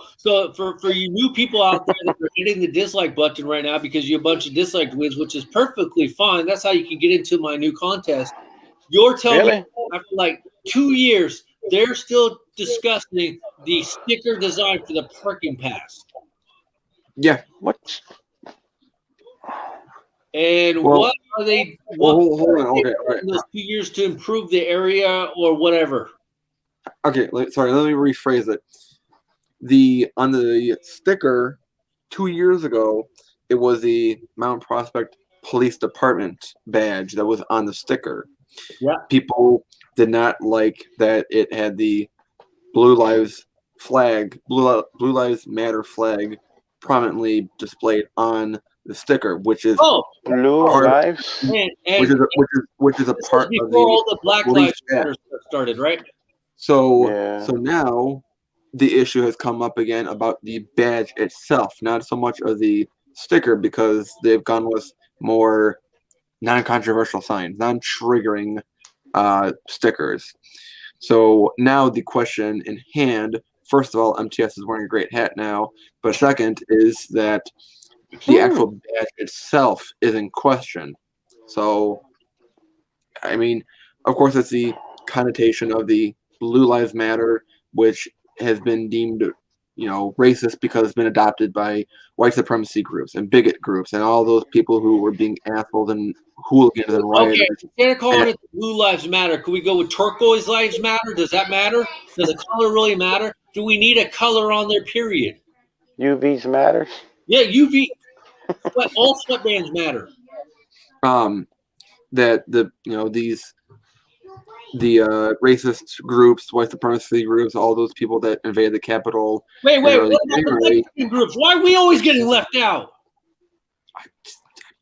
for you new people out there that are hitting the dislike button right now because you're a bunch of dislike wins, which is perfectly fine. That's how you can get into my new contest. You're telling me after like 2 years, they're still discussing the sticker design for the parking pass. Yeah. What? Well, And what are they? Hold on. Okay. Those 2 years to improve the area or whatever. Okay. Sorry. Let me rephrase it. On the sticker 2 years ago, it was the Mount Prospect Police Department badge that was on the sticker. Yeah. People did not like that it had the Blue Lives Matter flag prominently displayed on the sticker, which is Blue Lives, which is a part of all the Black Lives Matter started, right? So now the issue has come up again about the badge itself, not so much of the sticker, because they've gone with more non-controversial signs, non-triggering stickers. So now the question in hand, first of all, MTS is wearing a great hat now, but second is that the actual badge itself is in question. So, I mean, of course, it's the connotation of the Blue Lives Matter, which has been deemed, racist because it's been adopted by white supremacy groups and bigot groups and all those people who were being assholes and hooligans and rioters. Okay, instead of calling it Blue Lives Matter, could we go with Turquoise Lives Matter? Does that matter? Does the color really matter? Do we need a color on there, period? UVs matters? Yeah, UV. All sweatbands matter. That the racist groups, white supremacy groups, all those people that invaded the Capitol. Wait, what about the Mexican groups? Why are we always getting left out?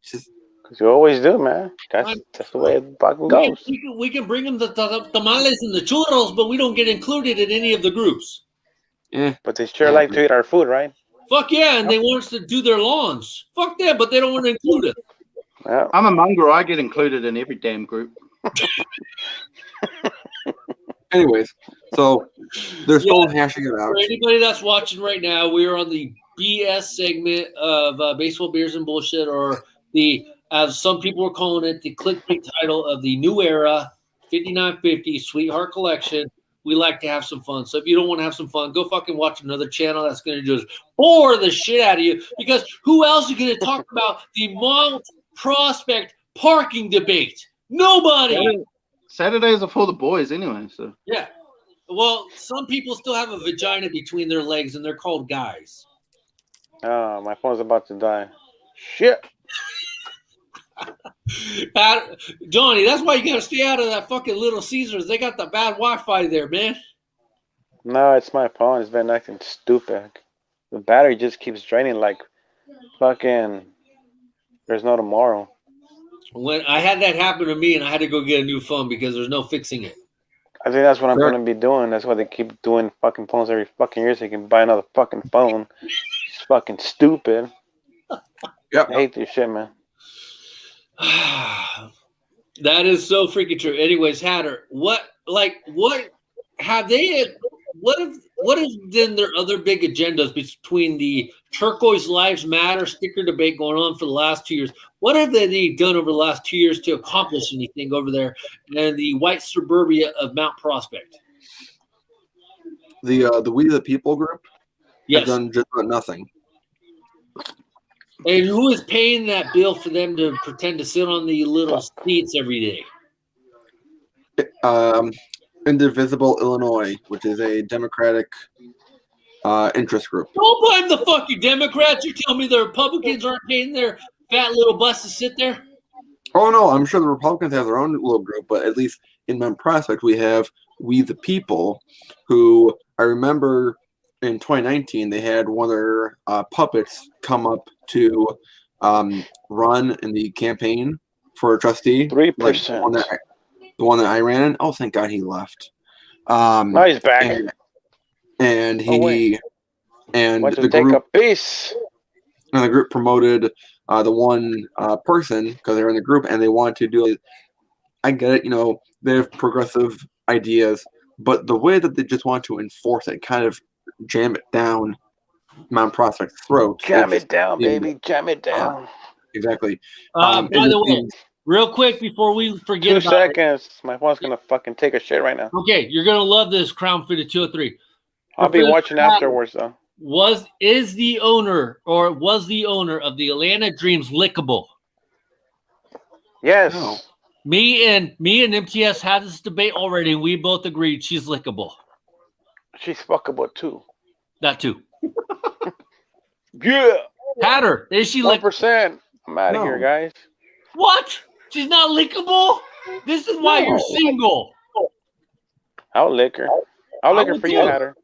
Because you always do, man. That's the way it fucking goes. We can bring them the tamales and the churros, but we don't get included in any of the groups. Yeah, but they sure like to eat our food, right? Fuck yeah, and they want us to do their lawns. Fuck that, but they don't want to include it. Yeah. I'm a mongrel. I get included in every damn group. Anyways, so they're still hashing it out. For anybody that's watching right now, we are on the BS segment of Baseball, Beers, and Bullshit, or as some people are calling it, the clickbait title of the new era 5950 Sweetheart Collection. We like to have some fun. So if you don't want to have some fun, go fucking watch another channel that's going to just bore the shit out of you, because who else is going to talk about the Mount Prospect parking debate? Nobody. Saturdays are for the boys anyway. So Yeah. Well, some people still have a vagina between their legs, and they're called guys. Oh, my phone's about to die. Shit. Johnny, that's why you got to stay out of that fucking Little Caesars. They got the bad Wi-Fi there, man. No, it's my phone. It's been acting stupid. The battery just keeps draining like fucking there's no tomorrow. When I had that happen to me, and I had to go get a new phone because there's no fixing it. I think that's what I'm going to be doing. That's why they keep doing fucking phones every fucking year so you can buy another fucking phone. It's fucking stupid. Yep. I hate this shit, man. That is so freaking true. Anyways, Hatter, what have then their other big agendas between the Turquoise Lives Matter sticker debate going on for the last 2 years? What have they done over the last 2 years to accomplish anything over there in the white suburbia of Mount Prospect? The We the People group Yes. have done just about nothing. And who is paying that bill for them to pretend to sit on the little seats every day? Indivisible Illinois, which is a Democratic interest group. Don't blame the fucking Democrats. You tell me the Republicans aren't paying their fat little butts to sit there? Oh no, I'm sure the Republicans have their own little group, but at least in Mount Prospect we have We the People, who I remember in 2019 they had one of their puppets come up to run in the campaign for a trustee. 3%. Like the one that I ran in. Oh, thank God he left. Now he's back. And he and Went to the take group a piece. and the group promoted the one person because they were in the group and they wanted to do it. I get it, they have progressive ideas, but the way that they just want to enforce it, kind of jam it down Mount Prospect's throat. Jam it down, baby. Jam it down. Exactly. By the way, real quick before we forget 2 about seconds. My phone's going to fucking take a shit right now. Okay, you're going to love this Crown Fitted 203. I'll be watching afterwards, though. Was the owner of the Atlanta Dreams lickable? Yes. No. Me and MTS had this debate already, and we both agreed she's lickable. She's fuckable, too. That too. Yeah. Hatter, is she 1%. I'm out of here, guys. What? She's not lickable? This is why you're single. I'll lick her. I'll lick her for you, Hatter.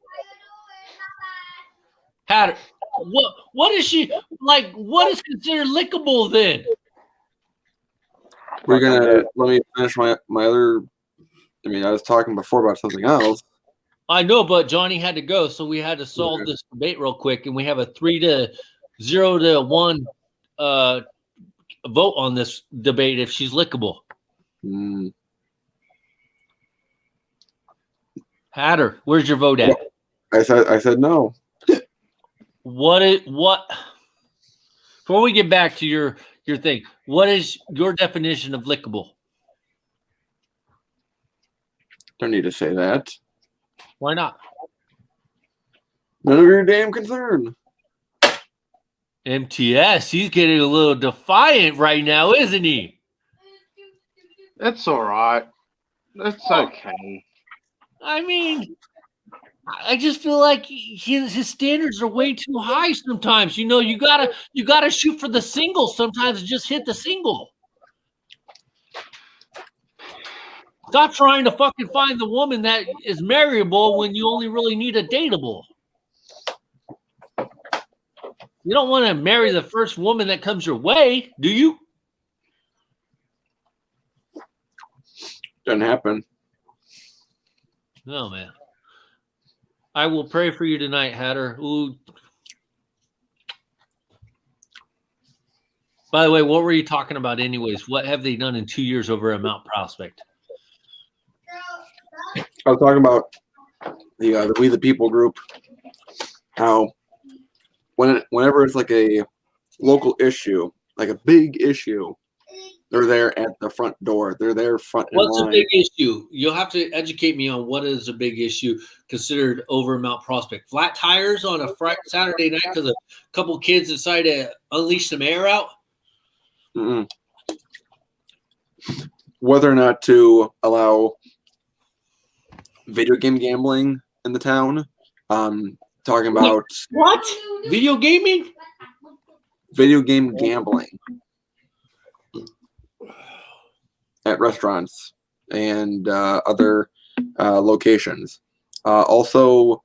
Hatter, what is she like? What is considered lickable then? We're gonna let me finish my other. I mean, I was talking before about something else. I know, but Johnny had to go, so we had to solve this debate real quick, and we have a 3-0 to 1 vote on this debate if she's lickable. Hatter, where's your vote at? I said no. What? Before we get back to your thing, what is your definition of lickable? Don't need to say that. Why not? None of your damn concern. MTS, he's getting a little defiant right now, isn't he? That's all right. That's okay. I mean, I just feel like his standards are way too high sometimes. You gotta shoot for the single sometimes and just hit the single. Stop trying to fucking find the woman that is marryable when you only really need a dateable. You don't want to marry the first woman that comes your way, do you? Doesn't happen. No, man. I will pray for you tonight, Hatter. Ooh. By the way, what were you talking about anyways? What have they done in 2 years over at Mount Prospect? I was talking about the We the People group. How whenever it's like a local issue, like a big issue, they're there at the front door. They're there front. What's a big issue? You'll have to educate me on what is a big issue considered over Mount Prospect. Flat tires on a Saturday night because a couple kids decided to unleash some air out? Mm-mm. whether or not to allow video game gambling in the town. Talking about what? Video gaming? Video game gambling at restaurants and other locations. Also,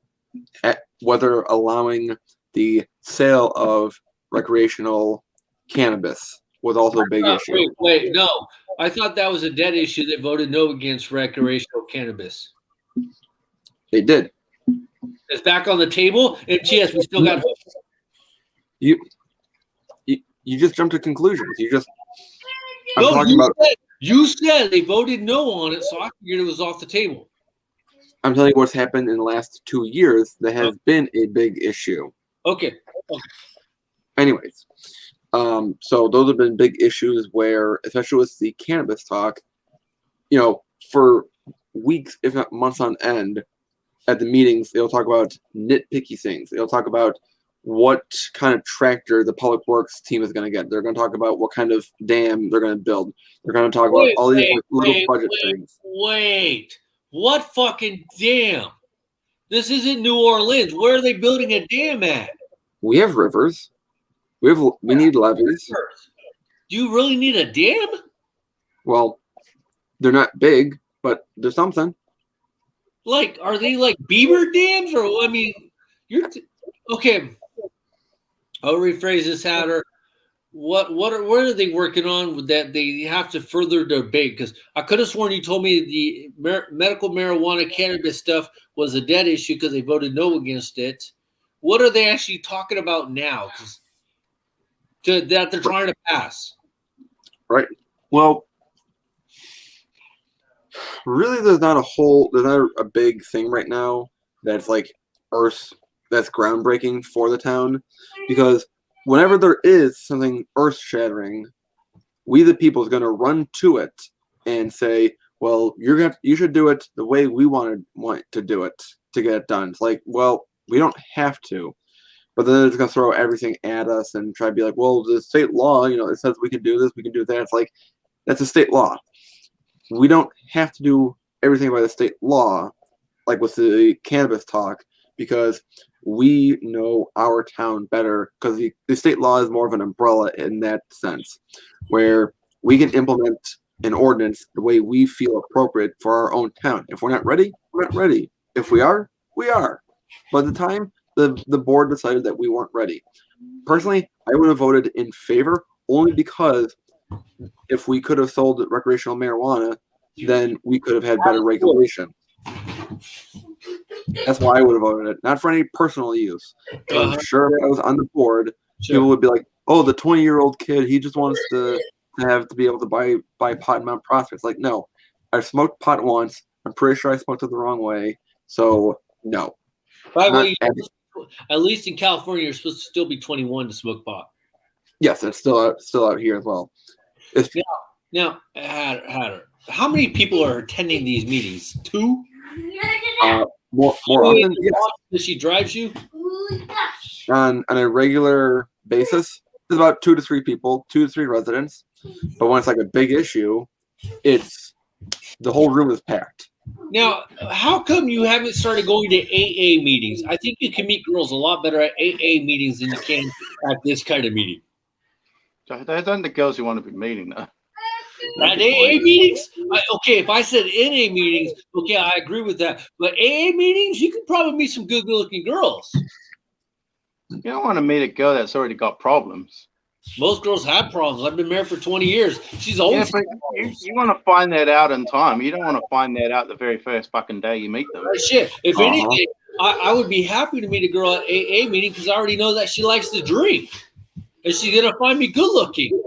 whether allowing the sale of recreational cannabis was also a big issue. Wait, no. I thought that was a dead issue that voted no against recreational cannabis. They did. It's back on the table. MTS, we still got hope. You just jumped to conclusions. You said they voted no on it, so I figured it was off the table. I'm telling you what's happened in the last 2 years that has been a big issue. Okay. Anyways, so those have been big issues where, especially with the cannabis talk, for weeks, if not months on end, at the meetings, they'll talk about nitpicky things. They'll talk about what kind of tractor the public works team is going to get. They're going to talk about what kind of dam they're going to build. They're going to talk about all these little budget things. Wait, what fucking dam? This isn't New Orleans. Where are they building a dam at? We have rivers. We need levees. Do you really need a dam? Well, they're not big, but they're something. Like, are they like beaver dams, or I mean, okay? I'll rephrase this, Hatter. What are they working on with that? They have to further debate, because I could have sworn you told me the medical marijuana cannabis stuff was a dead issue because they voted no against it. What are they actually talking about now? That they're trying to pass. Right. Well, really, there's not a big thing right now that's like that's groundbreaking for the town, because whenever there is something earth-shattering, we the people is going to run to it and say, well, you should do it the way we want to do it to get it done. It's like, well, we don't have to. But then it's going to throw everything at us and try to be like, well, the state law, it says we can do this, we can do that. It's like, that's a state law. We don't have to do everything by the state law, like with the cannabis talk, because we know our town better, because the state law is more of an umbrella in that sense, where we can implement an ordinance the way we feel appropriate for our own town. If we're not ready, we're not ready. If we are, we are. But at the time, the board decided that we weren't ready. Personally, I would have voted in favor only because if we could have sold recreational marijuana, then we could have had better regulation. That's why I would have voted it, not for any personal use. I'm sure if I was on the board, people would be like, "Oh, the 20-year-old kid, he just wants to be able to buy pot in Mount Prospect." It's like, no, I smoked pot once. I'm pretty sure I smoked it the wrong way, so no. By the way, at least in California, you're supposed to still be 21 to smoke pot. Yes, it's still out here as well. Now, Hatter, how many people are attending these meetings? 2? More often, yes. Does she drives you? On a regular basis, there's about 2 to 3 people, 2 to 3 residents. But when it's like a big issue, the whole room is packed. Now, how come you haven't started going to AA meetings? I think you can meet girls a lot better at AA meetings than you can at this kind of meeting. Those aren't the girls you want to be meeting, though. At AA meetings? Okay, if I said NA meetings, okay, I agree with that. But AA meetings, you could probably meet some good-looking girls. You don't want to meet a girl that's already got problems. Most girls have problems. I've been married for 20 years. She's always you want to find that out in time. You don't want to find that out the very first fucking day you meet them. Shit. If anything, I would be happy to meet a girl at AA meeting because I already know that she likes to drink. And she's going to find me good looking.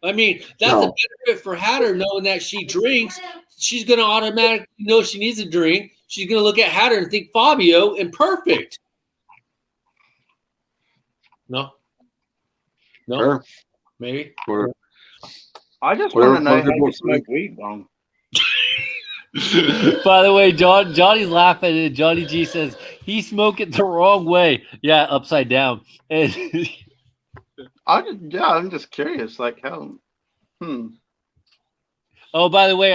I mean, that's a benefit for Hatter, knowing that she drinks. She's going to automatically know she needs a drink. She's going to look at Hatter and think Fabio and perfect. No? Sure. Maybe? I just want to know how you smoke weed wrong. By the way, Johnny's laughing, and Johnny G says he smoked it the wrong way. Yeah, upside down. And I'm just curious, like how. Oh, by the way,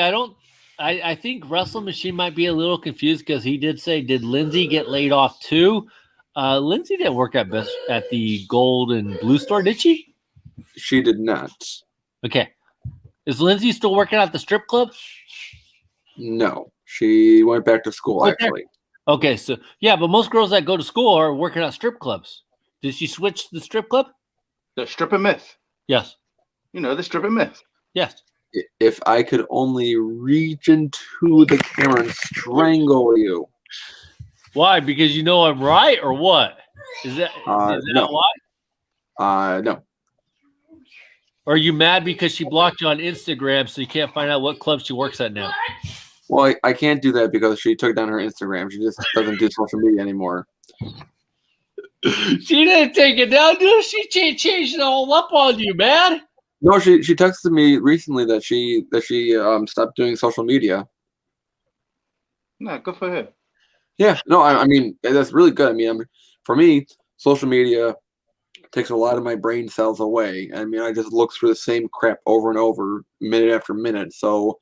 I think Russell Machine might be a little confused because he did say, did Lindsay get laid off too? Lindsay didn't work at the Gold and Blue store, did she? She did not. Okay. Is Lindsay still working at the strip club? No, she went back to school, actually. Okay, so yeah, but most girls that go to school are working at strip clubs. Did she switch to the strip club? The stripper myth. Yes. You know, the stripper myth. Yes. If I could only reach into the camera and strangle you. Why? Because you know I'm right, or what? Is that no. why? No. Or are you mad because she blocked you on Instagram so you can't find out what club she works at now? Well, I can't do that because she took down her Instagram. She just doesn't do social media anymore. She didn't take it down, dude. She changed it all up on you, man. No, she texted me recently that she stopped doing social media. No, good for her. Yeah, no, I mean that's really good. I mean, for me, social media takes a lot of my brain cells away. I mean, I just look through the same crap over and over, minute after minute. So,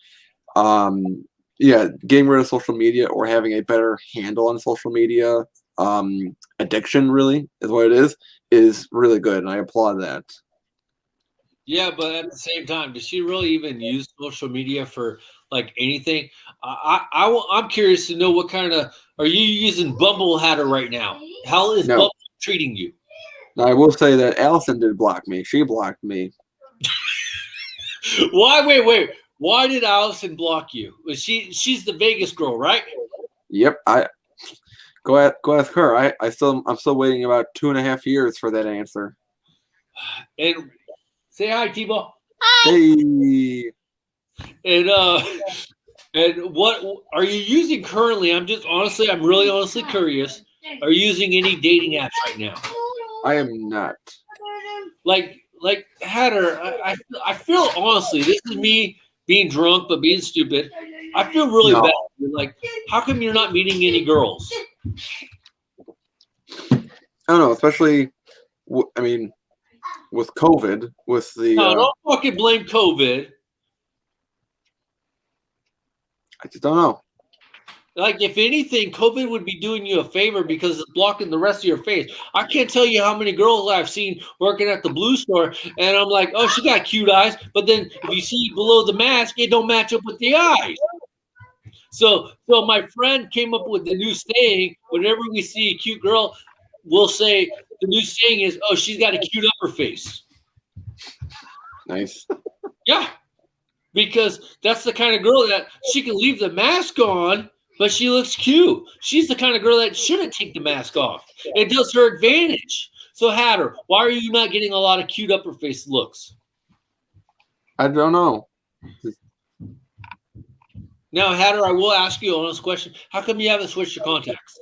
yeah, getting rid of social media or having a better handle on social media, addiction really is what it is really good, and I applaud that. Yeah, but at the same time, does she really even use social media for like anything? I'm curious to know what kind of are you using Bumble Hatter right now? How is Bumble treating you? Now, I will say that Allison did block me. She blocked me. Why? Wait. Why did Allison block you? She's the Vegas girl, right? Yep. Go ask her. I'm still waiting about 2.5 years for that answer. And say hi, T-Ball. Hey. And what are you using currently? I'm really honestly curious. Are you using any dating apps right now? I am not. Like Hatter, I feel honestly, this is me being drunk but being stupid. I feel really bad. Like, how come you're not meeting any girls? I don't know, especially, I mean, with COVID, with the. No, don't fucking blame COVID. I just don't know. Like, if anything, COVID would be doing you a favor because it's blocking the rest of your face. I can't tell you how many girls I've seen working at the Blue store, and I'm like, oh, she got cute eyes. But then if you see below the mask, it don't match up with the eyes. So my friend came up with the new saying, whenever we see a cute girl, we'll say the new saying is, oh, she's got a cute upper face. Nice. Yeah. Because that's the kind of girl that she can leave the mask on, but she looks cute. She's the kind of girl that shouldn't take the mask off. It does her advantage. So, Hatter, why are you not getting a lot of cute upper face looks? I don't know. Now, Hatter, I will ask you an honest question. How come you haven't switched your contacts?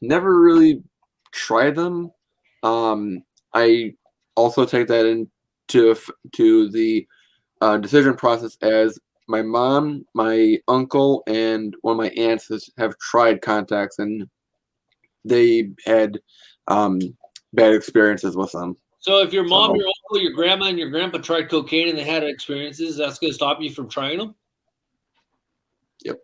Never really tried them. I also take that into the decision process as my mom, my uncle, and one of my aunts have tried contacts, and they had bad experiences with them. So if your mom, your uncle, your grandma, and your grandpa tried cocaine and they had experiences, that's going to stop you from trying them? Yep.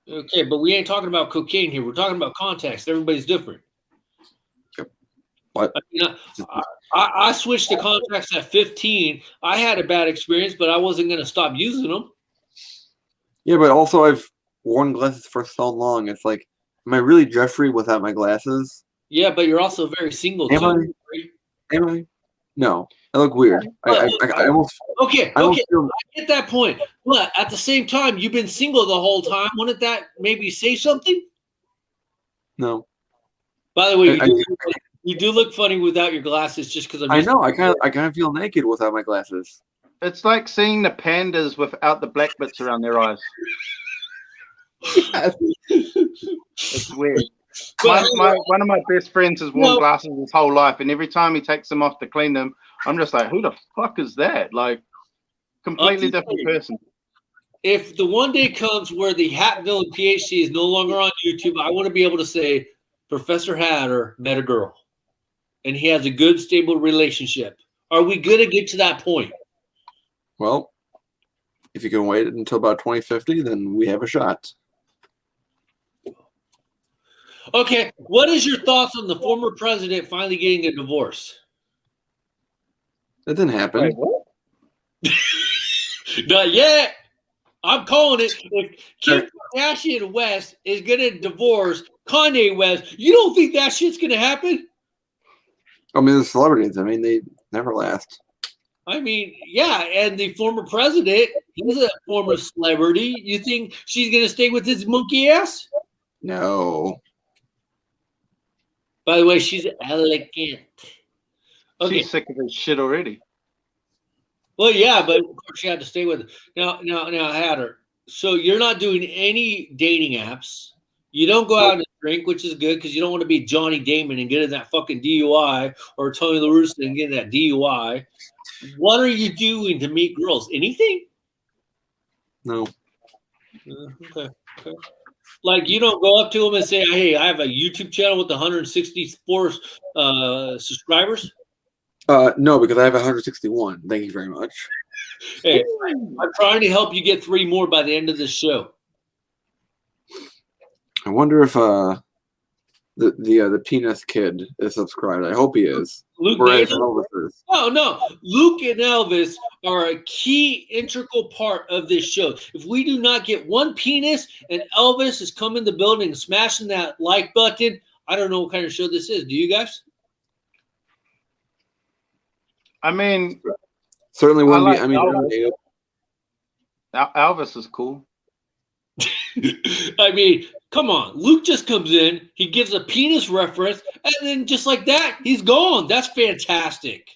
Okay, but we ain't talking about cocaine here. We're talking about contacts. Everybody's different. Yep. What? I switched to contacts at 15. I had a bad experience, but I wasn't going to stop using them. Yeah, but also I've worn glasses for so long. It's like, am I really Jeffrey without my glasses? Yeah, but you're also very single too. Am I? No, I look weird. I almost. Okay, I get that point. But at the same time, you've been single the whole time. Wouldn't that maybe say something? No. By the way, you do look funny without your glasses, just because I know. I kind of feel naked without my glasses. It's like seeing the pandas without the black bits around their eyes. It's weird. One of my best friends has worn glasses his whole life, and every time he takes them off to clean them, I'm just like, who the fuck is that? Like, completely different person. If the one day comes where the Hatville PhD is no longer on YouTube, I want to be able to say Professor Hatter met a girl, and he has a good, stable relationship. Are we going to get to that point? Well, if you can wait until about 2050, then we have a shot. Okay, what is your thoughts on the former president finally getting a divorce? That didn't happen. Wait, what? Not yet. I'm calling it. If Kim Kardashian West is going to divorce Kanye West, you don't think that shit's going to happen? I mean, the celebrities, I mean, they never last. I mean, yeah, and the former president, he's a former celebrity. You think she's going to stay with his monkey ass? No. By the way, she's elegant. Okay. She's sick of his shit already. Well, yeah, but of course you had to stay with it. Now, Hatter. So you're not doing any dating apps. You don't go out and drink, which is good because you don't want to be Johnny Damon and get in that fucking DUI or Tony La Russa and get in that DUI. What are you doing to meet girls? Anything? No. Okay. Like you don't go up to them and say, "Hey, I have a YouTube channel with 164 subscribers." No, because I have 161. Thank you very much. Hey, I'm trying to help you get 3 more by the end of this show. I wonder if the penis kid is subscribed. I hope he is. Luke Whereas Daniel? Elvis is. No. Luke and Elvis are a key integral part of this show. If we do not get one penis and Elvis is coming to the building and smashing that like button, I don't know what kind of show this is. Do you guys? I mean, Certainly wouldn't like be. I mean, Elvis is cool. I mean, come on. Luke just comes in, he gives a penis reference, and then just like that, he's gone. That's fantastic.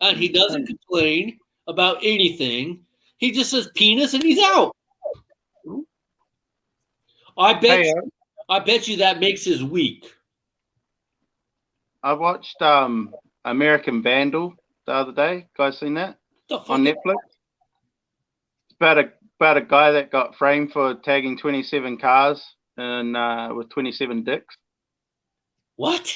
And he doesn't complain about anything. He just says penis and he's out. I bet you that makes his week. I watched American Vandal the other day. Guys seen that? On Netflix? It's about a guy that got framed for tagging 27 cars and with 27 dicks. What?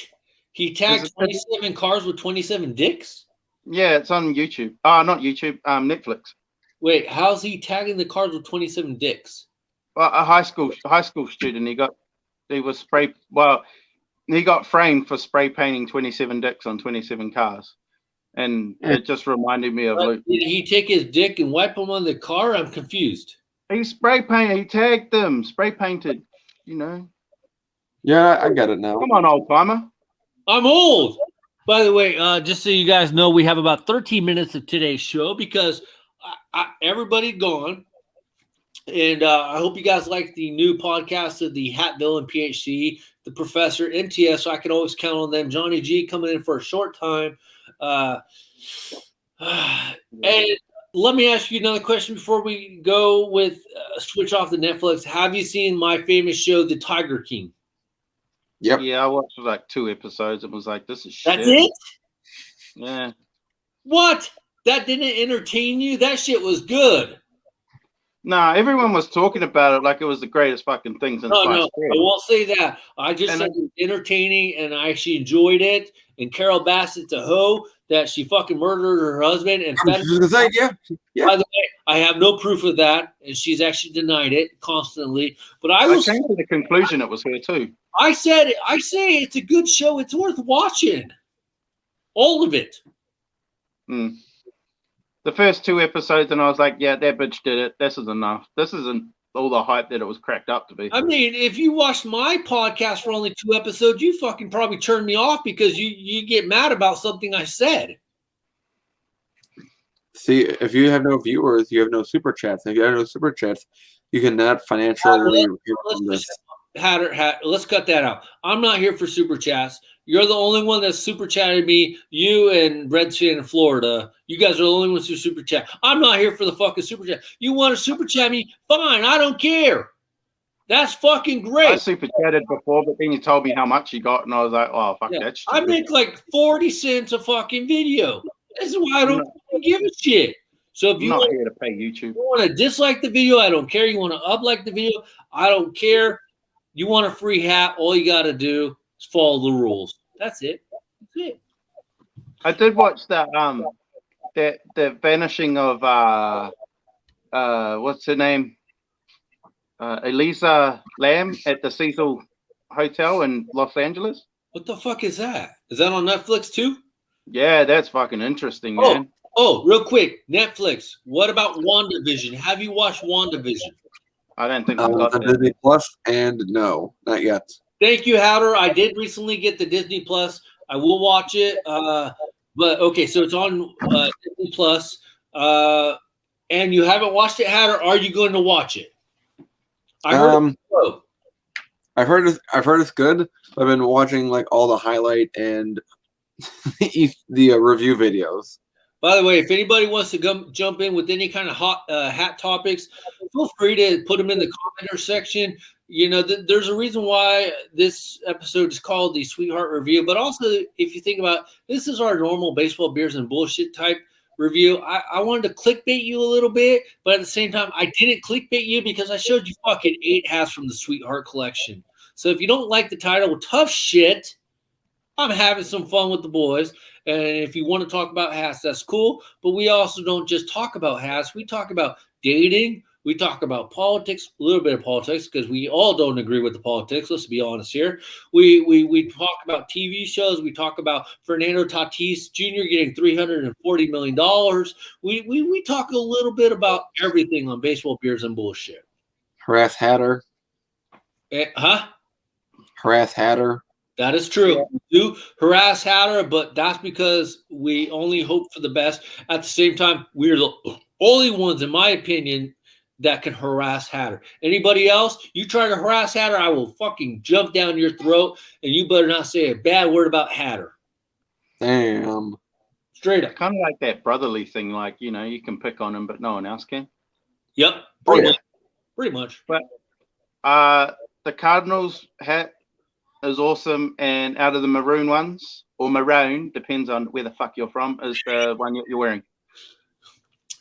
He tagged 27 cars with 27 dicks? Yeah, it's on YouTube. Oh, not YouTube. Netflix. Wait, how's he tagging the cars with 27 dicks? Well, a high school student. He got framed for spray painting 27 dicks on 27 cars, and it just reminded me of Luke. Did he take his dick and wipe them on the car? I'm confused. He spray painted. He tagged them. Spray painted. You know. Yeah, I get it now. Come on, old timer. I'm old. By the way, just so you guys know, we have about 13 minutes of today's show because everybody's gone. And I hope you guys like the new podcast of the Hatville and PhD, the Professor, MTS, so I can always count on them. Johnny G coming in for a short time. And let me ask you another question before we go with switch off the Netflix. Have you seen my famous show, The Tiger King? Yep. Yeah, I watched like 2 episodes and was like, this is shit. That's it? Yeah. What? That didn't entertain you? That shit was good. Nah, everyone was talking about it like it was the greatest fucking thing since No, I won't say that. I just said it was entertaining and I actually enjoyed it. And Carol Bassett's a hoe that she fucking murdered her husband. And I was just gonna say, yeah. By the way, I have no proof of that, and she's actually denied it constantly. But I came to the conclusion it was her too. I say it's a good show. It's worth watching. All of it. The first 2 episodes, and I was like, yeah, that bitch did it. This is enough. This isn't all the hype that it was cracked up to be. I mean, if you watched my podcast for only 2 episodes, you fucking probably turned me off because you get mad about something I said. See, if you have no viewers, you have no super chats. If you have no super chats, you cannot financially let's cut that out. I'm not here for super chats. You're the only one that super chatted me. You and Redfin in Florida. You guys are the only ones who super chat. I'm not here for the fucking super chat. You want to super chat me? Fine. I don't care. That's fucking great. I super chatted before, but then you told me how much you got, and I was like, oh, fuck that shit. I make like 40 cents a fucking video. This is why I don't give a shit. So if you not here to pay YouTube. You want to dislike the video, I don't care. You want to uplike the video, I don't care. You want a free hat, all you got to do is follow the rules. That's it. That's it. I did watch that the vanishing of what's her name? Elisa Lam at the Cecil Hotel in Los Angeles. What the fuck is that? Is that on Netflix too? Yeah, that's fucking interesting, man. Oh, real quick, Netflix. What about WandaVision? Have you watched WandaVision? I don't think we got that. Disney Plus, and no, not yet. Thank you, Howder. I did recently get the Disney Plus. I will watch it. But okay, so it's on Disney Plus. And you haven't watched it, Howder. Are you going to watch it? I heard I've heard it's good. I've been watching like all the highlight and the review videos. By the way, if anybody wants to jump in with any kind of hot hat topics, feel free to put them in the commenter section. You know, there's a reason why this episode is called the Sweetheart Review. But also, if you think about this is our normal baseball, beers, and bullshit type review. I wanted to clickbait you a little bit, but at the same time, I didn't clickbait you because I showed you fucking 8 hats from the Sweetheart collection. So if you don't like the title, tough shit. I'm having some fun with the boys. And if you want to talk about hats, that's cool. But we also don't just talk about hats. We talk about dating. We talk about politics, a little bit of politics, because we all don't agree with the politics. Let's be honest here. We talk about TV shows. We talk about Fernando Tatis Jr. getting $340 million. We talk a little bit about everything on Baseball, Beers, and Bullshit. Harass Hatter. Harass Hatter. That is true. Yeah. We do harass Hatter, but that's because we only hope for the best. At the same time, we're the only ones, in my opinion, that can harass Hatter. Anybody else, you try to harass Hatter, I will fucking jump down your throat, and you better not say a bad word about Hatter. Damn. Straight up. Kind of like that brotherly thing, like, you know, you can pick on him, but no one else can. Yep. Pretty much. But the Cardinals hat is awesome, and out of the maroon ones, or maroon, depends on where the fuck you're from, is the one you're wearing.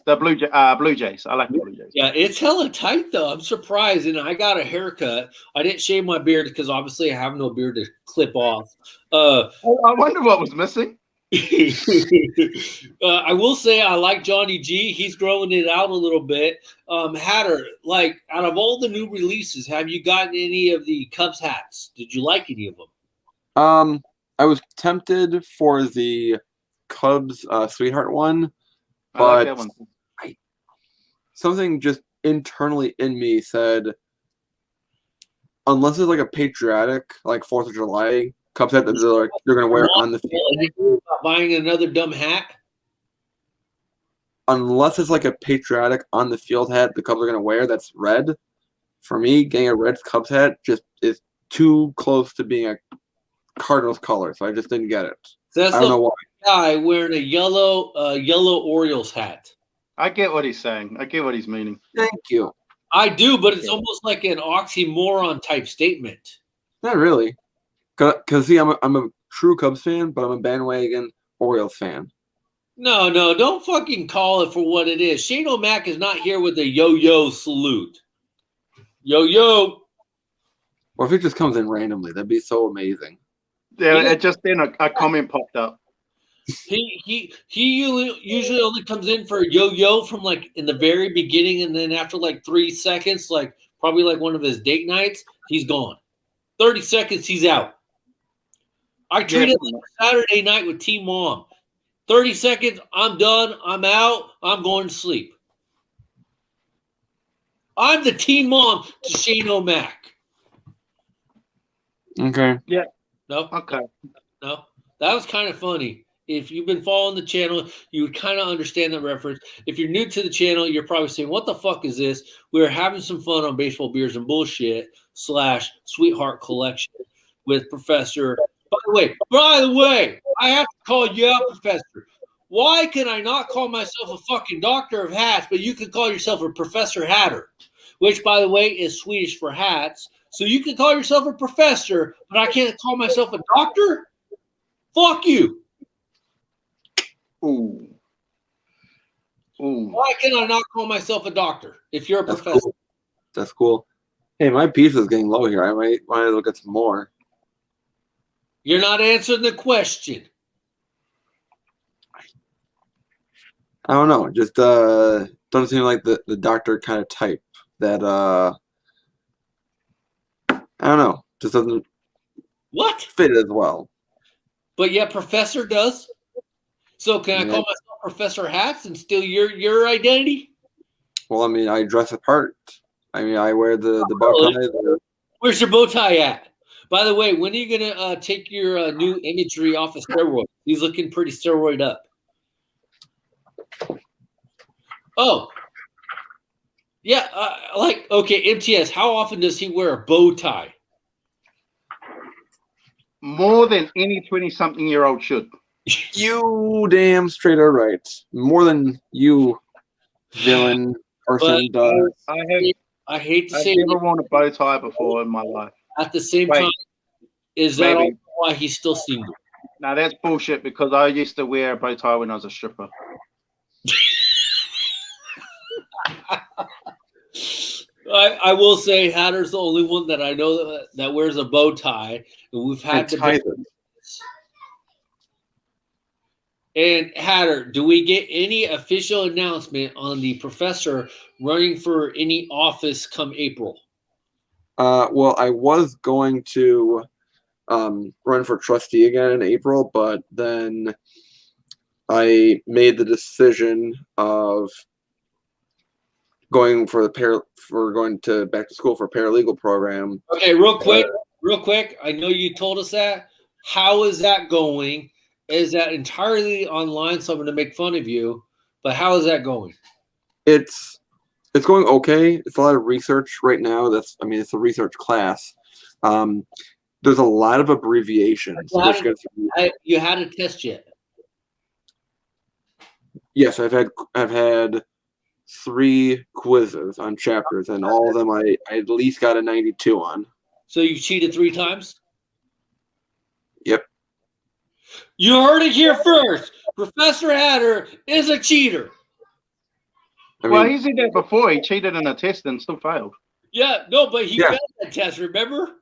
The Blue Jays. I like the Blue Jays. Yeah, it's hella tight, though. I'm surprised. And I got a haircut. I didn't shave my beard because obviously I have no beard to clip off. I wonder what was missing. I will say I like Johnny G. He's growing it out a little bit. Hatter, like, out of all the new releases, have you gotten any of the Cubs hats? Did you like any of them? I was tempted for the Cubs Sweetheart one, but I like that one. Something just internally in me said, unless it's like a patriotic, like 4th of July Cubs hat that they're going to wear on the field. Buying another dumb hat? Unless it's like a patriotic on the field hat the Cubs are going to wear that's red. For me, getting a red Cubs hat just is too close to being a Cardinals color, so I just didn't get it. So that's I don't know why. Guy wearing a yellow Orioles hat. I get what he's saying. I get what he's meaning. Thank you. I do, but it's almost like an oxymoron type statement. Not really. Because, see, I'm a true Cubs fan, but I'm a bandwagon Orioles fan. No, don't fucking call it for what it is. Shane O'Mac is not here with a yo-yo salute. Yo-yo. Or if it just comes in randomly, that'd be so amazing. Yeah, it just then a comment popped up. He usually only comes in for a yo-yo from like in the very beginning, and then after like 3 seconds, like probably like one of his date nights, he's gone. 30 seconds, he's out. I treat it like Saturday night with Team Mom. 30 seconds, I'm done, I'm out, I'm going to sleep. I'm the Team Mom to Shane O'Mac. Okay. Yeah. No? Okay. No? That was kind of funny. If you've been following the channel, you would kind of understand that reference. If you're new to the channel, you're probably saying, what the fuck is this? We're having some fun on Baseball, Beers, and Bullshit / Sweetheart Collection with Professor. By the way, I have to call you out, Professor. Why can I not call myself a fucking doctor of hats, but you can call yourself a Professor Hatter, which, by the way, is Swedish for hats. So you can call yourself a professor, but I can't call myself a doctor? Fuck you. Ooh. Why can I not call myself a doctor if you're a professor? Cool. That's cool. Hey, my pizza is getting low here. I might as well get some more. You're not answering the question. I don't know. Just doesn't seem like the doctor kind of type that I don't know. Just doesn't fit as well. But yeah, Professor does. So can I call myself Professor Hats and steal your identity? Well, I mean, I dress apart. I mean, I wear the bow tie. Where's your bow tie at? By the way, when are you gonna take your new imagery off of steroid? He's looking pretty steroid up. Oh, yeah. Okay, MTS. How often does he wear a bow tie? More than any 20-something-year-old should. You damn straight are right. More than you, villain person does. I hate to say I've never worn a bow tie before in my life. At the same time, is that why he's still single? No, that's bullshit because I used to wear a bow tie when I was a stripper. I will say Hatter's the only one that I know that wears a bow tie. And we've had And Hatter, do we get any official announcement on the professor running for any office come April? Well, I was going to run for trustee again in April, but then I made the decision of going for going to back to school for a paralegal program. Okay, real quick. I know you told us that. How is that going? Is that entirely online? So I'm going to make fun of you, but how is that going? It's going okay. It's a lot of research right now. It's a research class. There's a lot of abbreviations. You had a test yet? Yes, I've had 3 quizzes on chapters, and all of them I at least got a 92 on. So you cheated 3 times? Yep. You heard it here first. Professor Hatter is a cheater. Well, he did that before. He cheated in a test and still failed. Yeah, no, but he failed that test, remember?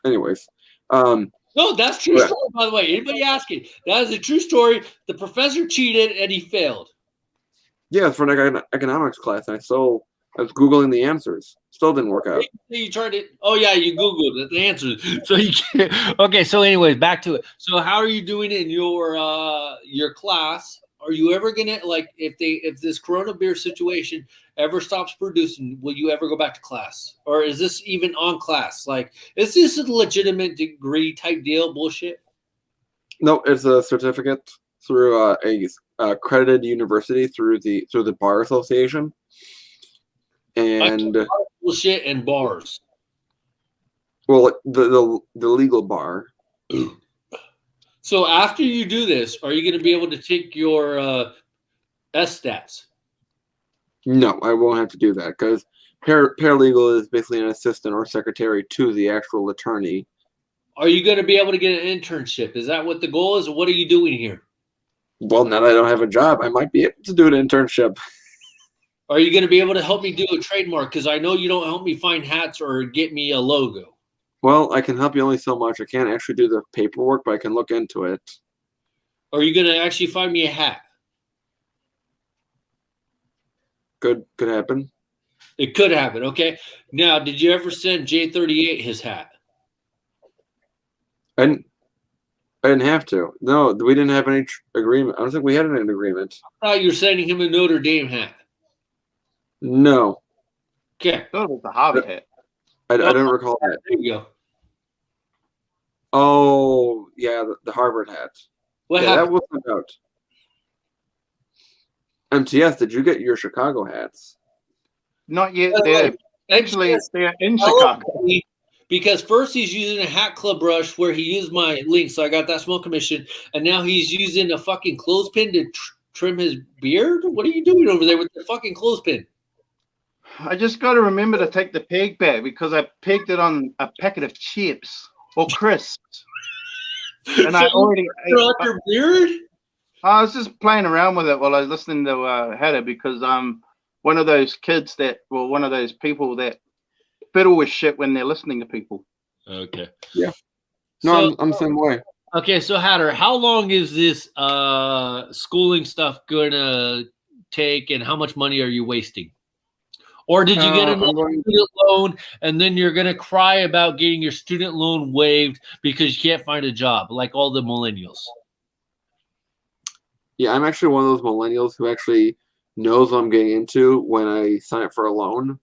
Anyways. No, that's true story, by the way. Anybody asking? That is a true story. The professor cheated and he failed. Yeah, it's for an economics class. I was Googling the answers. Still didn't work out. You tried it. Oh, yeah, you Googled the answers. So you can't. Okay, so anyways, back to it. So how are you doing in your class? Are you ever gonna if this Corona beer situation ever stops producing, will you ever go back to class? Or is this even on class? Like, is this a legitimate degree type deal bullshit? No, it's a certificate through a accredited university through the Bar Association. And bullshit and bars. Well, the legal bar. So after you do this, are you going to be able to take your SStats? No, I won't have to do that because paralegal is basically an assistant or secretary to the actual attorney. Are you going to be able to get an internship? Is that what the goal is, or what are you doing here? Well, now that I don't have a job, I might be able to do an internship. Are you going to be able to help me do a trademark? Because I know you don't help me find hats or get me a logo. Well, I can help you only so much. I can't actually do the paperwork, but I can look into it. Are you going to actually find me a hat? Could happen. It could happen, okay? Now, did you ever send J38 his hat? I didn't have to. No, we didn't have any agreement. I don't think we had an agreement. I thought you were sending him a Notre Dame hat. No. Okay. Oh, it was the Harvard hat. I don't recall that. There you go. Oh, yeah, the Harvard hat. What happened? That wasn't out. MTS, did you get your Chicago hats? Not yet. They're in Chicago. Because first he's using a hat club brush where he used my link, so I got that small commission, and now he's using a fucking clothespin to trim his beard? What are you doing over there with the fucking clothespin? I just got to remember to take the peg back because I pegged it on a packet of chips or crisps. And I already ate your beard? I was just playing around with it while I was listening to Hatter because I'm one of those one of those people that fiddle with shit when they're listening to people. Okay. Yeah. No, I'm the same way. Okay, so Hatter, how long is this schooling stuff gonna take, and how much money are you wasting? Or did you get another student loan and then you're going to cry about getting your student loan waived because you can't find a job like all the millennials? Yeah, I'm actually one of those millennials who actually knows what I'm getting into when I sign up for a loan.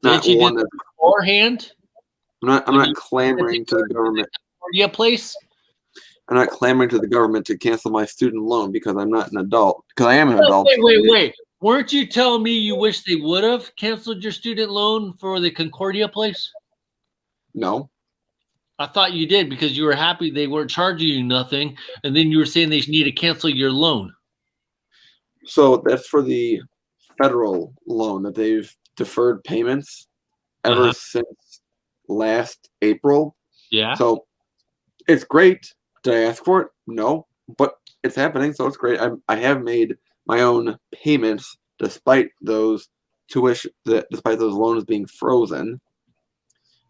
Did you do that beforehand? I'm not clamoring to the government. Place? I'm not clamoring to the government to cancel my student loan because I'm not an adult. Because I am an adult. Wait. Weren't you telling me you wish they would have canceled your student loan for the Concordia place? No. I thought you did because you were happy they weren't charging you nothing, and then you were saying they need to cancel your loan. So that's for the federal loan that they've deferred payments ever since last April. Yeah. So it's great. Did I ask for it? No. But it's happening, so it's great. I have made my own payments despite those despite those loans being frozen.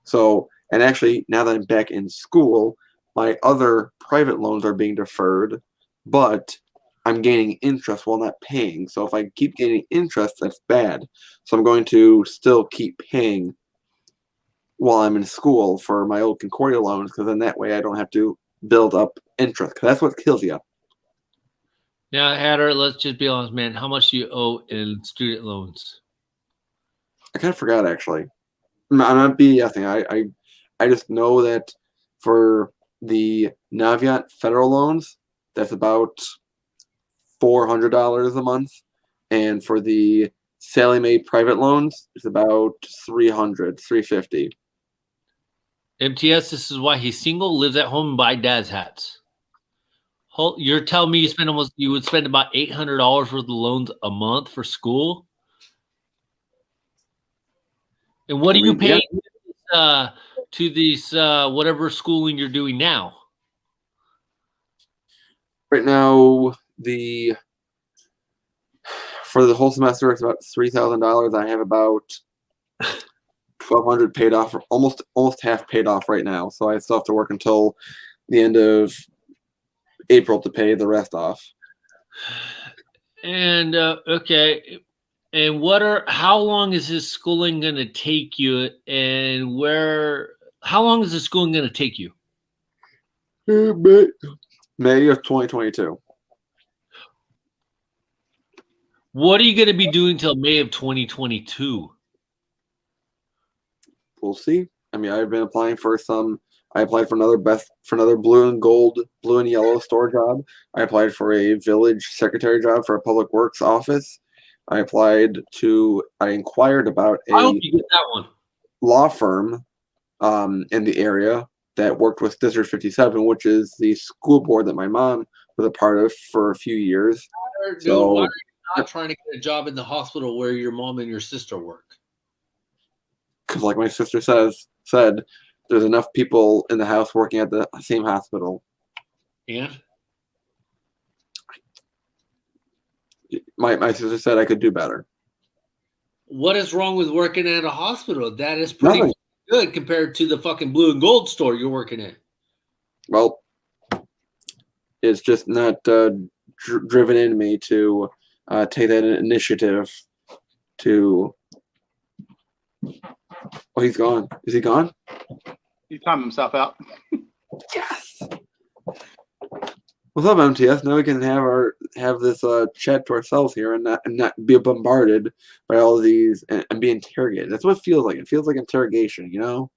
So, and actually, now that I'm back in school, my other private loans are being deferred, but I'm gaining interest while not paying. So if I keep gaining interest, that's bad. So I'm going to still keep paying while I'm in school for my old Concordia loans, because then that way I don't have to build up interest, because that's what kills you. Now, Hatter, let's just be honest, man. How much do you owe in student loans? I kind of forgot, actually. I'm not BSing. I just know that for the Navient federal loans, that's about $400 a month, and for the Sallie Mae private loans, it's about $350. MTS, this is why he's single, lives at home, and buy dad's hats. You're telling me you would spend about $800 worth of loans a month for school? And what are you paying to these whatever schooling you're doing now? Right now, for the whole semester, it's about $3,000. I have about $1,200 paid off, almost half paid off right now. So I still have to work until the end of April to pay the rest off. And okay, and how long is this schooling going to take you, and how long is the schooling going to take you? May of 2022. What are you going to be doing till May of 2022? We'll see. I mean, I've been applying for some. I applied for another blue and yellow store job. I applied for a village secretary job for a public works office. I inquired about I hope you get that one. Law firm in the area that worked with District 57, which is the school board that my mom was a part of for a few years. So, why are you not trying to get a job in the hospital where your mom and your sister work? Because, like my sister said, there's enough people in the house working at the same hospital. And? My sister said I could do better. What is wrong with working at a hospital? That is pretty good compared to the fucking blue and gold store you're working at. Well, it's just not driven in me to take that initiative to... Oh, he's gone. Is he gone? He timed himself out. Yes. What's up, MTS? Now we can have this chat to ourselves here and not be bombarded by all these and be interrogated. That's what it feels like. It feels like interrogation, you know?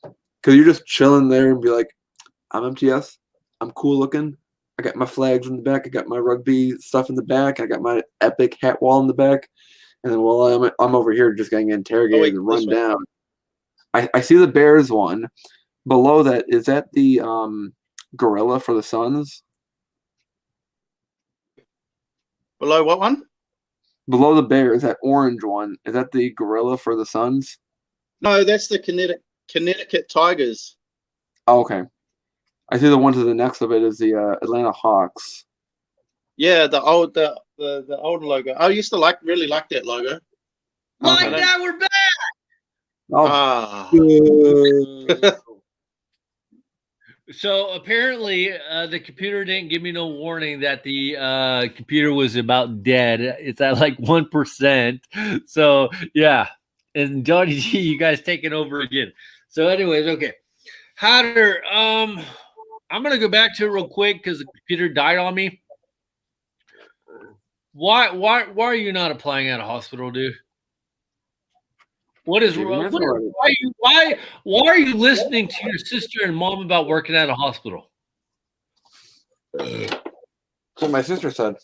Because you're just chilling there and be like, I'm MTS. I'm cool looking. I got my flags in the back. I got my rugby stuff in the back. I got my epic hat wall in the back. And then while I'm over here just getting interrogated and run down. I see the Bears one. Below that, is that the gorilla for the Suns? Below what one? Below the Bears, that orange one. Is that the gorilla for the Suns? No, that's the Connecticut Tigers. Oh, okay. I see the one to the next of it is the Atlanta Hawks. Yeah, the old logo. I used to really like that logo. Like that, we're back. Oh, So apparently, the computer didn't give me no warning that the computer was about dead. It's at like 1%. So yeah, and Johnny G, you guys taking over again. So, anyways, okay, Hatter. I'm gonna go back to it real quick because the computer died on me. Why are you not applying at a hospital, dude? What is wrong? Why are you listening to your sister and mom about working at a hospital? That's what my sister said.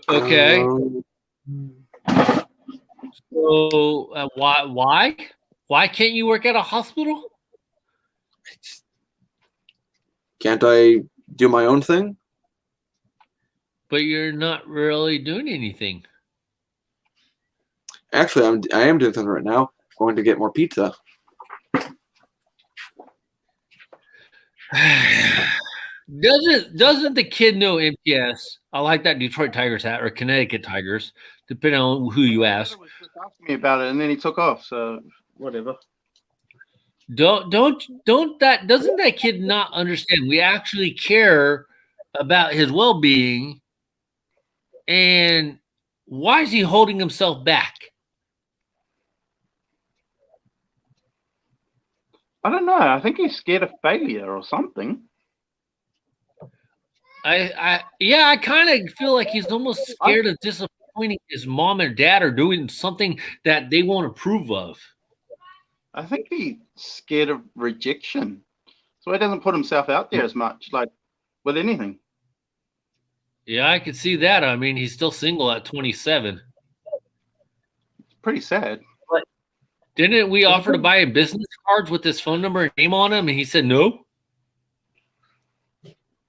Okay. So why can't you work at a hospital? Can't I do my own thing? But you're not really doing anything. Actually, I am doing something right now. Going to get more pizza. Doesn't the kid know MTS? I like that Detroit Tigers hat or Connecticut Tigers, depending on who you ask. He was just asking me about it, and then he took off. So whatever. Doesn't that kid not understand? We actually care about his well-being, and why is he holding himself back? I don't know. I think he's scared of failure or something. I kind of feel like he's almost scared of disappointing his mom and dad or doing something that they won't approve of. I think he's scared of rejection, so he doesn't put himself out there as much, like with anything. Yeah, I could see that. I mean, he's still single at 27. It's pretty sad. But didn't we offer to buy him business cards with his phone number and name on them, and he said no?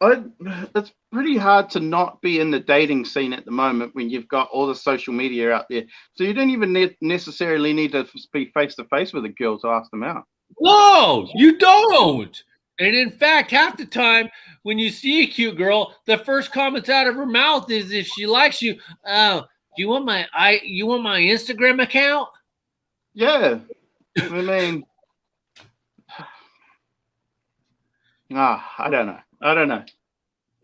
It's pretty hard to not be in the dating scene at the moment when you've got all the social media out there. So you don't even necessarily need to be face to face with a girl to ask them out. No, you don't. And in fact, half the time when you see a cute girl, the first comments out of her mouth is if she likes you. Oh, do you want my Instagram account? Yeah, I mean, I don't know.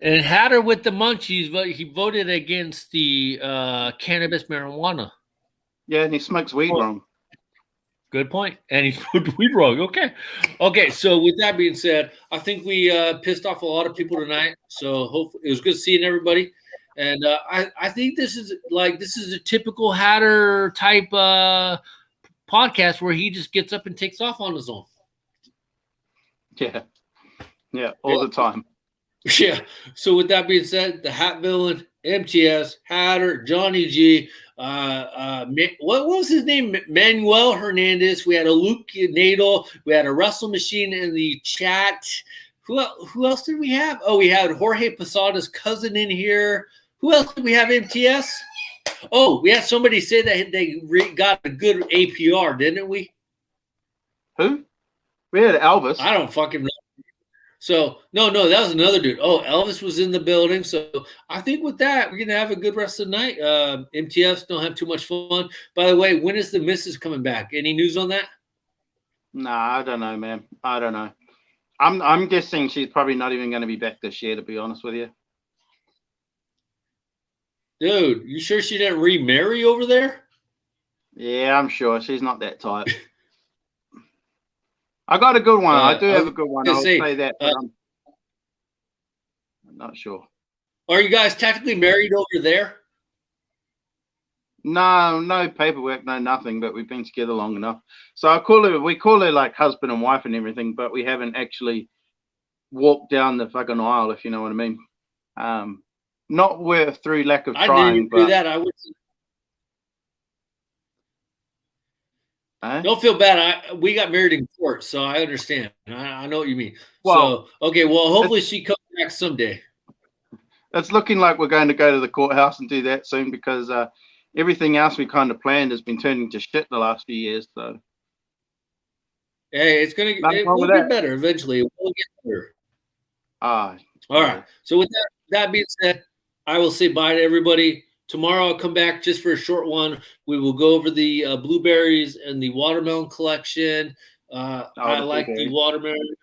And Hatter with the munchies, he voted against the cannabis marijuana. Yeah, and he smokes weed wrong. Good point. And he smoked weed wrong. Okay. So with that being said, I think we pissed off a lot of people tonight. So hopefully it was good seeing everybody. And I think this is a typical Hatter type podcast where he just gets up and takes off on his own. Yeah, all the time. Yeah. So with that being said, the Hat Villain, MTS, Hatter, Johnny G, what was his name? Manuel Hernandez. We had a Luke Nadal. We had a Wrestle Machine in the chat. Who else did we have? Oh, we had Jorge Posada's cousin in here. Who else did we have? MTS. Oh, we had somebody say that they got a good APR, didn't we? Who? We had Elvis. I don't fucking know. So, no, that was another dude. Oh, Elvis was in the building. So, I think with that, we're going to have a good rest of the night. MTS don't have too much fun. By the way, when is the missus coming back? Any news on that? Nah, I don't know, man. I don't know. I'm guessing she's probably not even going to be back this year, to be honest with you. Dude, you sure she didn't remarry over there? Yeah, I'm sure. She's not that type. I got a good one. I do have a good one. I'll say that, but I'm not sure. Are you guys technically married over there? No paperwork, no nothing, but we've been together long enough. So we call her like husband and wife and everything, but we haven't actually walked down the fucking aisle, if you know what I mean. Not through lack of trying. I didn't do that. I would. Don't feel bad. We got married in court, so I understand. I know what you mean. Well, so, okay. Well, hopefully she comes back someday. It's looking like we're going to go to the courthouse and do that soon because everything else we kind of planned has been turning to shit the last few years. So, hey, we'll get better eventually. We'll get better. All right. So with that being said, I will say bye to everybody. Tomorrow I'll come back just for a short one. We will go over the blueberries and the watermelon collection. I like the watermelon,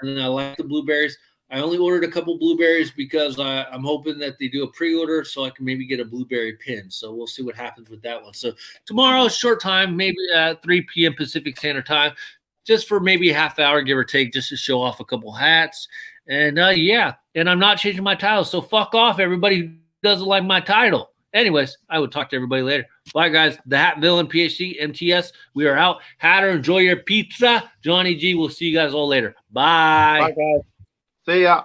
and I like the blueberries. I only ordered a couple blueberries because I'm hoping that they do a pre-order so I can maybe get a blueberry pin. So we'll see what happens with that one. So tomorrow, short time, maybe at 3 p.m. Pacific Standard Time, just for maybe a half hour, give or take, just to show off a couple hats. And yeah, and I'm not changing my title. So fuck off, everybody who doesn't like my title. Anyways, I will talk to everybody later. Bye, guys. The Hat Villain, PhD, MTS. We are out. Hatter, enjoy your pizza. Johnny G, we'll see you guys all later. Bye. Bye, guys. See ya.